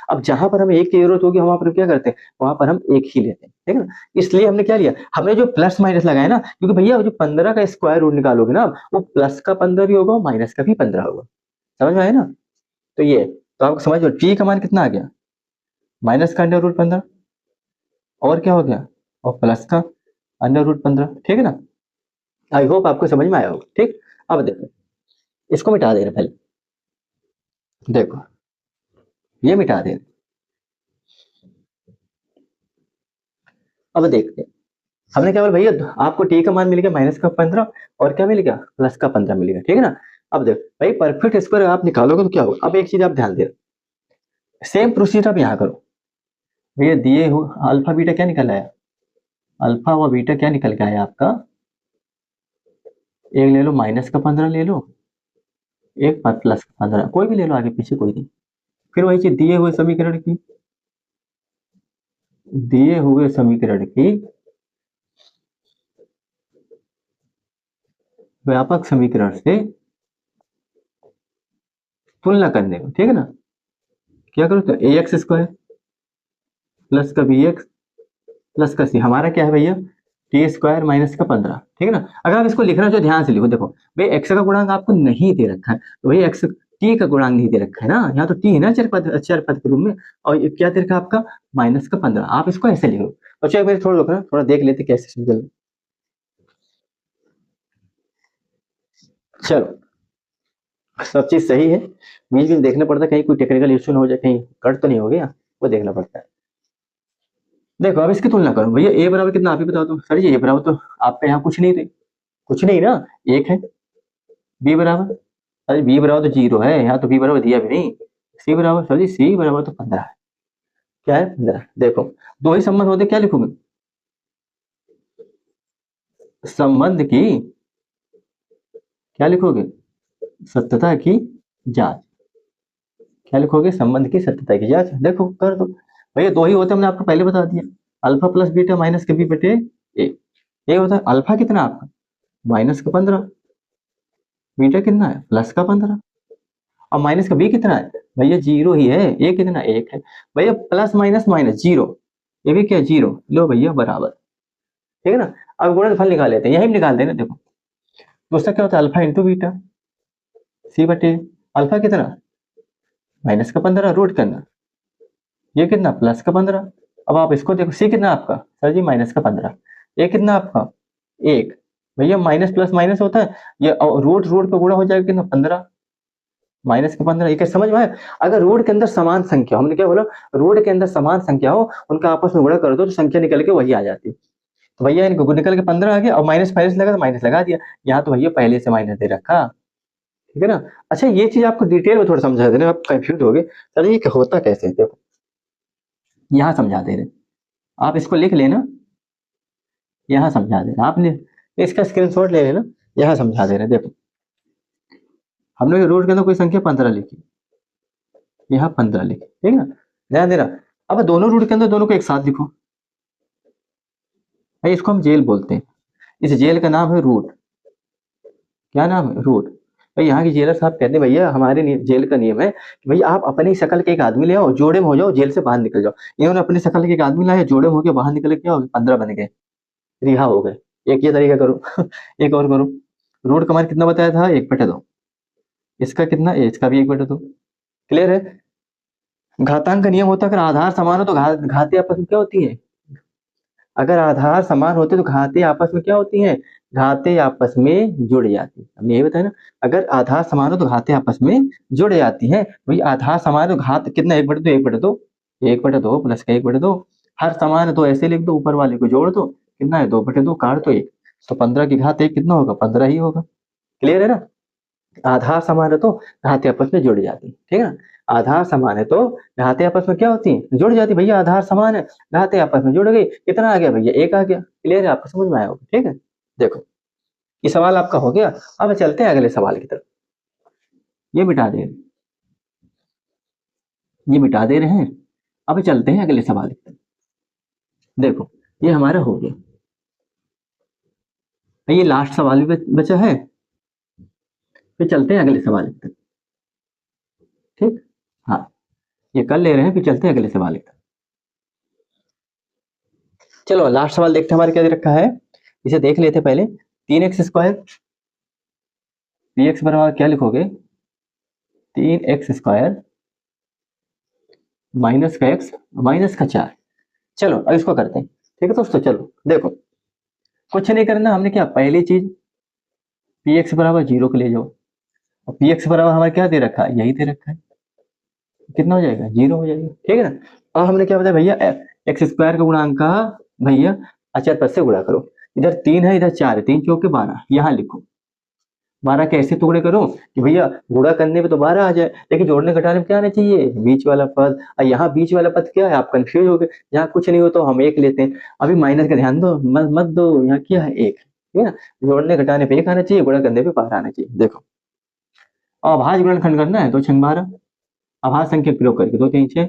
अब जहां पर हमें एक की जरूरत होगी वहां पर क्या करते हैं, वहां पर हम एक ही लेते हैं, ठीक है ना। इसलिए हमने क्या लिया, हमने जो प्लस माइनस लगाया ना, क्योंकि भैया जो 15 का स्क्वायर रूट निकालोगे ना, वो प्लस का 15 भी होगा और माइनस का भी 15 होगा। समझ में आया ना? तो ये, तो आपको समझ लो टी का मान कितना आ गया, माइनस का √15 और क्या हो गया, और प्लस का √15, ठीक है ना। आई होप आपको समझ में आया होगा, ठीक। अब देखो इसको मिटा दे रहे पहले, देखो ये मिटा दे रहे। अब देखते हैं, हमने क्या बोला भैया, आपको टी का मान मिल गया -15 और क्या मिल गया, +15 मिल गया, ठीक है ना। अब देखो भाई परफेक्ट स्क्वायर आप निकालोगे तो क्या होगा। अब एक चीज आप ध्यान दे, सेम प्रोसीजर आप यहाँ करो। भैया दिए हो अल्फा बीटा क्या निकल आया, अल्फा व बीटा क्या निकल के आया आपका, एक ले लो -15 ले लो, एक +15, कोई भी ले लो आगे पीछे कोई नहीं। फिर वही चीज दिए हुए समीकरण की व्यापक समीकरण से तुलना करने को, ठीक है ना। क्या करो तो ax² प्लस का bx प्लस का c, हमारा क्या है भैया t² माइनस का 15, ठीक है ना। अगर आप इसको लिखना चाहो ध्यान से लिखो, देखो भाई x का गुणांक आपको नहीं दे रखा है, तो भाई x t का गुणांक नहीं दे रखा है ना, यहाँ तो t है ना चर पद के रूप में, और ये क्या दे रखा है आपका -15। आप इसको ऐसे लिखो। बच्चों एक मेरे थोड़ा रुकना, थोड़ा देख लेते कैसे सिंपल। चलो सब चीज सही है, बीच बीच देखना पड़ता है कहीं कोई टेक्निकल इश्यू ना हो जाए, कहीं कट तो नहीं हो गया, वो देखना पड़ता है। देखो अब इसकी तुलना करो, भैया ए बराबर कितना आप ही बताओ तो। सर जी ए बराबर तो आपके यहाँ कुछ नहीं थे, कुछ नहीं ना, एक है। बी बराबर, अरे बी बराबर तो 0 है, यहाँ तो बी बराबर दिया भी नहीं। सी बराबर, सर जी सी बराबर तो 15 है। क्या है? 15। देखो दो ही संबंध होते, क्या लिखोगे, संबंध की क्या लिखोगे, सत्यता की जांच। क्या लिखोगे, संबंध की सत्यता की जांच। देखो कर दो भैया, दो ही होते हमने आपको पहले बता दिया, अल्फा प्लस बीटा माइनस के बी बटे ए। ये होता है अल्फा कितना आपका -15, बीटा कितना है +15, और माइनस का बी कितना है भैया 0 ही है, ए कितना एक है भैया, प्लस माइनस माइनस 0, ये भी क्या 0, लो भैया बराबर, ठीक है ना। अब गुणनफल निकाल लेते हैं, यही निकालते हैं ना। देखो तो उसका क्या होता है अल्फा इंटू बीटा सी बटे अल्फा कितना माइनस का 15 रूट करना ये कितना प्लस का 15। अब आप इसको देखो सी कितना आपका सर जी माइनस का 15 ए कितना आपका एक भैया माइनस प्लस माइनस होता है ये रूट रूट का गुणा हो जाएगा कितना 15 माइनस का 15 ये क्या समझ में आया। अगर रोड के अंदर समान संख्या हमने क्या बोला रोड के अंदर समान संख्या हो उनका आपस में गुणा कर दो तो संख्या निकल के वही आ जाती है। तो भैया इनको निकल के 15 आ गया और माइनस माइनस लगा तो माइनस लगा दिया यहाँ तो भैया पहले से माइनस दे रखा ठीक है ना। अच्छा ये चीज आपको डिटेल में थोड़ा समझा देना आप कंफ्यूज हो गए सर ये होता कैसे देखो यहाँ समझा दे रहे आप इसको लिख लेना यहाँ समझा दे रहे आपने इसका स्क्रीनशॉट ले लेना यहाँ समझा दे रहे देखो हमने रोड के अंदर कोई संख्या 15 लिखी यहाँ 15 लिखी ठीक है ना ध्यान देना। अब दोनों रूट के अंदर दोनों को एक साथ लिखो भाई इसको हम जेल बोलते हैं इस जेल का नाम है रूट क्या नाम है रूट। भाई यहाँ की जेलर साहब कहते हैं भैया हमारे जेल का नियम है कि भैया आप अपनी शकल के एक आदमी ले आओ जोड़े में हो जाओ जेल से बाहर निकल जाओ। इन्होंने अपनी शकल के एक आदमी लाया जोड़े में होकर बाहर निकल क्या हो गए 15 बन गए रिहा हो गए। एक ये तरीका करो एक और करो रूट का मान कितना बताया था 1/2 इसका कितना इसका भी 1/2 क्लियर है। घातांक का नियम होता है अगर आधार समान हो तो घाते आपस में क्या होती है अगर आधार समान होते तो घाते आपस में क्या होती हैं घाते आपस में जुड़ जाती है हमने ये बताया ना अगर आधार समान हो तो घाते आपस में जुड़ जाती हैं भाई आधार समान हो तो घात कितना 1/2 1/2 1/2 प्लस का 1/2 हर समान है तो ऐसे लिख दो ऊपर वाले को जोड़ दो कितना है 2/2 काट तो 1 तो 15 की घात 1 कितना होगा 15 ही होगा। क्लियर है ना आधार समान है तो घाते आपस में जुड़ जाती है ठीक है ना आधार समान है तो घाते आपस में क्या होती है जुड़ जाती भैया आधार समान है घाते आपस में जुड़ गई कितना आ गया भैया 1 आ गया। क्लियर है आपको समझ में आया होगा ठीक है। देखो ये सवाल आपका हो गया अब चलते हैं अगले सवाल की तरफ ये मिटा दे ये मिटा दे रहे हैं अब चलते हैं अगले सवाल की तरफ। देखो ये हमारा हो गया ये लास्ट सवाल भी बचा है फिर चलते हैं अगले सवाल की तरफ ठीक हाँ ये कर ले रहे हैं फिर चलते हैं अगले सवाल की तरफ। चलो लास्ट सवाल देखते हैं हमारे क्या दे रखा है इसे देख लेते पहले 3x² px बराबर क्या लिखोगे 3x² माइनस का x माइनस का 4। चलो अब इसको करते हैं ठीक है दोस्तों चलो देखो कुछ नहीं करना हमने क्या पहली चीज px बराबर 0 को ले जाओ और px बराबर हमारा क्या दे रखा है यही दे रखा है कितना हो जाएगा 0 हो जाएगा ठीक है ना। अब हमने क्या बताया भैया x² का गुणांक का भैया अचर पद से गुणा करो इधर 3 है इधर 4 है 3 चौके 12 यहाँ लिखो 12 के ऐसे टुकड़े करो कि भैया गुणा करने पे तो 12 आ जाए लेकिन जोड़ने घटाने में क्या आना चाहिए बीच वाला पद और यहाँ बीच वाला पद क्या है आप कंफ्यूज हो गए यहाँ कुछ नहीं हो तो हम 1 लेते हैं अभी माइनस का ध्यान दो मत दो यहाँ क्या है 1 ठीक है ना जोड़ने घटाने पे 1 आना चाहिए गुणा करने पे 12 आना चाहिए। देखो अभाज्य गुणनखंड करना है 2 छंग 12 अभाज्य संख्या प्रयोग करके 2 3 6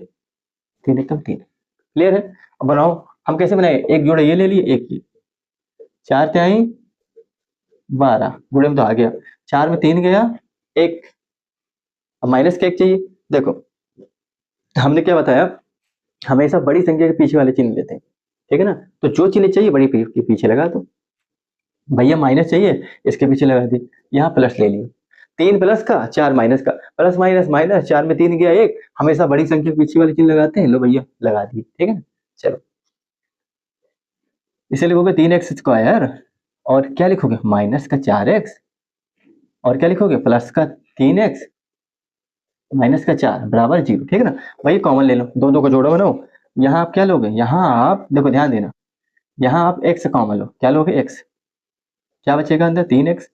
3 एकदम 3 क्लियर है। अब बनाओ हम कैसे बनाए एक जोड़ा ये ले लिए एक ये 4 त्याई 12 गुणे में तो आ गया 4 में 3 गया 1 अब माइनस का 1 चाहिए। देखो हमने क्या बताया हमेशा बड़ी संख्या के पीछे वाले चिन्ह लेते हैं ठीक है ना तो जो चिन्ह चाहिए बड़ी के पीछे लगा दो भैया माइनस चाहिए इसके पीछे लगा दी यहाँ प्लस ले लिए 3 प्लस का 4 माइनस का प्लस माइनस माइनस 4 में 3 गया 1 हमेशा बड़ी संख्या के पीछे वाले चिन्ह लगाते हैं लो भैया लगा दिए ठीक है ना। चलो इसे लिखोगे 3x² और क्या लिखोगे माइनस का 4x और क्या लिखोगे प्लस का 3x माइनस का 4 बराबर 0 ठीक है ना। वही कॉमन ले लो दो दो का जोड़ा बनाओ यहाँ आप क्या लोगे यहाँ आप देखो ध्यान देना यहाँ आप x कॉमन लो क्या लोगे x क्या बचेगा अंदर 3x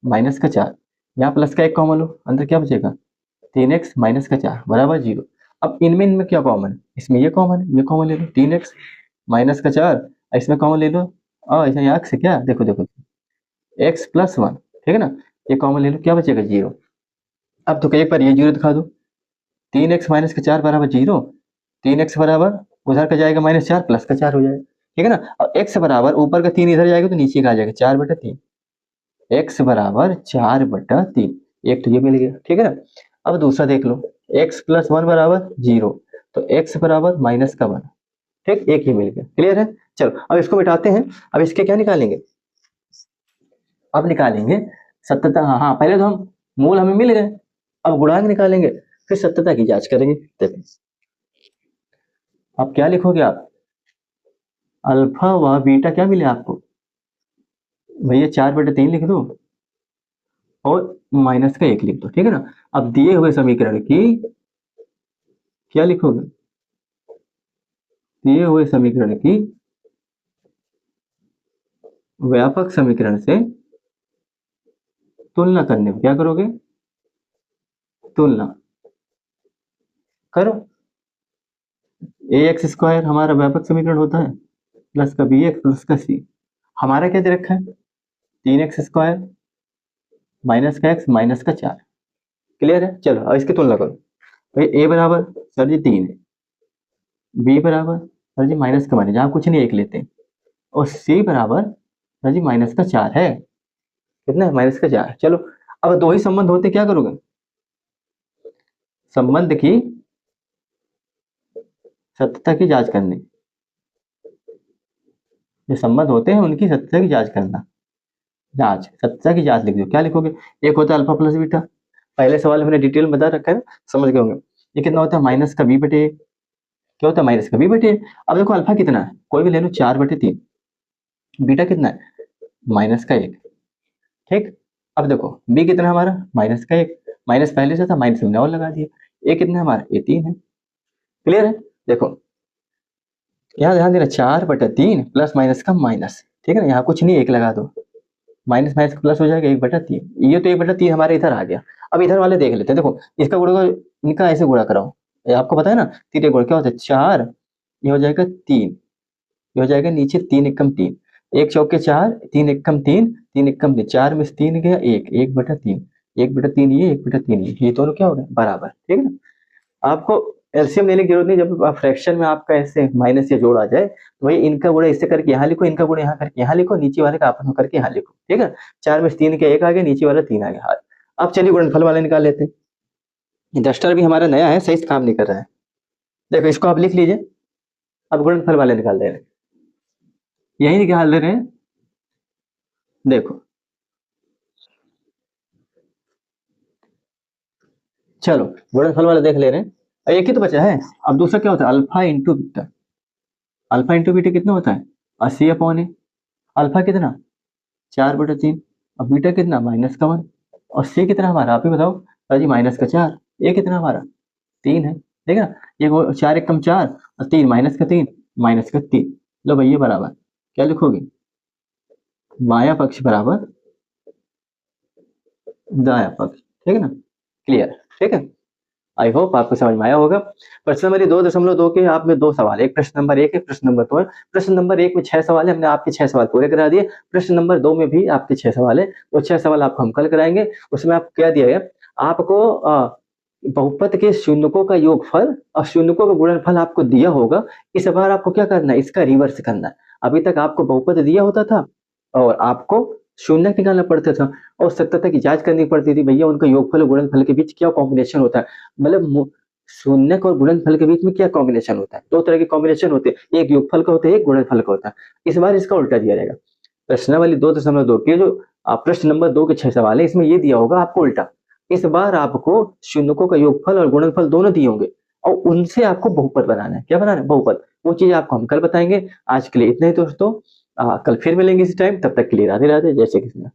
माइनस का 4 यहाँ प्लस का 1 कॉमन लो अंदर क्या बचेगा 3x माइनस का 4 बराबर 0। अब इनमें क्या कॉमन इसमें ये कॉमन ले लो 3x माइनस का 4 इसमें कॉमन ले लो और ऐसा यहाँ से क्या देखो देखो x + 1 ठीक है ना ये कॉमन ले लो क्या बचेगा 0। अब तो एक बार ये 0 दिखा दो 3x माइनस का 4 बराबर 0 3x बराबर उधर का जाएगा -4 प्लस का 4 हो जाएगा ठीक है ना और x बराबर ऊपर का 3 इधर जाएगा तो नीचे का आ जाएगा 4/3 x बराबर 4/3 एक तो ये मिल गया ठीक है ना। अब दूसरा देख लो x + 1 बराबर 0 तो x बराबर -1 ठीक एक ही मिल गया क्लियर है। चलो अब इसको मिटाते हैं अब इसके क्या निकालेंगे अब निकालेंगे सत्यता, हाँ हाँ, पहले तो हम मूल हमें मिल गए, अब गुणांक निकालेंगे, फिर सत्यता की जांच करेंगे। देखो अब क्या लिखोगे आप, अल्फा व बीटा क्या मिले आपको भैया, 4/3 लिख दो और माइनस का 1 लिख दो, ठीक है ना। अब दिए हुए समीकरण की क्या लिखोगे, दिए हुए समीकरण की व्यापक समीकरण से तुलना करने में क्या करोगे, तुलना करो। ए एक्स स्क्वायर हमारा व्यापक समीकरण होता है, प्लस का बी एक्स प्लस का सी, हमारा क्या दे रखा है 3x² माइनस का एक्स माइनस का 4। क्लियर है, चलो अब इसकी तुलना करो। भाई ए बराबर सर जी 3 है, बी बराबर सर जी माइनस का मान जहाँ कुछ नहीं 1 लेते हैं, और सी बराबर सर जी माइनस का 4 है। कितना है, माइनस का 4। चलो अब दो ही संबंध होते क्या करोगे, संबंध की सत्यता की जांच करनी, जो संबंध होते हैं उनकी सत्यता की जांच करना, जांच सत्यता की जांच लिख दो। क्या लिखोगे, एक होता है अल्फा प्लस बीटा, पहले सवाल में मैंने डिटेल में बता रखा है, समझ गए होंगे। ये कितना होता है माइनस का बी बटे, क्या होता है माइनस का बी बटे। अब देखो अल्फा कितना है, कोई भी ले लो 4/3, बीटा कितना है माइनस का 1, ठीक। अब देखो बी कितना है हमारा माइनस का 1, माइनस पहले से था, माइनस हमने और लगा दिया। ए कितना है हमारा, ए 3 है। क्लियर है, देखो यहाँ ध्यान देना, 4/3 प्लस माइनस का माइनस, ठीक है ना, यहाँ कुछ नहीं 1 लगा दो, माइनस माइनस प्लस हो जाएगा 1/3, ये तो 1/3 हमारे इधर आ गया। अब इधर वाले देख लेते हैं, देखो इसका गुणा को इनका ऐसे गुणा कराओ, ये आपको पता है ना, 3 गुणा क्या होता है 4, ये हो जाएगा 3, ये हो जाएगा नीचे 3 एकम 3, 1 चौके 4, 3 एकम 3, 3 एकम 3, 4 में से 3 गया 1, 1/3, 1/3 ये 1/3 ये दोनों क्या हो गए बराबर, ठीक है ना। आपको एलसीएम लेने की जरूरत नहीं, जब फ्रैक्शन में आपका ऐसे माइनस या जोड़ आ जाए तो भाई इनका गुणा इससे करके यहाँ लिखो, इनका गुणा यहाँ करके यहाँ लिखो, नीचे वाले का आपस में करके यहाँ लिखो, ठीक है। 4 में से 3 के 1 आ गया, नीचे वाला 3 आ गया। हाँ, अब चलिए गुणनफल वाले निकाल लेते हैं। डस्टर भी हमारा नया है, सही से काम नहीं कर रहा है, देखो इसको आप लिख लीजिए। अब गुणनफल वाले निकाल दे रहे हैं, यही निकाल दे रहे हैं, देखो चलो गुणनफल वाला देख ले रहे हैं। एक ही तो बचा है, अब दूसरा क्या होता है alpha into beta, alpha into beta कितना होता है 80/a। अल्फा कितना 4/3, अब बीटा कितना -1, और सी कितना हमारा आप ही बताओ जी -4। ए कितना हमारा 3 है, ठीक है ना। ये 4 एकम 4 और 3 -3 -3, लो भैया बराबर क्या लिखोगे, बाया पक्ष बराबर दाया पक्ष, ठीक है ना। क्लियर, ठीक है। आई होप आपको समझ में आया होगा। प्रश्न नंबर 2.2 के आप में 2 सवाल, एक प्रश्न नंबर 1 है, प्रश्न नंबर 2 है। प्रश्न नंबर 1 में 6 सवाल है, हमने आपके 6 सवाल पूरे करा दिए। प्रश्न नंबर 2 में भी आपके 6 सवाल है, वो 6 सवाल आपको हम कल कराएंगे। उसमें आपको क्या दिया गया, आपको बहुपद के शून्यकों का योगफल और शून्यकों का गुणनफल आपको दिया होगा। इस बार आपको क्या करना है, इसका रिवर्स करना है। अभी तक आपको बहुपद दिया होता था और आपको शून्य निकालना पड़ता था और सत्यता की जांच करनी पड़ती थी, भैया उनका योगफल और गुणनफल के बीच क्या कॉम्बिनेशन होता है, मतलब शून्य और गुणनफल के बीच में क्या कॉम्बिनेशन होता है। 2 तरह के कॉम्बिनेशन होते हैं, एक योगफल का होता है, एक गुणनफल का होता है। इस बार इसका उल्टा दिया रहेगा। प्रश्नावली 2.2 के जो प्रश्न नंबर 2 के 6 सवाल है, इसमें ये दिया होगा आपको उल्टा। इस बार आपको शून्यकों का योगफल और गुणनफल दोनों दिए होंगे और उनसे आपको बहुपद बनाना है। क्या बनाना है, बहुपद। वो चीज आपको हम कल बताएंगे। आज के लिए इतना ही दोस्तों, कल फिर मिलेंगे इसी टाइम, तब तक के लिए राधे राधे, जय श्री कृष्ण।